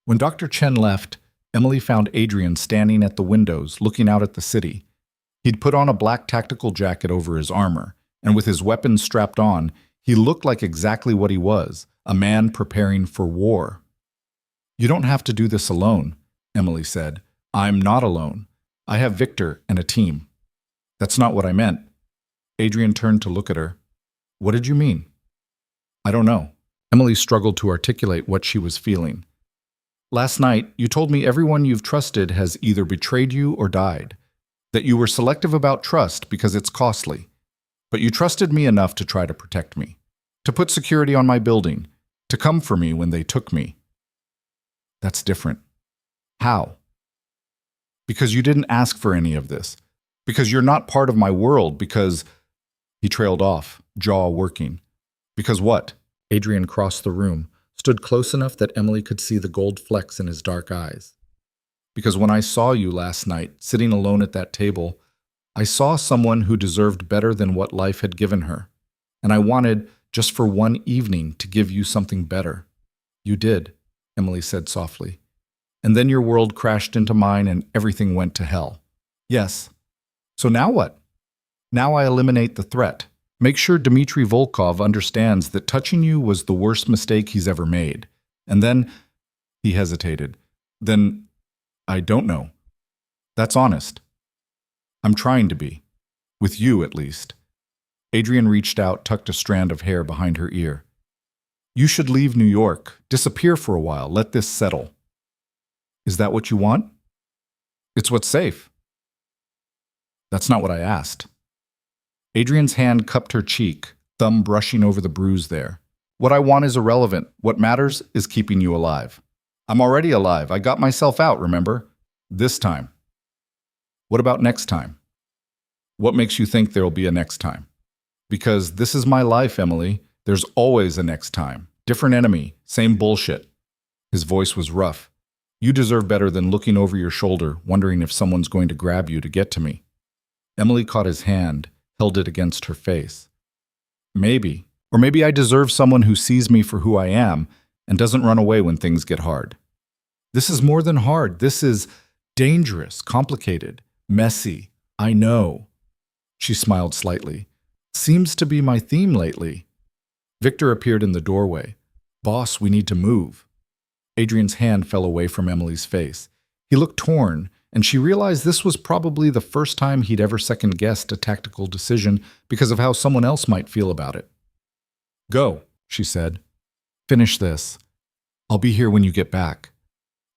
When Dr. Chen left, Emily found Adrian standing at the windows, looking out at the city. He'd put on a black tactical jacket over his armor, and with his weapons strapped on, he looked like exactly what he was, a man preparing for war. You don't have to do this alone, Emily said. I'm not alone. I have Victor and a team. That's not what I meant. Adrian turned to look at her. What did you mean? I don't know. Emily struggled to articulate what she was feeling. Last night, you told me everyone you've trusted has either betrayed you or died, that you were selective about trust because it's costly. But you trusted me enough to try to protect me, to put security on my building, to come for me when they took me. That's different. How? Because you didn't ask for any of this. Because you're not part of my world. Because... He trailed off, jaw working. Because what? Adrian crossed the room, stood close enough that Emily could see the gold flecks in his dark eyes. Because when I saw you last night, sitting alone at that table, I saw someone who deserved better than what life had given her. And I wanted, just for one evening, to give you something better. You did, Emily said softly. And then your world crashed into mine and everything went to hell. Yes. So now what? Now I eliminate the threat. Make sure Dmitry Volkov understands that touching you was the worst mistake he's ever made. And then, he hesitated, then I don't know. That's honest. I'm trying to be. With you, at least. Adrian reached out, tucked a strand of hair behind her ear. You should leave New York, disappear for a while, let this settle. Is that what you want? It's what's safe. That's not what I asked. Adrian's hand cupped her cheek, thumb brushing over the bruise there. What I want is irrelevant. What matters is keeping you alive. I'm already alive. I got myself out, remember? This time. What about next time? What makes you think there'll be a next time? Because this is my life, Emily. There's always a next time. Different enemy, same bullshit. His voice was rough. You deserve better than looking over your shoulder, wondering if someone's going to grab you to get to me. Emily caught his hand, held it against her face. Maybe. Or maybe I deserve someone who sees me for who I am and doesn't run away when things get hard. This is more than hard. This is dangerous, complicated, messy. I know. She smiled slightly. Seems to be my theme lately. Victor appeared in the doorway. Boss, we need to move. Adrian's hand fell away from Emily's face. He looked torn, and she realized this was probably the first time he'd ever second-guessed a tactical decision because of how someone else might feel about it. Go, she said. Finish this. I'll be here when you get back.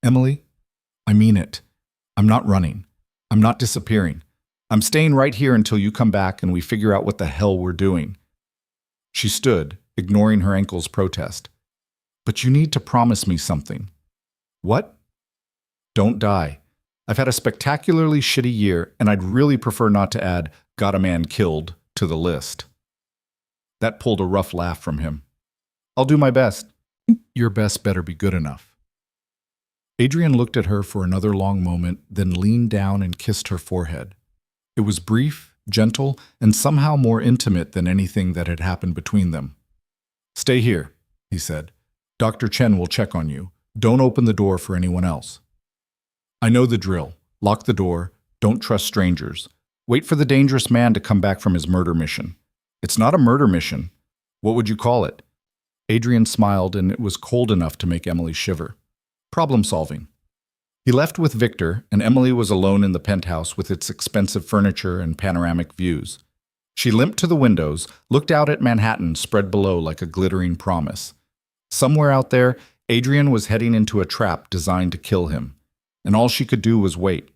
Emily, I mean it. I'm not running. I'm not disappearing. I'm staying right here until you come back and we figure out what the hell we're doing. She stood, ignoring her ankle's protest. But you need to promise me something. What? Don't die. I've had a spectacularly shitty year, and I'd really prefer not to add "got a man killed" to the list. That pulled a rough laugh from him. I'll do my best. Your best better be good enough. Adrian looked at her for another long moment, then leaned down and kissed her forehead. It was brief, gentle, and somehow more intimate than anything that had happened between them. Stay here, he said. Dr. Chen will check on you. Don't open the door for anyone else. I know the drill. Lock the door. Don't trust strangers. Wait for the dangerous man to come back from his murder mission. It's not a murder mission. What would you call it? Adrian smiled, and it was cold enough to make Emily shiver. Problem solving. He left with Victor, and Emily was alone in the penthouse with its expensive furniture and panoramic views. She limped to the windows, looked out at Manhattan spread below like a glittering promise. Somewhere out there, Adrian was heading into a trap designed to kill him, and all she could do was wait.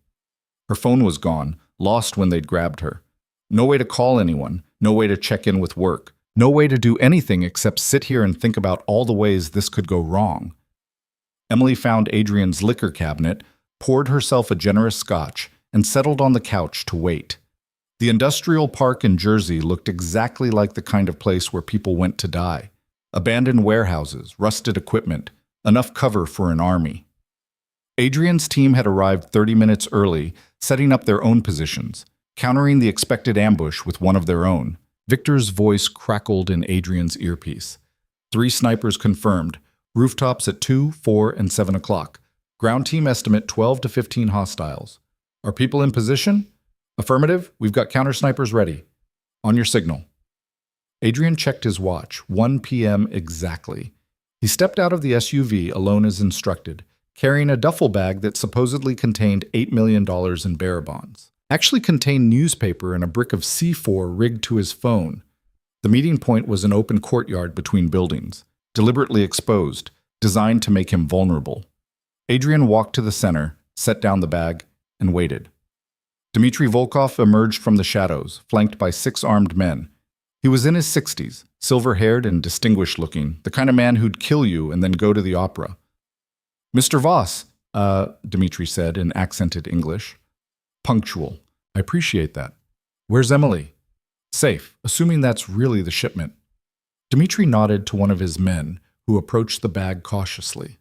Her phone was gone, lost when they'd grabbed her. No way to call anyone, no way to check in with work, no way to do anything except sit here and think about all the ways this could go wrong. Emily found Adrian's liquor cabinet, poured herself a generous scotch, and settled on the couch to wait. The industrial park in Jersey looked exactly like the kind of place where people went to die. Abandoned warehouses, rusted equipment, enough cover for an army. Adrian's team had arrived 30 minutes early, setting up their own positions, countering the expected ambush with one of their own. Victor's voice crackled in Adrian's earpiece. 3 snipers confirmed. Rooftops at 2, 4, and 7 o'clock. Ground team estimate 12 to 15 hostiles. Are people in position? Affirmative. We've got counter snipers ready. On your signal. Adrian checked his watch. 1 p.m. exactly. He stepped out of the SUV alone as instructed, carrying a duffel bag that supposedly contained $8 million in bearer bonds. Actually contained newspaper and a brick of C4 rigged to his phone. The meeting point was an open courtyard between buildings, deliberately exposed, designed to make him vulnerable. Adrian walked to the center, set down the bag, and waited. Dmitry Volkov emerged from the shadows, flanked by 6 armed men. He was in his 60s, silver-haired and distinguished-looking, the kind of man who'd kill you and then go to the opera. Mr. Voss, Dmitry said in accented English. Punctual. I appreciate that. Where's Emily? Safe, assuming that's really the shipment. Dmitry nodded to one of his men, who approached the bag cautiously.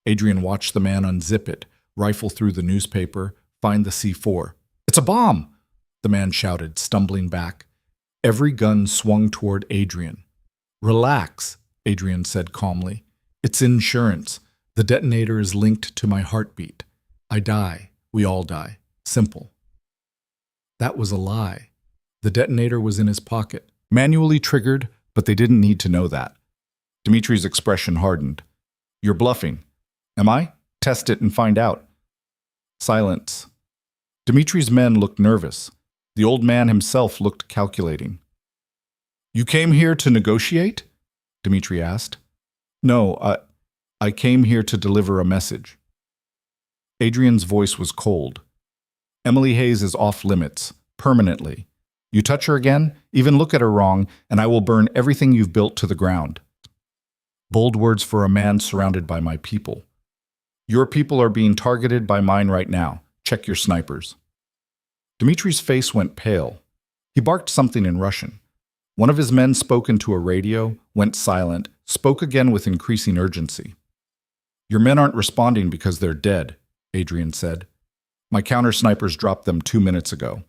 Adrian watched the man unzip it, rifle through the newspaper, find the C4. It's a bomb! The man shouted, stumbling back. Every gun swung toward Adrian. Relax, Adrian said calmly. It's insurance. The detonator is linked to my heartbeat. I die. We all die. Simple. That was a lie. The detonator was in his pocket, manually triggered, but they didn't need to know that. Dmitry's expression hardened. You're bluffing. Am I? Test it and find out. Silence. Dimitri's men looked nervous. The old man himself looked calculating. You came here to negotiate? Dimitri asked. No, I came here to deliver a message. Adrian's voice was cold. Emily Hayes is off limits, permanently. You touch her again, even look at her wrong, and I will burn everything you've built to the ground. Bold words for a man surrounded by my people. Your people are being targeted by mine right now. Check your snipers. Dimitri's face went pale. He barked something in Russian. One of his men spoke into a radio, went silent, spoke again with increasing urgency. Your men aren't responding because they're dead, Adrian said. My counter-snipers dropped them 2 minutes ago.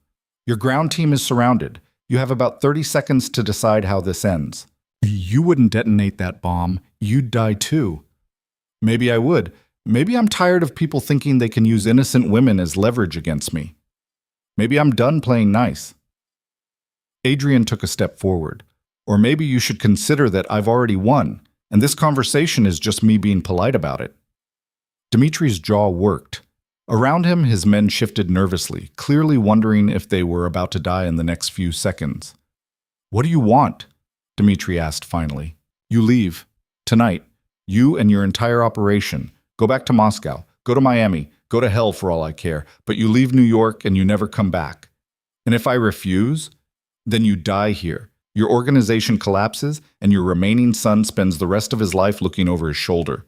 Your ground team is surrounded. You have about 30 seconds to decide how this ends. You wouldn't detonate that bomb. You'd die too. Maybe I would. Maybe I'm tired of people thinking they can use innocent women as leverage against me. Maybe I'm done playing nice. Adrian took a step forward. Or maybe you should consider that I've already won, and this conversation is just me being polite about it. Dimitri's jaw worked. Around him, his men shifted nervously, clearly wondering if they were about to die in the next few seconds. What do you want? Dimitri asked finally. You leave. Tonight. You and your entire operation. Go back to Moscow. Go to Miami. Go to hell for all I care. But you leave New York and you never come back. And if I refuse, then you die here. Your organization collapses and your remaining son spends the rest of his life looking over his shoulder.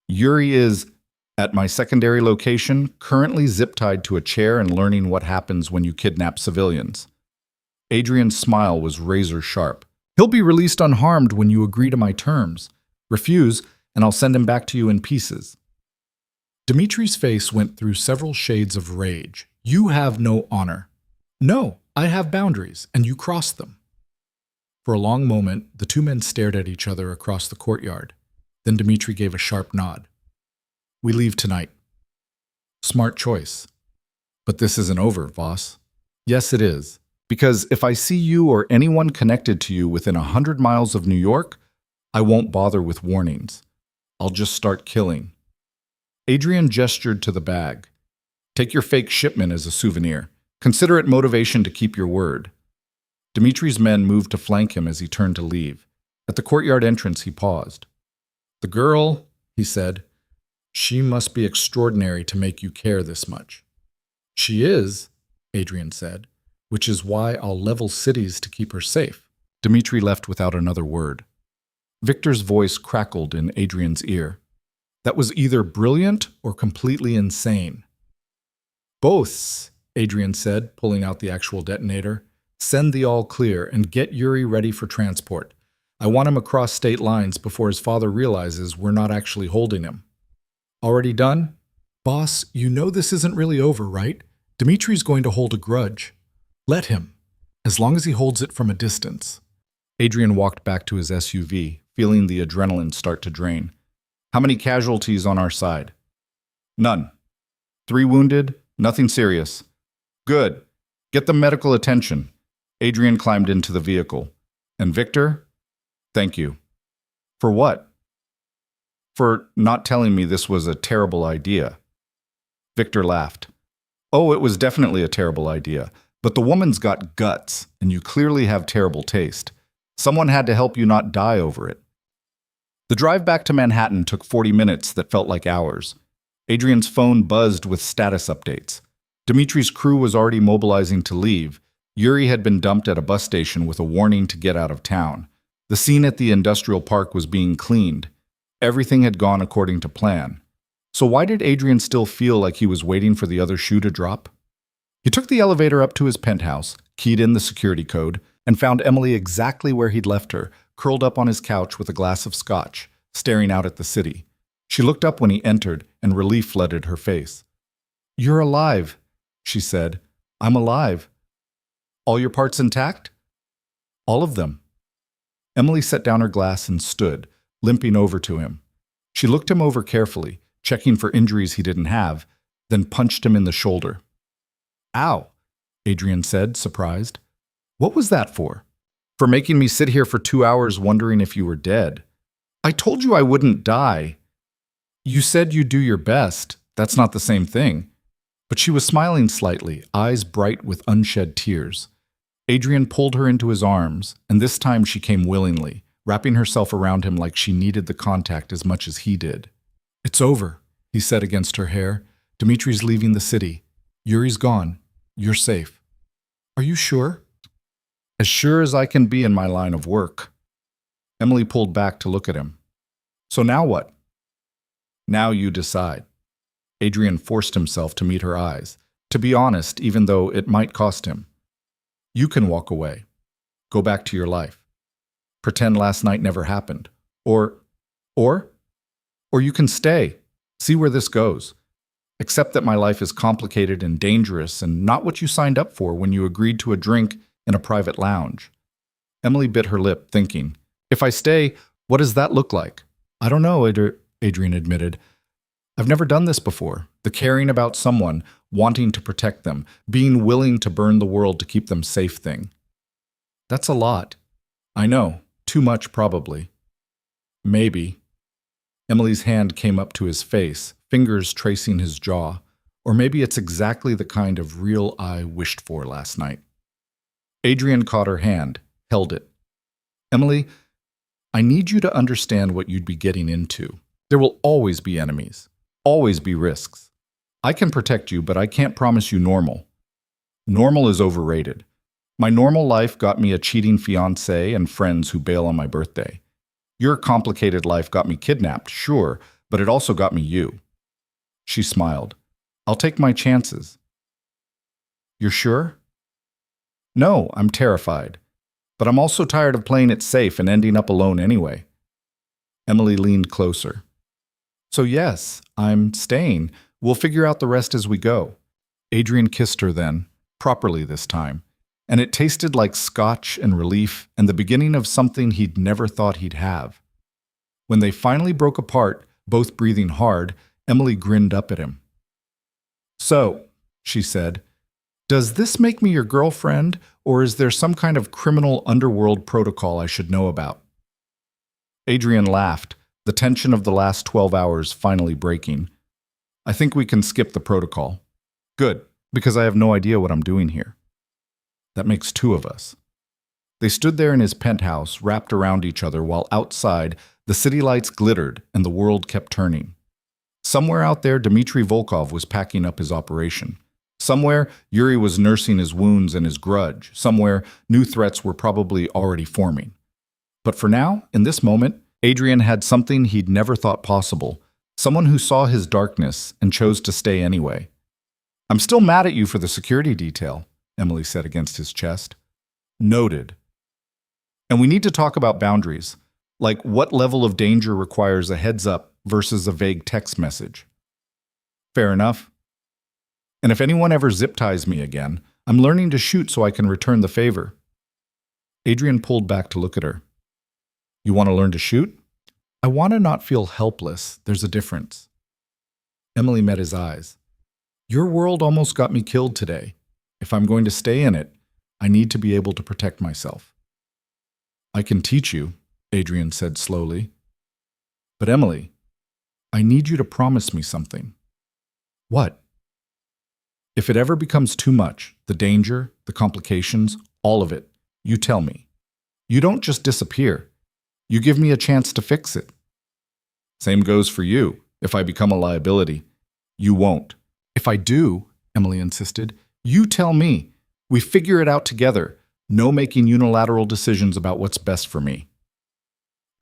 Yuri is, at my secondary location, currently zip-tied to a chair and learning what happens when you kidnap civilians. Adrian's smile was razor-sharp. He'll be released unharmed when you agree to my terms. Refuse, and I'll send him back to you in pieces. Dimitri's face went through several shades of rage. You have no honor. No, I have boundaries, and you cross them. For a long moment, the two men stared at each other across the courtyard. Then Dimitri gave a sharp nod. We leave tonight. Smart choice. But this isn't over, Voss. Yes, it is. Because if I see you or anyone connected to you within 100 miles of New York, I won't bother with warnings. I'll just start killing. Adrian gestured to the bag. Take your fake shipment as a souvenir. Consider it motivation to keep your word. Dimitri's men moved to flank him as he turned to leave. At the courtyard entrance, he paused. The girl, he said, she must be extraordinary to make you care this much. She is, Adrian said, which is why I'll level cities to keep her safe. Dimitri left without another word. Victor's voice crackled in Adrian's ear. That was either brilliant or completely insane. Both, Adrian said, pulling out the actual detonator. Send the all clear and get Yuri ready for transport. I want him across state lines before his father realizes we're not actually holding him. Already done? Boss, you know this isn't really over, right? Dimitri's going to hold a grudge. Let him, as long as he holds it from a distance. Adrian walked back to his SUV, feeling the adrenaline start to drain. How many casualties on our side? None. 3 wounded, nothing serious. Good. Get them medical attention. Adrian climbed into the vehicle. And Victor? Thank you. For what? For not telling me this was a terrible idea. Victor laughed. Oh, it was definitely a terrible idea. But the woman's got guts, and you clearly have terrible taste. Someone had to help you not die over it. The drive back to Manhattan took 40 minutes that felt like hours. Adrian's phone buzzed with status updates. Dimitri's crew was already mobilizing to leave. Yuri had been dumped at a bus station with a warning to get out of town. The scene at the industrial park was being cleaned. Everything had gone according to plan. So why did Adrian still feel like he was waiting for the other shoe to drop? He took the elevator up to his penthouse, keyed in the security code, and found Emily exactly where he'd left her, curled up on his couch with a glass of scotch, staring out at the city. She looked up when he entered, and relief flooded her face. You're alive, she said. I'm alive. All your parts intact? All of them. Emily set down her glass and stood, limping over to him. She looked him over carefully, checking for injuries he didn't have, then punched him in the shoulder. Ow, Adrian said, surprised. What was that for? For making me sit here for 2 hours wondering if you were dead. I told you I wouldn't die. You said you'd do your best, That's not the same thing. But she was smiling slightly, eyes bright with unshed tears. Adrian pulled her into his arms, and this time she came willingly, wrapping herself around him like she needed the contact as much as he did. "It's over," he said against her hair. "Dimitri's leaving the city. Yuri's gone. You're safe." "Are you sure?" "As sure as I can be in my line of work." Emily pulled back to look at him. "So now what?" "Now you decide." Adrian forced himself to meet her eyes, to be honest, even though it might cost him. "You can walk away. Go back to your life. Pretend last night never happened. Or you can stay. See where this goes. Accept that my life is complicated and dangerous and not what you signed up for when you agreed to a drink in a private lounge." Emily bit her lip, thinking, "If I stay, what does that look like?" "I don't know," Adrian admitted. "I've never done this before. The caring about someone, wanting to protect them, being willing to burn the world to keep them safe thing. That's a lot." "I know. Too much, probably." "Maybe." Emily's hand came up to his face, fingers tracing his jaw. "Or maybe it's exactly the kind of real I wished for last night." Adrian caught her hand, held it. "Emily, I need you to understand what you'd be getting into. There will always be enemies, always be risks. I can protect you, but I can't promise you normal. Normal is overrated. My normal life got me a cheating fiancé and friends who bail on my birthday. Your complicated life got me kidnapped, sure, but it also got me you." She smiled. "I'll take my chances." "You're sure?" "No, I'm terrified. But I'm also tired of playing it safe and ending up alone anyway." Emily leaned closer. "So yes, I'm staying. We'll figure out the rest as we go." Adrian kissed her then, properly this time, and it tasted like scotch and relief and the beginning of something he'd never thought he'd have. When they finally broke apart, both breathing hard, Emily grinned up at him. "So," she said, "does this make me your girlfriend, or is there some kind of criminal underworld protocol I should know about?" Adrian laughed, the tension of the last 12 hours finally breaking. "I think we can skip the protocol." "Good, because I have no idea what I'm doing here." "That makes two of us." They stood there in his penthouse, wrapped around each other, while outside, the city lights glittered and the world kept turning. Somewhere out there, Dmitry Volkov was packing up his operation. Somewhere, Yuri was nursing his wounds and his grudge. Somewhere, new threats were probably already forming. But for now, in this moment, Adrian had something he'd never thought possible, someone who saw his darkness and chose to stay anyway. "I'm still mad at you for the security detail," Emily said against his chest. "Noted. And we need to talk about boundaries, like what level of danger requires a heads up versus a vague text message." "Fair enough. And if anyone ever zip ties me again, I'm learning to shoot so I can return the favor." Adrian pulled back to look at her. "You want to learn to shoot?" "I want to not feel helpless. There's a difference." Emily met his eyes. "Your world almost got me killed today. If I'm going to stay in it, I need to be able to protect myself." "I can teach you," Adrian said slowly. "But Emily, I need you to promise me something." "What?" "If it ever becomes too much, the danger, the complications, all of it, you tell me. You don't just disappear. You give me a chance to fix it." "Same goes for you. If I become a liability, you won't." "If I do," Emily insisted, "you tell me. We figure it out together. No making unilateral decisions about what's best for me."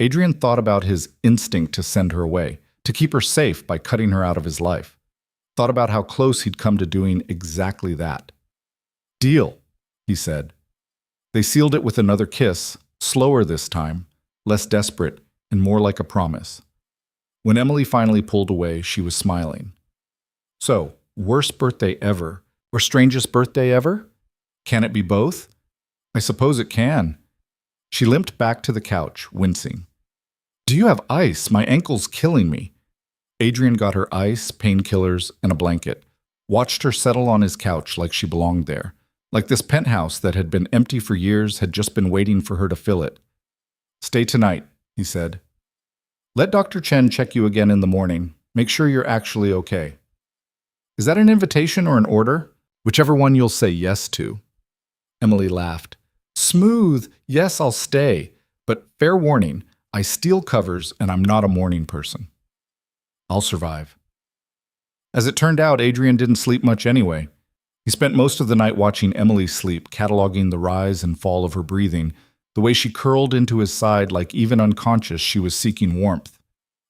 Adrian thought about his instinct to send her away, to keep her safe by cutting her out of his life. Thought about how close he'd come to doing exactly that. "Deal," he said. They sealed it with another kiss, slower this time, less desperate, and more like a promise. When Emily finally pulled away, she was smiling. "So, worst birthday ever, or strangest birthday ever? Can it be both?" "I suppose it can." She limped back to the couch, wincing. "Do you have ice? My ankle's killing me." Adrian got her ice, painkillers, and a blanket, watched her settle on his couch like she belonged there, like this penthouse that had been empty for years had just been waiting for her to fill it. "Stay tonight," he said. "Let Dr. Chen check you again in the morning. Make sure you're actually okay." Is that an invitation or an order? Whichever one you'll say yes to. Emily laughed. Smooth. Yes, I'll stay. But fair warning, I steal covers and I'm not a morning person. I'll survive. As it turned out, Adrian didn't sleep much anyway. He spent most of the night watching Emily sleep, cataloging the rise and fall of her breathing, the way she curled into his side like even unconscious she was seeking warmth.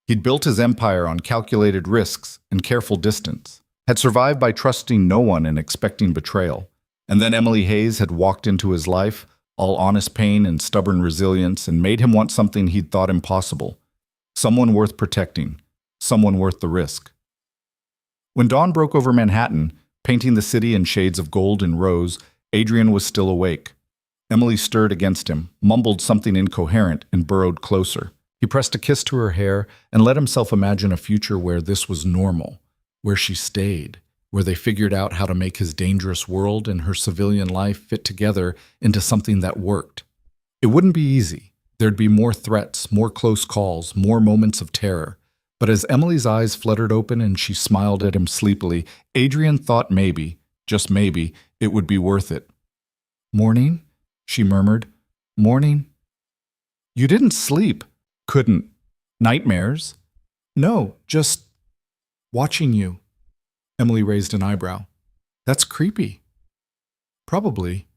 He'd built his empire on calculated risks and careful distance, had survived by trusting no one and expecting betrayal. And then Emily Hayes had walked into his life, all honest pain and stubborn resilience, and made him want something he'd thought impossible. Someone worth protecting, someone worth the risk. When dawn broke over Manhattan, painting the city in shades of gold and rose, Adrian was still awake. Emily stirred against him, mumbled something incoherent, and burrowed closer. He pressed a kiss to her hair and let himself imagine a future where this was normal, where she stayed, where they figured out how to make his dangerous world and her civilian life fit together into something that worked. It wouldn't be easy. There'd be more threats, more close calls, more moments of terror. But as Emily's eyes fluttered open and she smiled at him sleepily, Adrian thought maybe, just maybe, it would be worth it. Morning? She murmured. Morning? You didn't sleep. Couldn't. Nightmares? No, just watching you. Emily raised an eyebrow. That's creepy. Probably,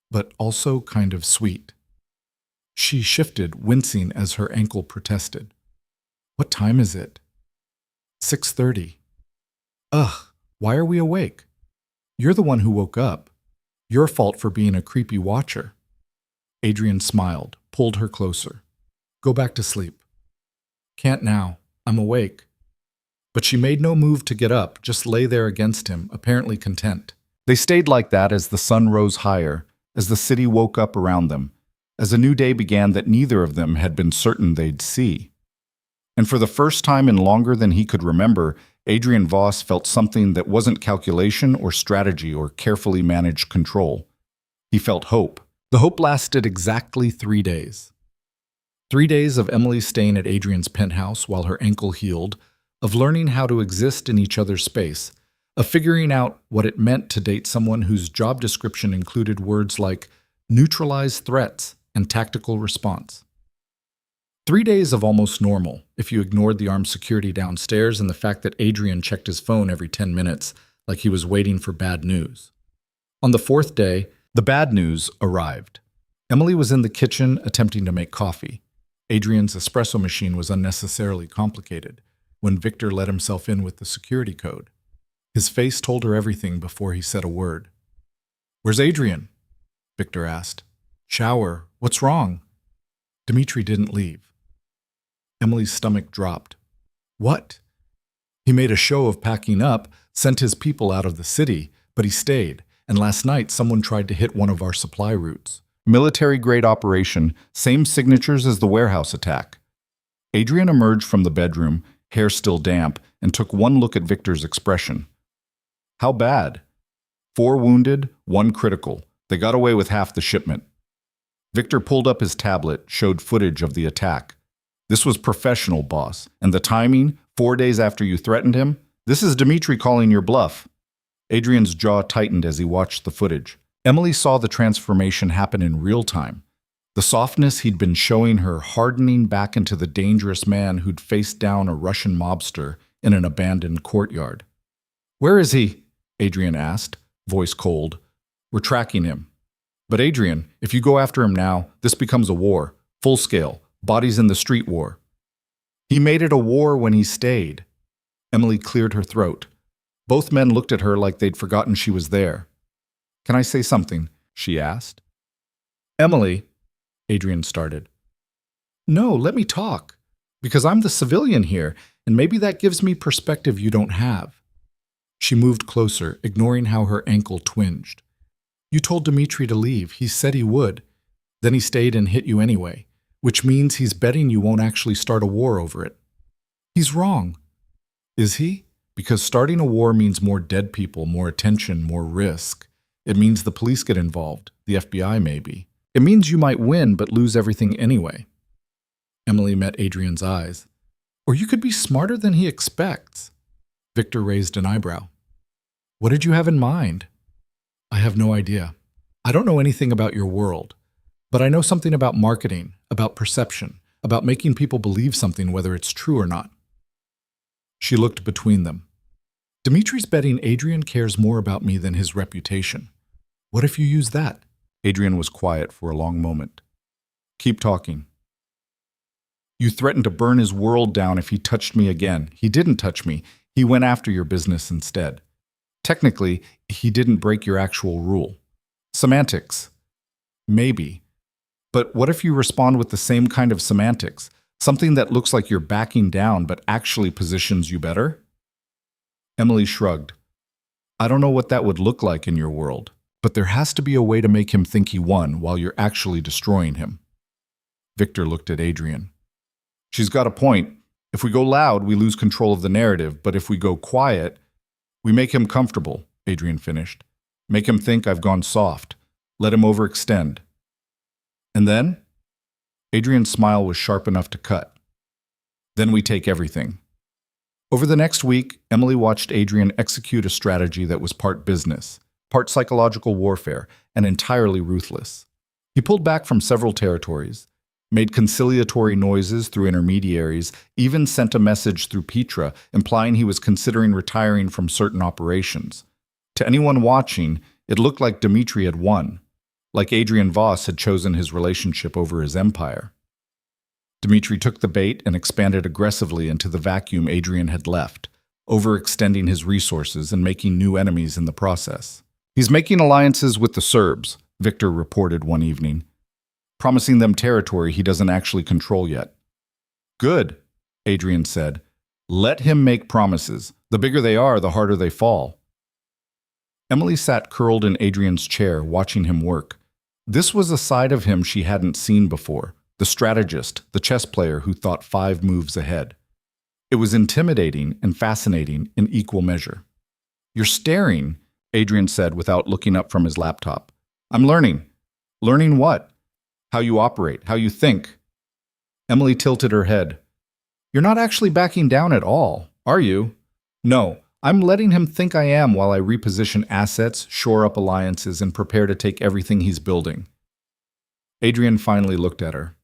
but also kind of sweet. She shifted, wincing as her ankle protested. What time is it? 6:30. Ugh, why are we awake? You're the one who woke up. Your fault for being a creepy watcher. Adrian smiled, pulled her closer. Go back to sleep. Can't now. I'm awake. But she made no move to get up, just lay there against him, apparently content. They stayed like that as the sun rose higher, as the city woke up around them, as a new day began that neither of them had been certain they'd see. And for the first time in longer than he could remember, Adrian Voss felt something that wasn't calculation or strategy or carefully managed control. He felt hope. The hope lasted exactly 3 days. 3 days of Emily staying at Adrian's penthouse while her ankle healed, of learning how to exist in each other's space, of figuring out what it meant to date someone whose job description included words like neutralize threats and tactical response. 3 days of almost normal, if you ignored the armed security downstairs and the fact that Adrian checked his phone every 10 minutes, like he was waiting for bad news. On the 4th day, the bad news arrived. Emily was in the kitchen attempting to make coffee. Adrian's espresso machine was unnecessarily complicated when Victor let himself in with the security code. His face told her everything before he said a word. Where's Adrian? Victor asked. Shower. What's wrong? Dimitri didn't leave. Emily's stomach dropped. What? He made a show of packing up, sent his people out of the city, but he stayed, and last night someone tried to hit one of our supply routes. Military-grade operation, same signatures as the warehouse attack. Adrian emerged from the bedroom, hair still damp, and took one look at Victor's expression. How bad? 4 wounded, 1 critical. They got away with half the shipment. Victor pulled up his tablet, showed footage of the attack. This was professional, boss. And the timing, 4 days after you threatened him? This is Dimitri calling your bluff. Adrian's jaw tightened as he watched the footage. Emily saw the transformation happen in real time. The softness he'd been showing her hardening back into the dangerous man who'd faced down a Russian mobster in an abandoned courtyard. Where is he? Adrian asked, voice cold. We're tracking him. But Adrian, if you go after him now, this becomes a war, full scale. Bodies in the street war. He made it a war when he stayed. Emily cleared her throat. Both men looked at her like they'd forgotten she was there. Can I say something? She asked. Emily, Adrian started. No, let me talk. Because I'm the civilian here, and maybe that gives me perspective you don't have. She moved closer, ignoring how her ankle twinged. You told Dimitri to leave. He said he would. Then he stayed and hit you anyway. Which means he's betting you won't actually start a war over it. He's wrong. Is he? Because starting a war means more dead people, more attention, more risk. It means the police get involved, the FBI maybe. It means you might win but lose everything anyway. Emily met Adrian's eyes. Or you could be smarter than he expects. Victor raised an eyebrow. What did you have in mind? I have no idea. I don't know anything about your world, but I know something about marketing, about perception, about making people believe something whether it's true or not. She looked between them. Dimitri's betting Adrian cares more about me than his reputation. What if you use that? Adrian was quiet for a long moment. Keep talking. You threatened to burn his world down if he touched me again. He didn't touch me. He went after your business instead. Technically, he didn't break your actual rule. Semantics. Maybe. But what if you respond with the same kind of semantics? Something that looks like you're backing down but actually positions you better? Emily shrugged. I don't know what that would look like in your world, but there has to be a way to make him think he won while you're actually destroying him. Victor looked at Adrian. She's got a point. If we go loud, we lose control of the narrative, but if we go quiet, we make him comfortable, Adrian finished. Make him think I've gone soft. Let him overextend. And then? Adrian's smile was sharp enough to cut. Then we take everything. Over the next week, Emily watched Adrian execute a strategy that was part business, part psychological warfare, and entirely ruthless. He pulled back from several territories, made conciliatory noises through intermediaries, even sent a message through Petra implying he was considering retiring from certain operations. To anyone watching, it looked like Dimitri had won, like Adrian Voss had chosen his relationship over his empire. Dimitri took the bait and expanded aggressively into the vacuum Adrian had left, overextending his resources and making new enemies in the process. He's making alliances with the Serbs, Victor reported one evening, promising them territory he doesn't actually control yet. Good, Adrian said. Let him make promises. The bigger they are, the harder they fall. Emily sat curled in Adrian's chair, watching him work. This was a side of him she hadn't seen before, the strategist, the chess player who thought 5 moves ahead. It was intimidating and fascinating in equal measure. You're staring, Adrian said without looking up from his laptop. I'm learning. Learning what? How you operate, how you think. Emily tilted her head. You're not actually backing down at all, are you? No, I'm letting him think I am while I reposition assets, shore up alliances, and prepare to take everything he's building. Adrian finally looked at her.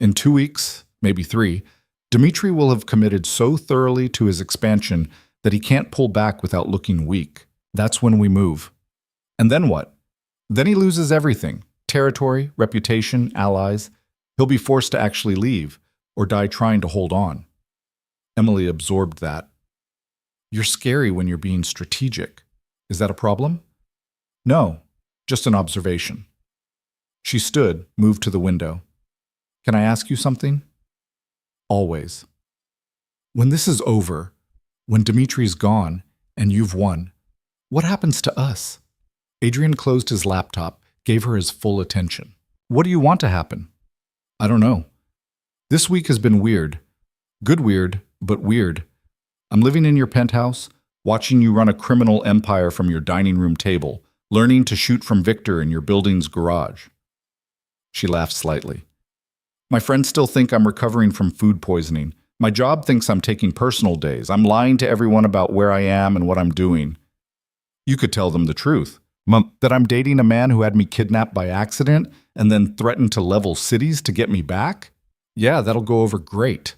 In 2 weeks, maybe 3, Dimitri will have committed so thoroughly to his expansion that he can't pull back without looking weak. That's when we move. And then what? Then he loses everything. Territory, reputation, allies. He'll be forced to actually leave, or die trying to hold on. Emily absorbed that. You're scary when you're being strategic. Is that a problem? No, just an observation. She stood, moved to the window. Can I ask you something? Always. When this is over, when Dimitri's gone and you've won, what happens to us? Adrian closed his laptop, gave her his full attention. What do you want to happen? I don't know. This week has been weird. Good weird, but weird. I'm living in your penthouse, watching you run a criminal empire from your dining room table, learning to shoot from Victor in your building's garage. She laughed slightly. My friends still think I'm recovering from food poisoning. My job thinks I'm taking personal days. I'm lying to everyone about where I am and what I'm doing. You could tell them the truth. That I'm dating a man who had me kidnapped by accident and then threatened to level cities to get me back? Yeah, that'll go over great.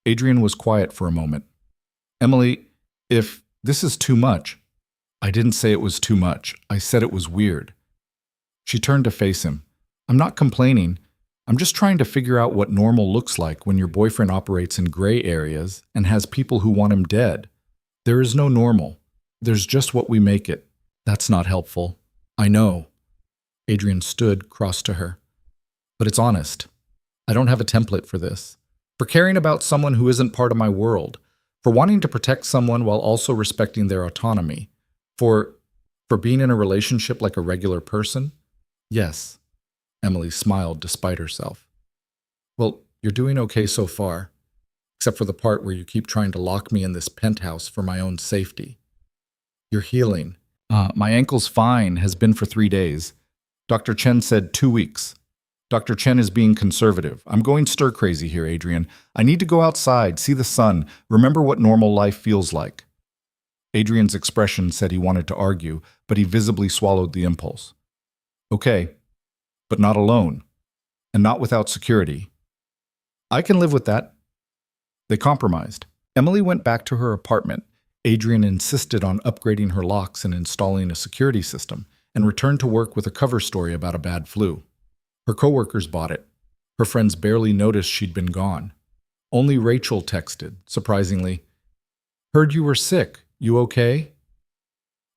Adrian was quiet for a moment. Emily, if this is too much. I didn't say it was too much. I said it was weird. She turned to face him. I'm not complaining. I'm just trying to figure out what normal looks like when your boyfriend operates in gray areas and has people who want him dead. There is no normal. There's just what we make it. That's not helpful. I know. Adrian stood, crossed to her. But it's honest. I don't have a template for this. For caring about someone who isn't part of my world. For wanting to protect someone while also respecting their autonomy. For being in a relationship like a regular person? Yes. Emily smiled despite herself. Well, you're doing okay so far. Except for the part where you keep trying to lock me in this penthouse for my own safety. You're healing. My ankle's fine, has been for 3 days. Dr. Chen said 2 weeks. Dr. Chen is being conservative. I'm going stir-crazy here, Adrian. I need to go outside, see the sun, remember what normal life feels like. Adrian's expression said he wanted to argue, but he visibly swallowed the impulse. Okay, but not alone, and not without security. I can live with that. They compromised. Emily went back to her apartment. Adrian insisted on upgrading her locks and installing a security system, and returned to work with a cover story about a bad flu. Her coworkers bought it. Her friends barely noticed she'd been gone. Only Rachel texted, surprisingly, "Heard you were sick. You okay?"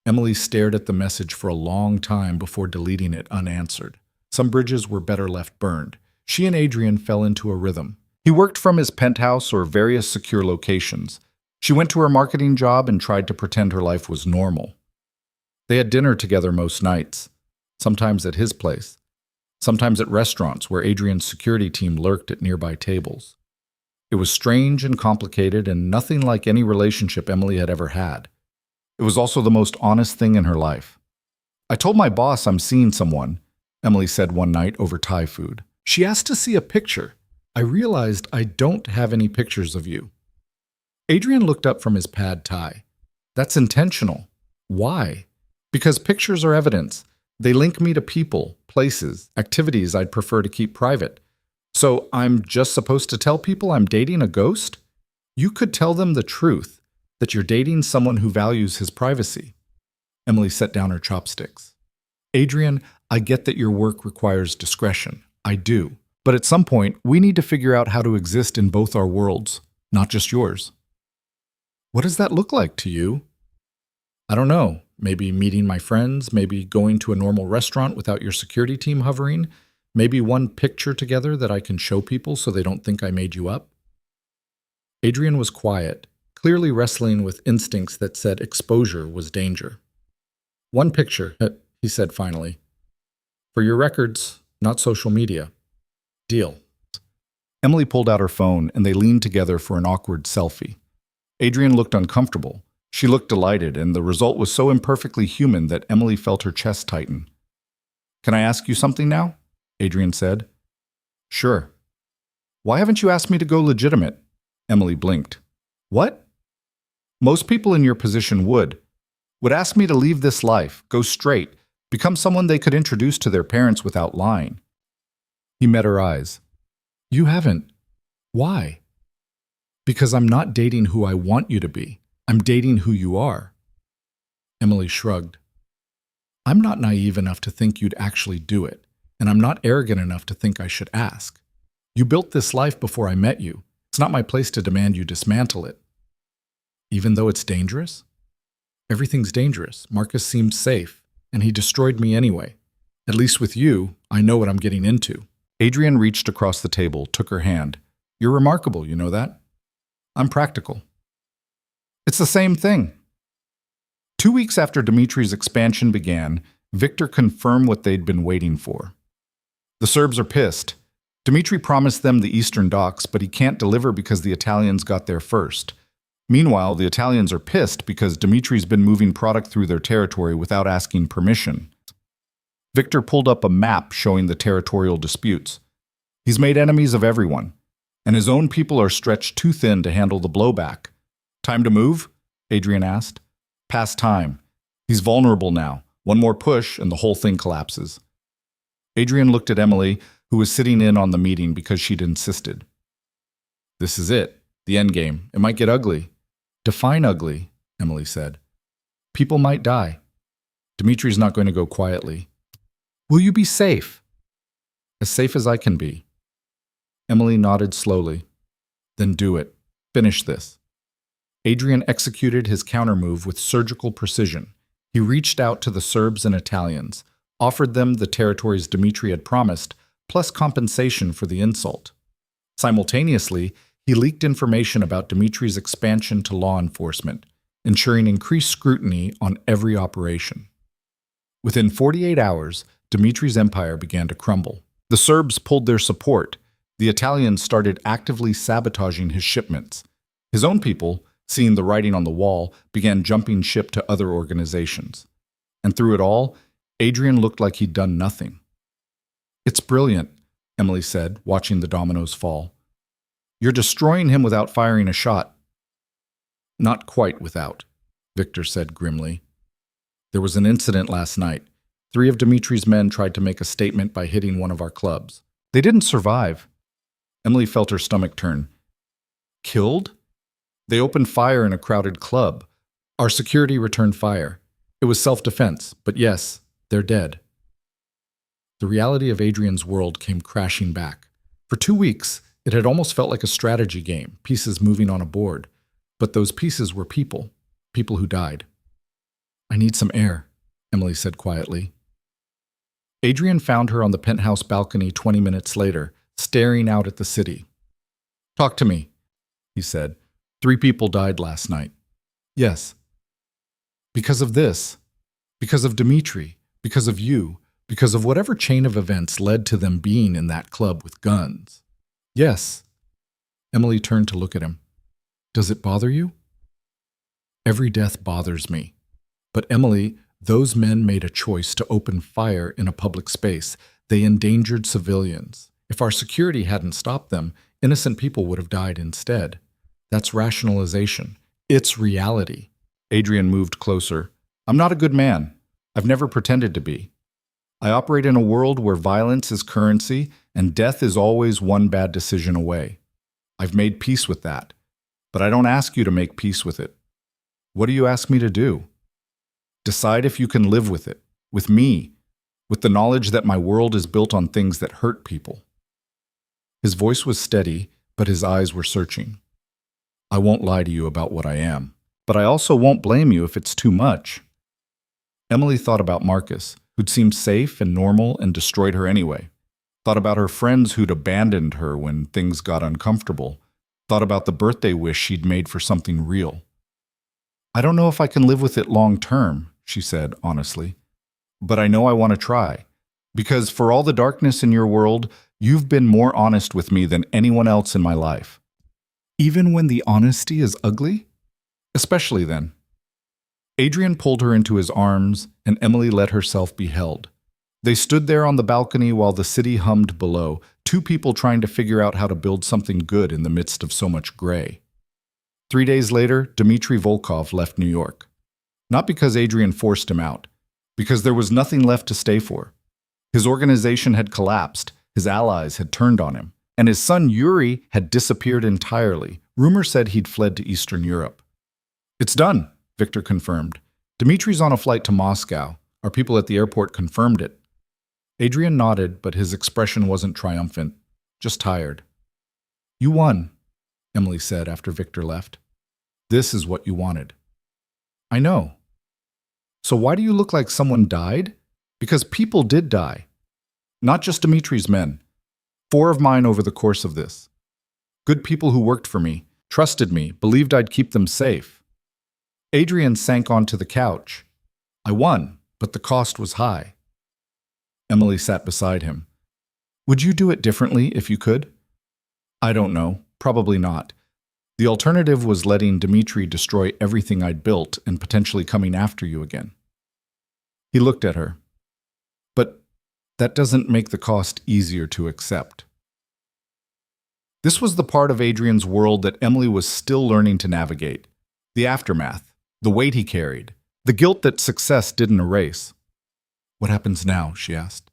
Emily stared at the message for a long time before deleting it unanswered. Some bridges were better left burned. She and Adrian fell into a rhythm. He worked from his penthouse or various secure locations. She went to her marketing job and tried to pretend her life was normal. They had dinner together most nights, sometimes at his place, sometimes at restaurants where Adrian's security team lurked at nearby tables. It was strange and complicated and nothing like any relationship Emily had ever had. It was also the most honest thing in her life. "I told my boss I'm seeing someone," Emily said one night over Thai food. "She asked to see a picture. I realized I don't have any pictures of you." Adrian looked up from his pad Thai. "That's intentional. Why?" "Because pictures are evidence. They link me to people, places, activities I'd prefer to keep private. So I'm just supposed to tell people I'm dating a ghost? You could tell them the truth, that you're dating someone who values his privacy." Emily set down her chopsticks. "Adrian, I get that your work requires discretion. I do. But at some point, we need to figure out how to exist in both our worlds, not just yours." "What does that look like to you?" "I don't know. Maybe meeting my friends, maybe going to a normal restaurant without your security team hovering, maybe one picture together that I can show people so they don't think I made you up." Adrian was quiet, clearly wrestling with instincts that said exposure was danger. "One picture," he said finally. "For your records, not social media. Deal." Emily pulled out her phone and they leaned together for an awkward selfie. Adrian looked uncomfortable. She looked delighted, and the result was so imperfectly human that Emily felt her chest tighten. "Can I ask you something now?" Adrian said. "Sure." "Why haven't you asked me to go legitimate?" Emily blinked. "What?" "Most people in your position would ask me to leave this life, go straight, become someone they could introduce to their parents without lying." He met her eyes. "You haven't. Why?" "Because I'm not dating who I want you to be. I'm dating who you are." Emily shrugged. "I'm not naive enough to think you'd actually do it, and I'm not arrogant enough to think I should ask. You built this life before I met you. It's not my place to demand you dismantle it." "Even though it's dangerous?" "Everything's dangerous. Marcus seemed safe, and he destroyed me anyway. At least with you, I know what I'm getting into." Adrian reached across the table, took her hand. "You're remarkable, you know that?" "I'm practical." "It's the same thing." 2 weeks after Dimitri's expansion began, Victor confirmed what they'd been waiting for. "The Serbs are pissed. Dimitri promised them the eastern docks, but he can't deliver because the Italians got there first. Meanwhile, the Italians are pissed because Dimitri's been moving product through their territory without asking permission." Victor pulled up a map showing the territorial disputes. "He's made enemies of everyone, and his own people are stretched too thin to handle the blowback." "Time to move?" Adrian asked. "Past time. He's vulnerable now. One more push and the whole thing collapses." Adrian looked at Emily, who was sitting in on the meeting because she'd insisted. "This is it. The end game. It might get ugly." "Define ugly," Emily said. "People might die. Dimitri's not going to go quietly." "Will you be safe?" "As safe as I can be." Emily nodded slowly. "Then do it. Finish this." Adrian executed his countermove with surgical precision. He reached out to the Serbs and Italians, offered them the territories Dimitri had promised, plus compensation for the insult. Simultaneously, he leaked information about Dimitri's expansion to law enforcement, ensuring increased scrutiny on every operation. Within 48 hours, Dimitri's empire began to crumble. The Serbs pulled their support. The Italians started actively sabotaging his shipments. His own people, seeing the writing on the wall, began jumping ship to other organizations. And through it all, Adrian looked like he'd done nothing. "It's brilliant," Emily said, watching the dominoes fall. "You're destroying him without firing a shot." "Not quite without." Victor said grimly. There was an incident last night. 3 of Dimitri's men tried to make a statement by hitting one of our clubs. They didn't survive. Emily felt her stomach turn. Killed? They opened fire in a crowded club. Our security returned fire. It was self-defense, but yes, they're dead. The reality of Adrian's world came crashing back. For 2 weeks, it had almost felt like a strategy game, pieces moving on a board. But those pieces were people who died. I need some air, Emily said quietly. Adrian found her on the penthouse balcony 20 minutes later, staring out at the city. Talk to me, he said. 3 people died last night. Yes. Because of this. Because of Dimitri. Because of you. Because of whatever chain of events led to them being in that club with guns. Yes. Emily turned to look at him. Does it bother you? Every death bothers me. But Emily, those men made a choice to open fire in a public space. They endangered civilians. If our security hadn't stopped them, innocent people would have died instead. That's rationalization. It's reality. Adrian moved closer. I'm not a good man. I've never pretended to be. I operate in a world where violence is currency and death is always one bad decision away. I've made peace with that. But I don't ask you to make peace with it. What do you ask me to do? Decide if you can live with it, with me, with the knowledge that my world is built on things that hurt people. His voice was steady, but his eyes were searching. I won't lie to you about what I am, but I also won't blame you if it's too much. Emily thought about Marcus, who'd seemed safe and normal and destroyed her anyway. Thought about her friends who'd abandoned her when things got uncomfortable. Thought about the birthday wish she'd made for something real. I don't know if I can live with it long term, she said honestly, but I know I want to try. Because for all the darkness in your world, you've been more honest with me than anyone else in my life. Even when the honesty is ugly? Especially then. Adrian pulled her into his arms, and Emily let herself be held. They stood there on the balcony while the city hummed below, 2 people trying to figure out how to build something good in the midst of so much gray. 3 days later, Dmitry Volkov left New York. Not because Adrian forced him out, because there was nothing left to stay for. His organization had collapsed, his allies had turned on him, and his son Yuri had disappeared entirely. Rumor said he'd fled to Eastern Europe. It's done, Victor confirmed. Dimitri's on a flight to Moscow. Our people at the airport confirmed it. Adrian nodded, but his expression wasn't triumphant, just tired. You won, Emily said after Victor left. This is what you wanted. I know. So why do you look like someone died? Because people did die. Not just Dimitri's men. 4 of mine over the course of this. Good people who worked for me, trusted me, believed I'd keep them safe. Adrian sank onto the couch. I won, but the cost was high. Emily sat beside him. Would you do it differently if you could? I don't know. Probably not. The alternative was letting Dimitri destroy everything I'd built and potentially coming after you again. He looked at her. But that doesn't make the cost easier to accept. This was the part of Adrian's world that Emily was still learning to navigate. The aftermath, the weight he carried, the guilt that success didn't erase. What happens now, she asked.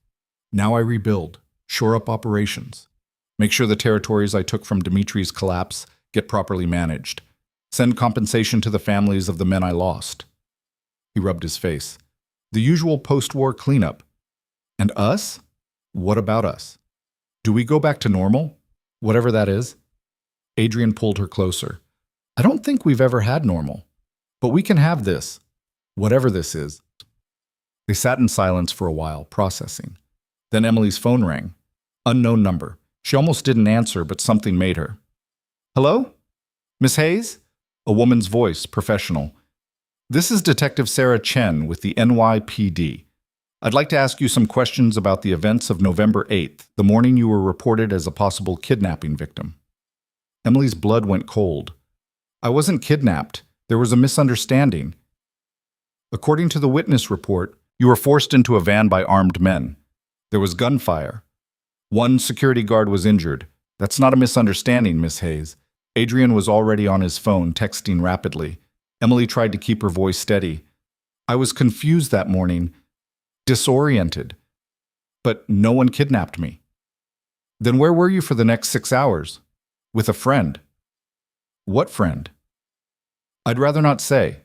Now I rebuild, shore up operations, make sure the territories I took from Dimitri's collapse get properly managed, send compensation to the families of the men I lost. He rubbed his face. The usual post-war cleanup. And us? What about us? Do we go back to normal? Whatever that is? Adrian pulled her closer. I don't think we've ever had normal. But we can have this. Whatever this is. They sat in silence for a while, processing. Then Emily's phone rang. Unknown number. She almost didn't answer, but something made her. Hello? Miss Hayes? A woman's voice, professional. This is Detective Sarah Chen with the NYPD. I'd like to ask you some questions about the events of November 8th, the morning you were reported as a possible kidnapping victim. Emily's blood went cold. I wasn't kidnapped. There was a misunderstanding. According to the witness report, you were forced into a van by armed men. There was gunfire. 1 security guard was injured. That's not a misunderstanding, Miss Hayes. Adrian was already on his phone, texting rapidly. Emily tried to keep her voice steady. I was confused that morning, disoriented, but no one kidnapped me. Then where were you for the next 6 hours? With a friend. What friend? I'd rather not say.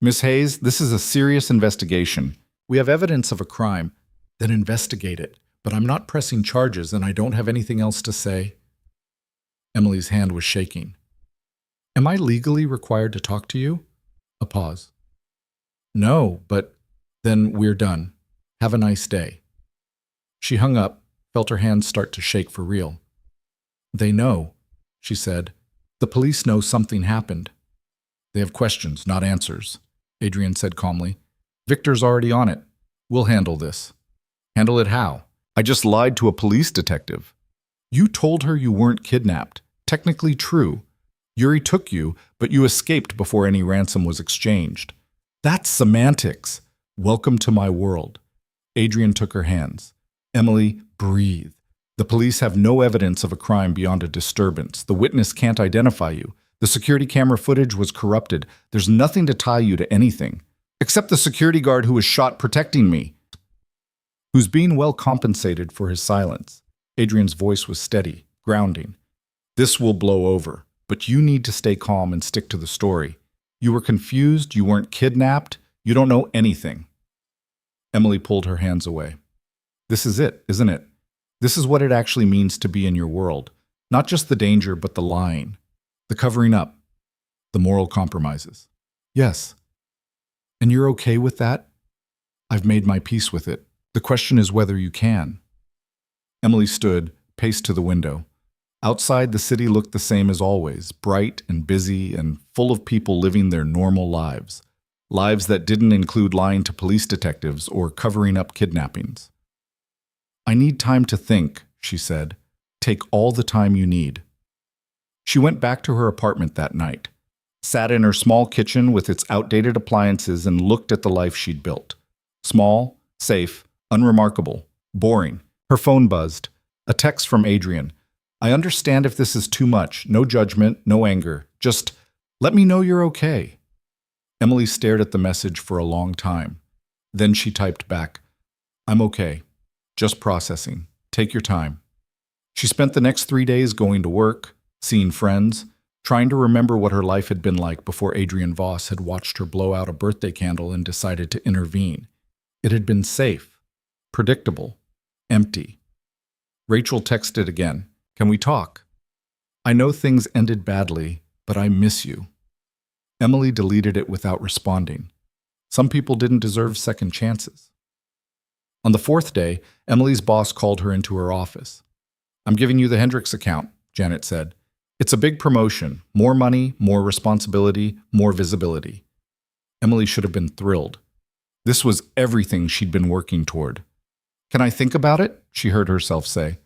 Miss Hayes, this is a serious investigation. We have evidence of a crime. Then investigate it. But I'm not pressing charges and I don't have anything else to say. Emily's hand was shaking. Am I legally required to talk to you? A pause. No, but then we're done. Have a nice day. She hung up, felt her hands start to shake for real. They know, she said. The police know something happened. They have questions, not answers, Adrian said calmly. Victor's already on it. We'll handle this. Handle it how? I just lied to a police detective. You told her you weren't kidnapped. Technically true. Yuri took you, but you escaped before any ransom was exchanged. That's semantics. Welcome to my world. Adrian took her hands. Emily, breathe. The police have no evidence of a crime beyond a disturbance. The witness can't identify you. The security camera footage was corrupted. There's nothing to tie you to anything. Except the security guard who was shot protecting me. Who's being well compensated for his silence. Adrian's voice was steady, grounding. This will blow over, but you need to stay calm and stick to the story. You were confused, you weren't kidnapped, you don't know anything. Emily pulled her hands away. This is it, isn't it? This is what it actually means to be in your world. Not just the danger, but the lying, the covering up, the moral compromises. Yes. And you're okay with that? I've made my peace with it. The question is whether you can. Emily stood, paced to the window. Outside, the city looked the same as always, bright and busy and full of people living their normal lives. Lives that didn't include lying to police detectives or covering up kidnappings. I need time to think, she said. Take all the time you need. She went back to her apartment that night, sat in her small kitchen with its outdated appliances and looked at the life she'd built. Small, safe, unremarkable, boring. Her phone buzzed. A text from Adrian. I understand if this is too much. No judgment, no anger. Just let me know you're okay. Emily stared at the message for a long time. Then she typed back, I'm okay. Just processing. Take your time. She spent the next 3 days going to work, seeing friends, trying to remember what her life had been like before Adrian Voss had watched her blow out a birthday candle and decided to intervene. It had been safe, predictable, empty. Rachel texted again. Can we talk? I know things ended badly, but I miss you. Emily deleted it without responding. Some people didn't deserve second chances. On the 4th day, Emily's boss called her into her office. I'm giving you the Hendricks account, Janet said. It's a big promotion. More money, more responsibility, more visibility. Emily should have been thrilled. This was everything she'd been working toward. Can I think about it? She heard herself say.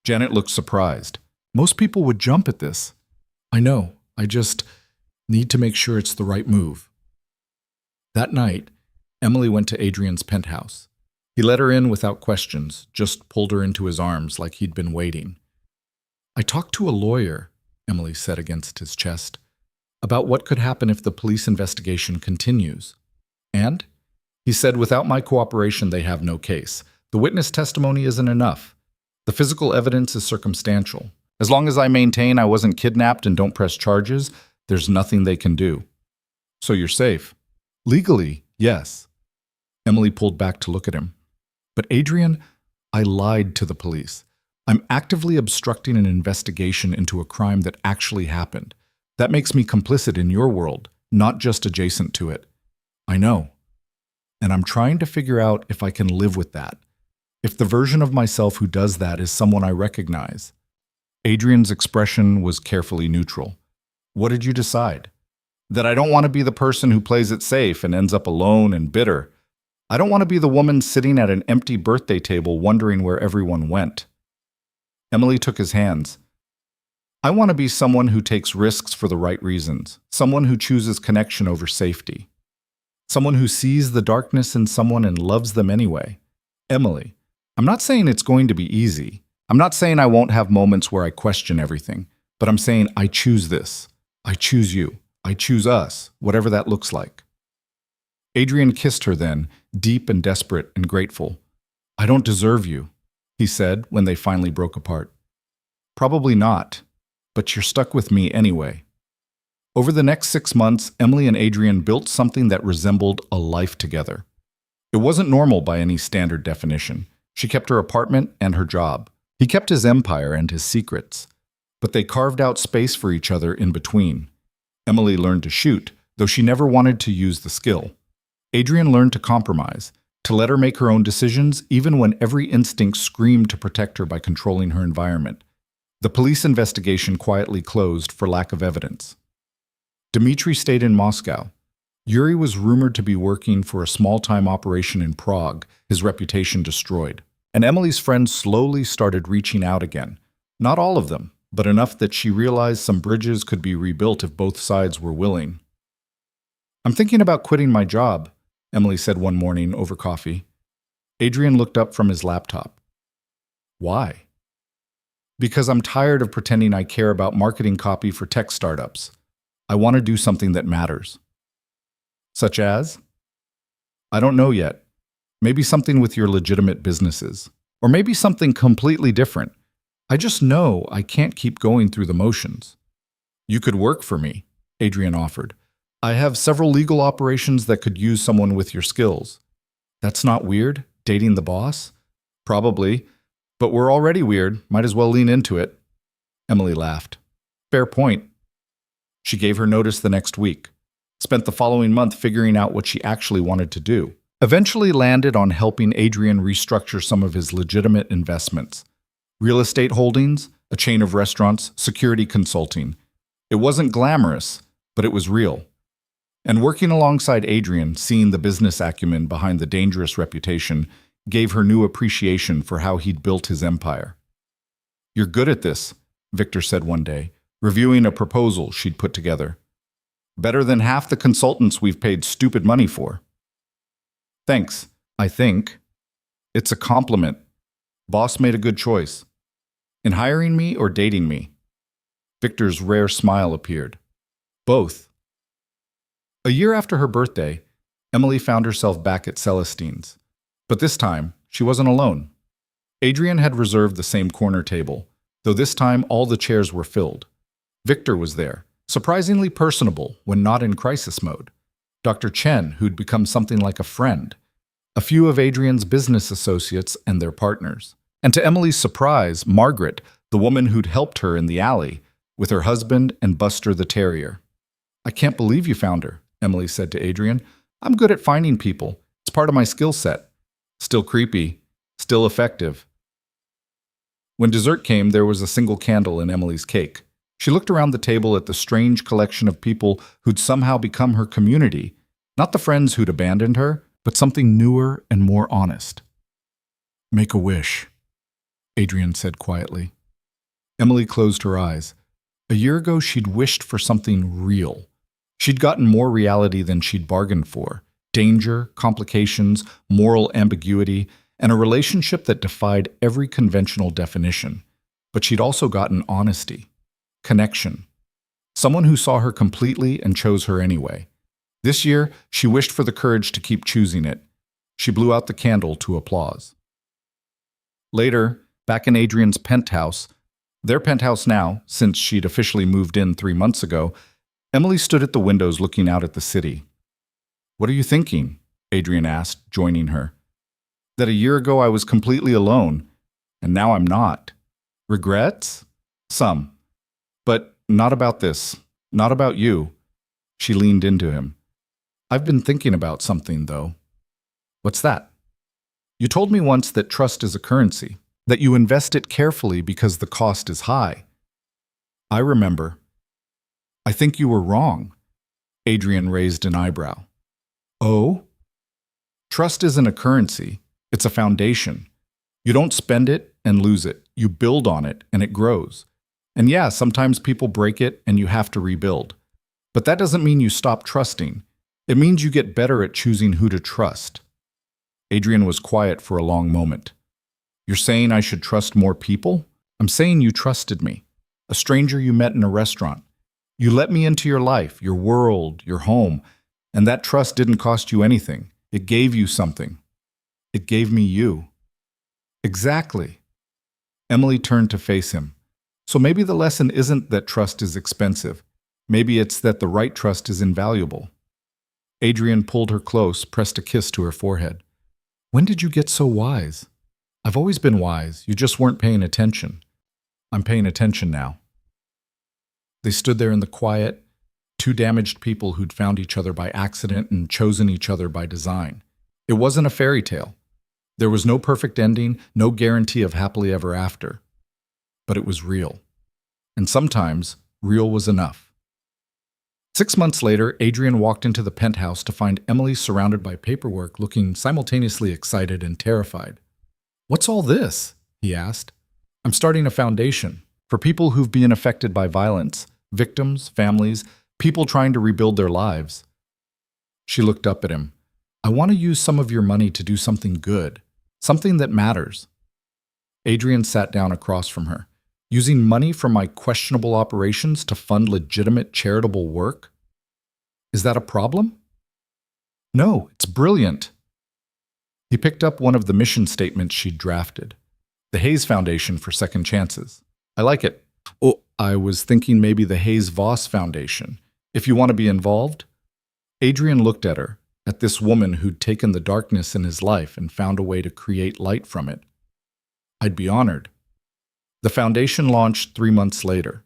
Janet looked surprised. Most people would jump at this. I know. I just need to make sure it's the right move. That night, Emily went to Adrian's penthouse. He let her in without questions, just pulled her into his arms like he'd been waiting. I talked to a lawyer, Emily said against his chest, about what could happen if the police investigation continues. And? He said, without my cooperation, they have no case. The witness testimony isn't enough. The physical evidence is circumstantial. As long as I maintain I wasn't kidnapped and don't press charges, there's nothing they can do. So you're safe. Legally, yes. Emily pulled back to look at him. But Adrian, I lied to the police. I'm actively obstructing an investigation into a crime that actually happened. That makes me complicit in your world, not just adjacent to it. I know. And I'm trying to figure out if I can live with that. If the version of myself who does that is someone I recognize. Adrian's expression was carefully neutral. What did you decide? That I don't want to be the person who plays it safe and ends up alone and bitter. I don't want to be the woman sitting at an empty birthday table wondering where everyone went. Emily took his hands. I want to be someone who takes risks for the right reasons, someone who chooses connection over safety, someone who sees the darkness in someone and loves them anyway. Emily, I'm not saying it's going to be easy. I'm not saying I won't have moments where I question everything, but I'm saying I choose this. I choose you. I choose us, whatever that looks like. Adrian kissed her then, deep and desperate and grateful. I don't deserve you, he said when they finally broke apart. Probably not, but you're stuck with me anyway. Over the next 6 months, Emily and Adrian built something that resembled a life together. It wasn't normal by any standard definition. She kept her apartment and her job. He kept his empire and his secrets. But they carved out space for each other in between. Emily learned to shoot, though she never wanted to use the skill. Adrian learned to compromise, to let her make her own decisions even when every instinct screamed to protect her by controlling her environment. The police investigation quietly closed for lack of evidence. Dmitry stayed in Moscow. Yuri was rumored to be working for a small-time operation in Prague, his reputation destroyed. And Emily's friends slowly started reaching out again. Not all of them, but enough that she realized some bridges could be rebuilt if both sides were willing. I'm thinking about quitting my job, Emily said one morning over coffee. Adrian looked up from his laptop. Why? Because I'm tired of pretending I care about marketing copy for tech startups. I want to do something that matters. Such as? I don't know yet. Maybe something with your legitimate businesses. Or maybe something completely different. I just know I can't keep going through the motions. You could work for me, Adrian offered. I have several legal operations that could use someone with your skills. That's not weird, dating the boss? Probably, but we're already weird, might as well lean into it. Emily laughed. Fair point. She gave her notice the next week, spent the following month figuring out what she actually wanted to do, eventually landed on helping Adrian restructure some of his legitimate investments. Real estate holdings, a chain of restaurants, security consulting. It wasn't glamorous, but it was real. And working alongside Adrian, seeing the business acumen behind the dangerous reputation, gave her new appreciation for how he'd built his empire. You're good at this, Victor said one day, reviewing a proposal she'd put together. Better than half the consultants we've paid stupid money for. Thanks, I think. It's a compliment. Boss made a good choice. In hiring me or dating me? Victor's rare smile appeared. Both. A year after her birthday, Emily found herself back at Celestine's. But this time, she wasn't alone. Adrian had reserved the same corner table, though this time all the chairs were filled. Victor was there, surprisingly personable when not in crisis mode. Dr. Chen, who'd become something like a friend. A few of Adrian's business associates and their partners. And to Emily's surprise, Margaret, the woman who'd helped her in the alley, with her husband and Buster the terrier. I can't believe you found her, Emily said to Adrian. I'm good at finding people. It's part of my skill set. Still creepy, still effective. When dessert came, there was a single candle in Emily's cake. She looked around the table at the strange collection of people who'd somehow become her community, not the friends who'd abandoned her, but something newer and more honest. Make a wish, Adrian said quietly. Emily closed her eyes. A year ago, she'd wished for something real. She'd gotten more reality than she'd bargained for. Danger, complications, moral ambiguity, and a relationship that defied every conventional definition. But she'd also gotten honesty, connection, someone who saw her completely and chose her anyway. This year, she wished for the courage to keep choosing it. She blew out the candle to applause. Later, back in Adrian's penthouse, their penthouse now, since she'd officially moved in 3 months ago, Emily stood at the windows looking out at the city. What are you thinking? Adrian asked, joining her. That a year ago I was completely alone, and now I'm not. Regrets? Some. But not about this. Not about you. She leaned into him. I've been thinking about something, though. What's that? You told me once that trust is a currency, that you invest it carefully because the cost is high. I remember. I think you were wrong. Adrian raised an eyebrow. Oh? Trust isn't a currency. It's a foundation. You don't spend it and lose it. You build on it and it grows. And yeah, sometimes people break it and you have to rebuild. But that doesn't mean you stop trusting. It means you get better at choosing who to trust. Adrian was quiet for a long moment. You're saying I should trust more people? I'm saying you trusted me. A stranger you met in a restaurant. You let me into your life, your world, your home, and that trust didn't cost you anything. It gave you something. It gave me you. Exactly. Emily turned to face him. So maybe the lesson isn't that trust is expensive. Maybe it's that the right trust is invaluable. Adrian pulled her close, pressed a kiss to her forehead. When did you get so wise? I've always been wise. You just weren't paying attention. I'm paying attention now. They stood there in the quiet, two damaged people who'd found each other by accident and chosen each other by design. It wasn't a fairy tale. There was no perfect ending, no guarantee of happily ever after. But it was real. And sometimes, real was enough. 6 months later, Adrian walked into the penthouse to find Emily surrounded by paperwork, looking simultaneously excited and terrified. What's all this? He asked. I'm starting a foundation for people who've been affected by violence, victims, families, people trying to rebuild their lives. She looked up at him. I want to use some of your money to do something good, something that matters. Adrian sat down across from her. Using money from my questionable operations to fund legitimate charitable work? Is that a problem? No, it's brilliant. He picked up one of the mission statements she'd drafted. The Hayes Foundation for Second Chances. I like it. Oh, I was thinking maybe the Hayes Voss Foundation. If you want to be involved? Adrian looked at her, at this woman who'd taken the darkness in his life and found a way to create light from it. I'd be honored. The foundation launched 3 months later.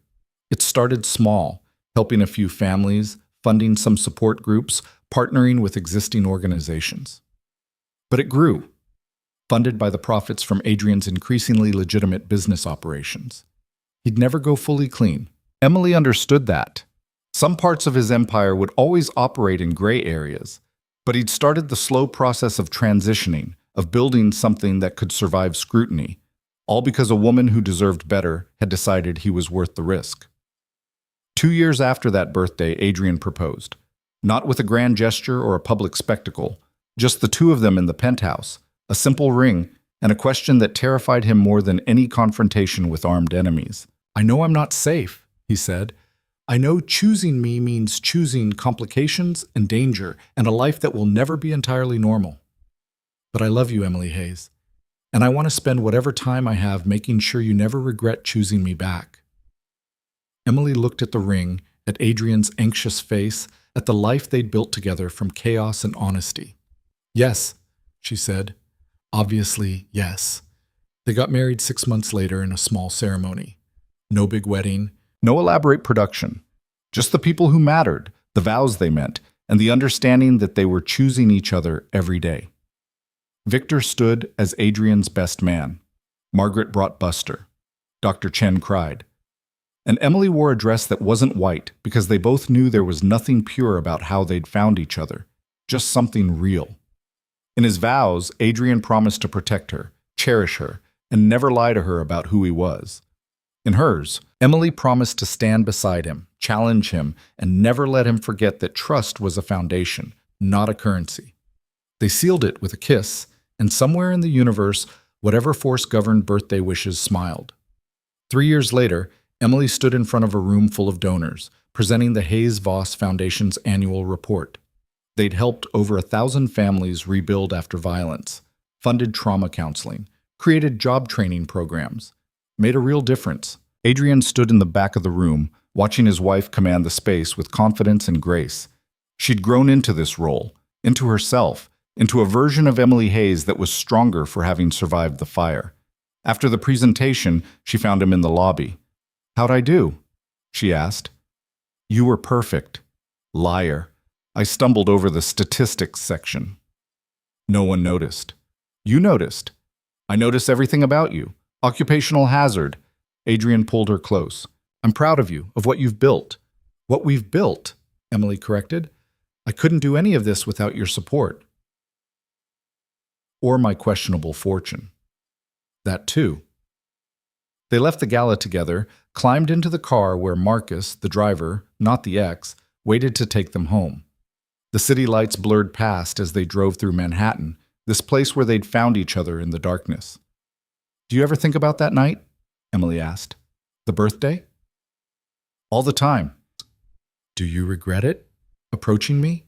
It started small, helping a few families, funding some support groups, partnering with existing organizations. But it grew, funded by the profits from Adrian's increasingly legitimate business operations. He'd never go fully clean. Emily understood that. Some parts of his empire would always operate in gray areas, but he'd started the slow process of transitioning, of building something that could survive scrutiny, all because a woman who deserved better had decided he was worth the risk. 2 years after that birthday, Adrian proposed. Not with a grand gesture or a public spectacle, just the two of them in the penthouse, a simple ring, and a question that terrified him more than any confrontation with armed enemies. I know I'm not safe, he said. I know choosing me means choosing complications and danger and a life that will never be entirely normal. But I love you, Emily Hayes. And I want to spend whatever time I have making sure you never regret choosing me back. Emily looked at the ring, at Adrian's anxious face, at the life they'd built together from chaos and honesty. Yes, she said. Obviously, yes. They got married 6 months later in a small ceremony. No big wedding, no elaborate production. Just the people who mattered, the vows they meant, and the understanding that they were choosing each other every day. Victor stood as Adrian's best man. Margaret brought Buster. Dr. Chen cried. And Emily wore a dress that wasn't white because they both knew there was nothing pure about how they'd found each other, just something real. In his vows, Adrian promised to protect her, cherish her, and never lie to her about who he was. In hers, Emily promised to stand beside him, challenge him, and never let him forget that trust was a foundation, not a currency. They sealed it with a kiss, and somewhere in the universe, whatever force governed birthday wishes smiled. 3 years later, Emily stood in front of a room full of donors, presenting the Hayes Voss Foundation's annual report. They'd helped over 1,000 families rebuild after violence, funded trauma counseling, created job training programs, made a real difference. Adrian stood in the back of the room, watching his wife command the space with confidence and grace. She'd grown into this role, into herself, into a version of Emily Hayes that was stronger for having survived the fire. After the presentation, she found him in the lobby. How'd I do? She asked. You were perfect. Liar. I stumbled over the statistics section. No one noticed. You noticed. I notice everything about you. Occupational hazard. Adrian pulled her close. I'm proud of you, of what you've built. What we've built, Emily corrected. I couldn't do any of this without your support. Or my questionable fortune. That too. They left the gala together, climbed into the car where Marcus, the driver, not the ex, waited to take them home. The city lights blurred past as they drove through Manhattan, this place where they'd found each other in the darkness. Do you ever think about that night? Emily asked. The birthday? All the time. Do you regret it? Approaching me?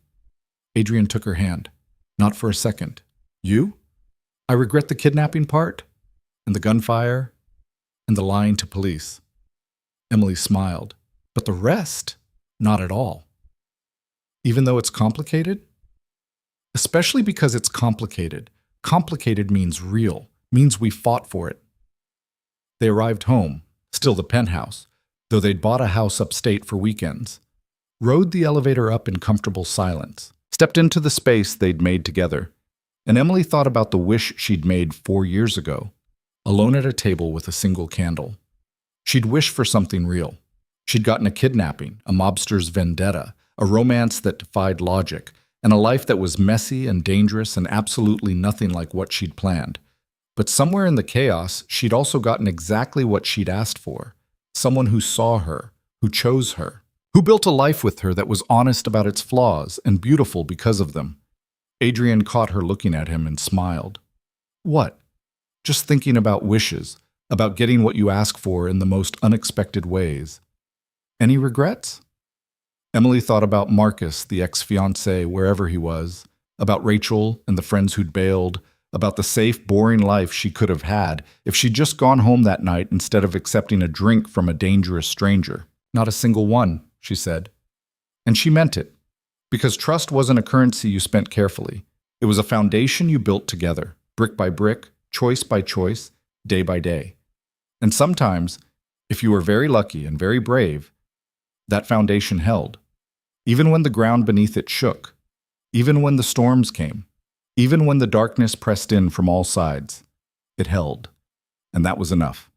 Adrian took her hand. Not for a second. You? I regret the kidnapping part, and the gunfire, and the lying to police. Emily smiled. But the rest? Not at all. Even though it's complicated? Especially because it's complicated. Complicated means real, means we fought for it. They arrived home, still the penthouse, though they'd bought a house upstate for weekends. Rode the elevator up in comfortable silence, stepped into the space they'd made together. And Emily thought about the wish she'd made 4 years ago, alone at a table with a single candle. She'd wished for something real. She'd gotten a kidnapping, a mobster's vendetta, a romance that defied logic, and a life that was messy and dangerous and absolutely nothing like what she'd planned. But somewhere in the chaos, she'd also gotten exactly what she'd asked for. Someone who saw her, who chose her, who built a life with her that was honest about its flaws and beautiful because of them. Adrian caught her looking at him and smiled. What? Just thinking about wishes, about getting what you ask for in the most unexpected ways. Any regrets? Emily thought about Marcus, the ex-fiancé, wherever he was, about Rachel and the friends who'd bailed, about the safe, boring life she could have had if she'd just gone home that night instead of accepting a drink from a dangerous stranger. Not a single one, she said. And she meant it, because trust wasn't a currency you spent carefully. It was a foundation you built together, brick by brick, choice by choice, day by day. And sometimes, if you were very lucky and very brave, that foundation held. Even when the ground beneath it shook, even when the storms came, even when the darkness pressed in from all sides, it held. And that was enough.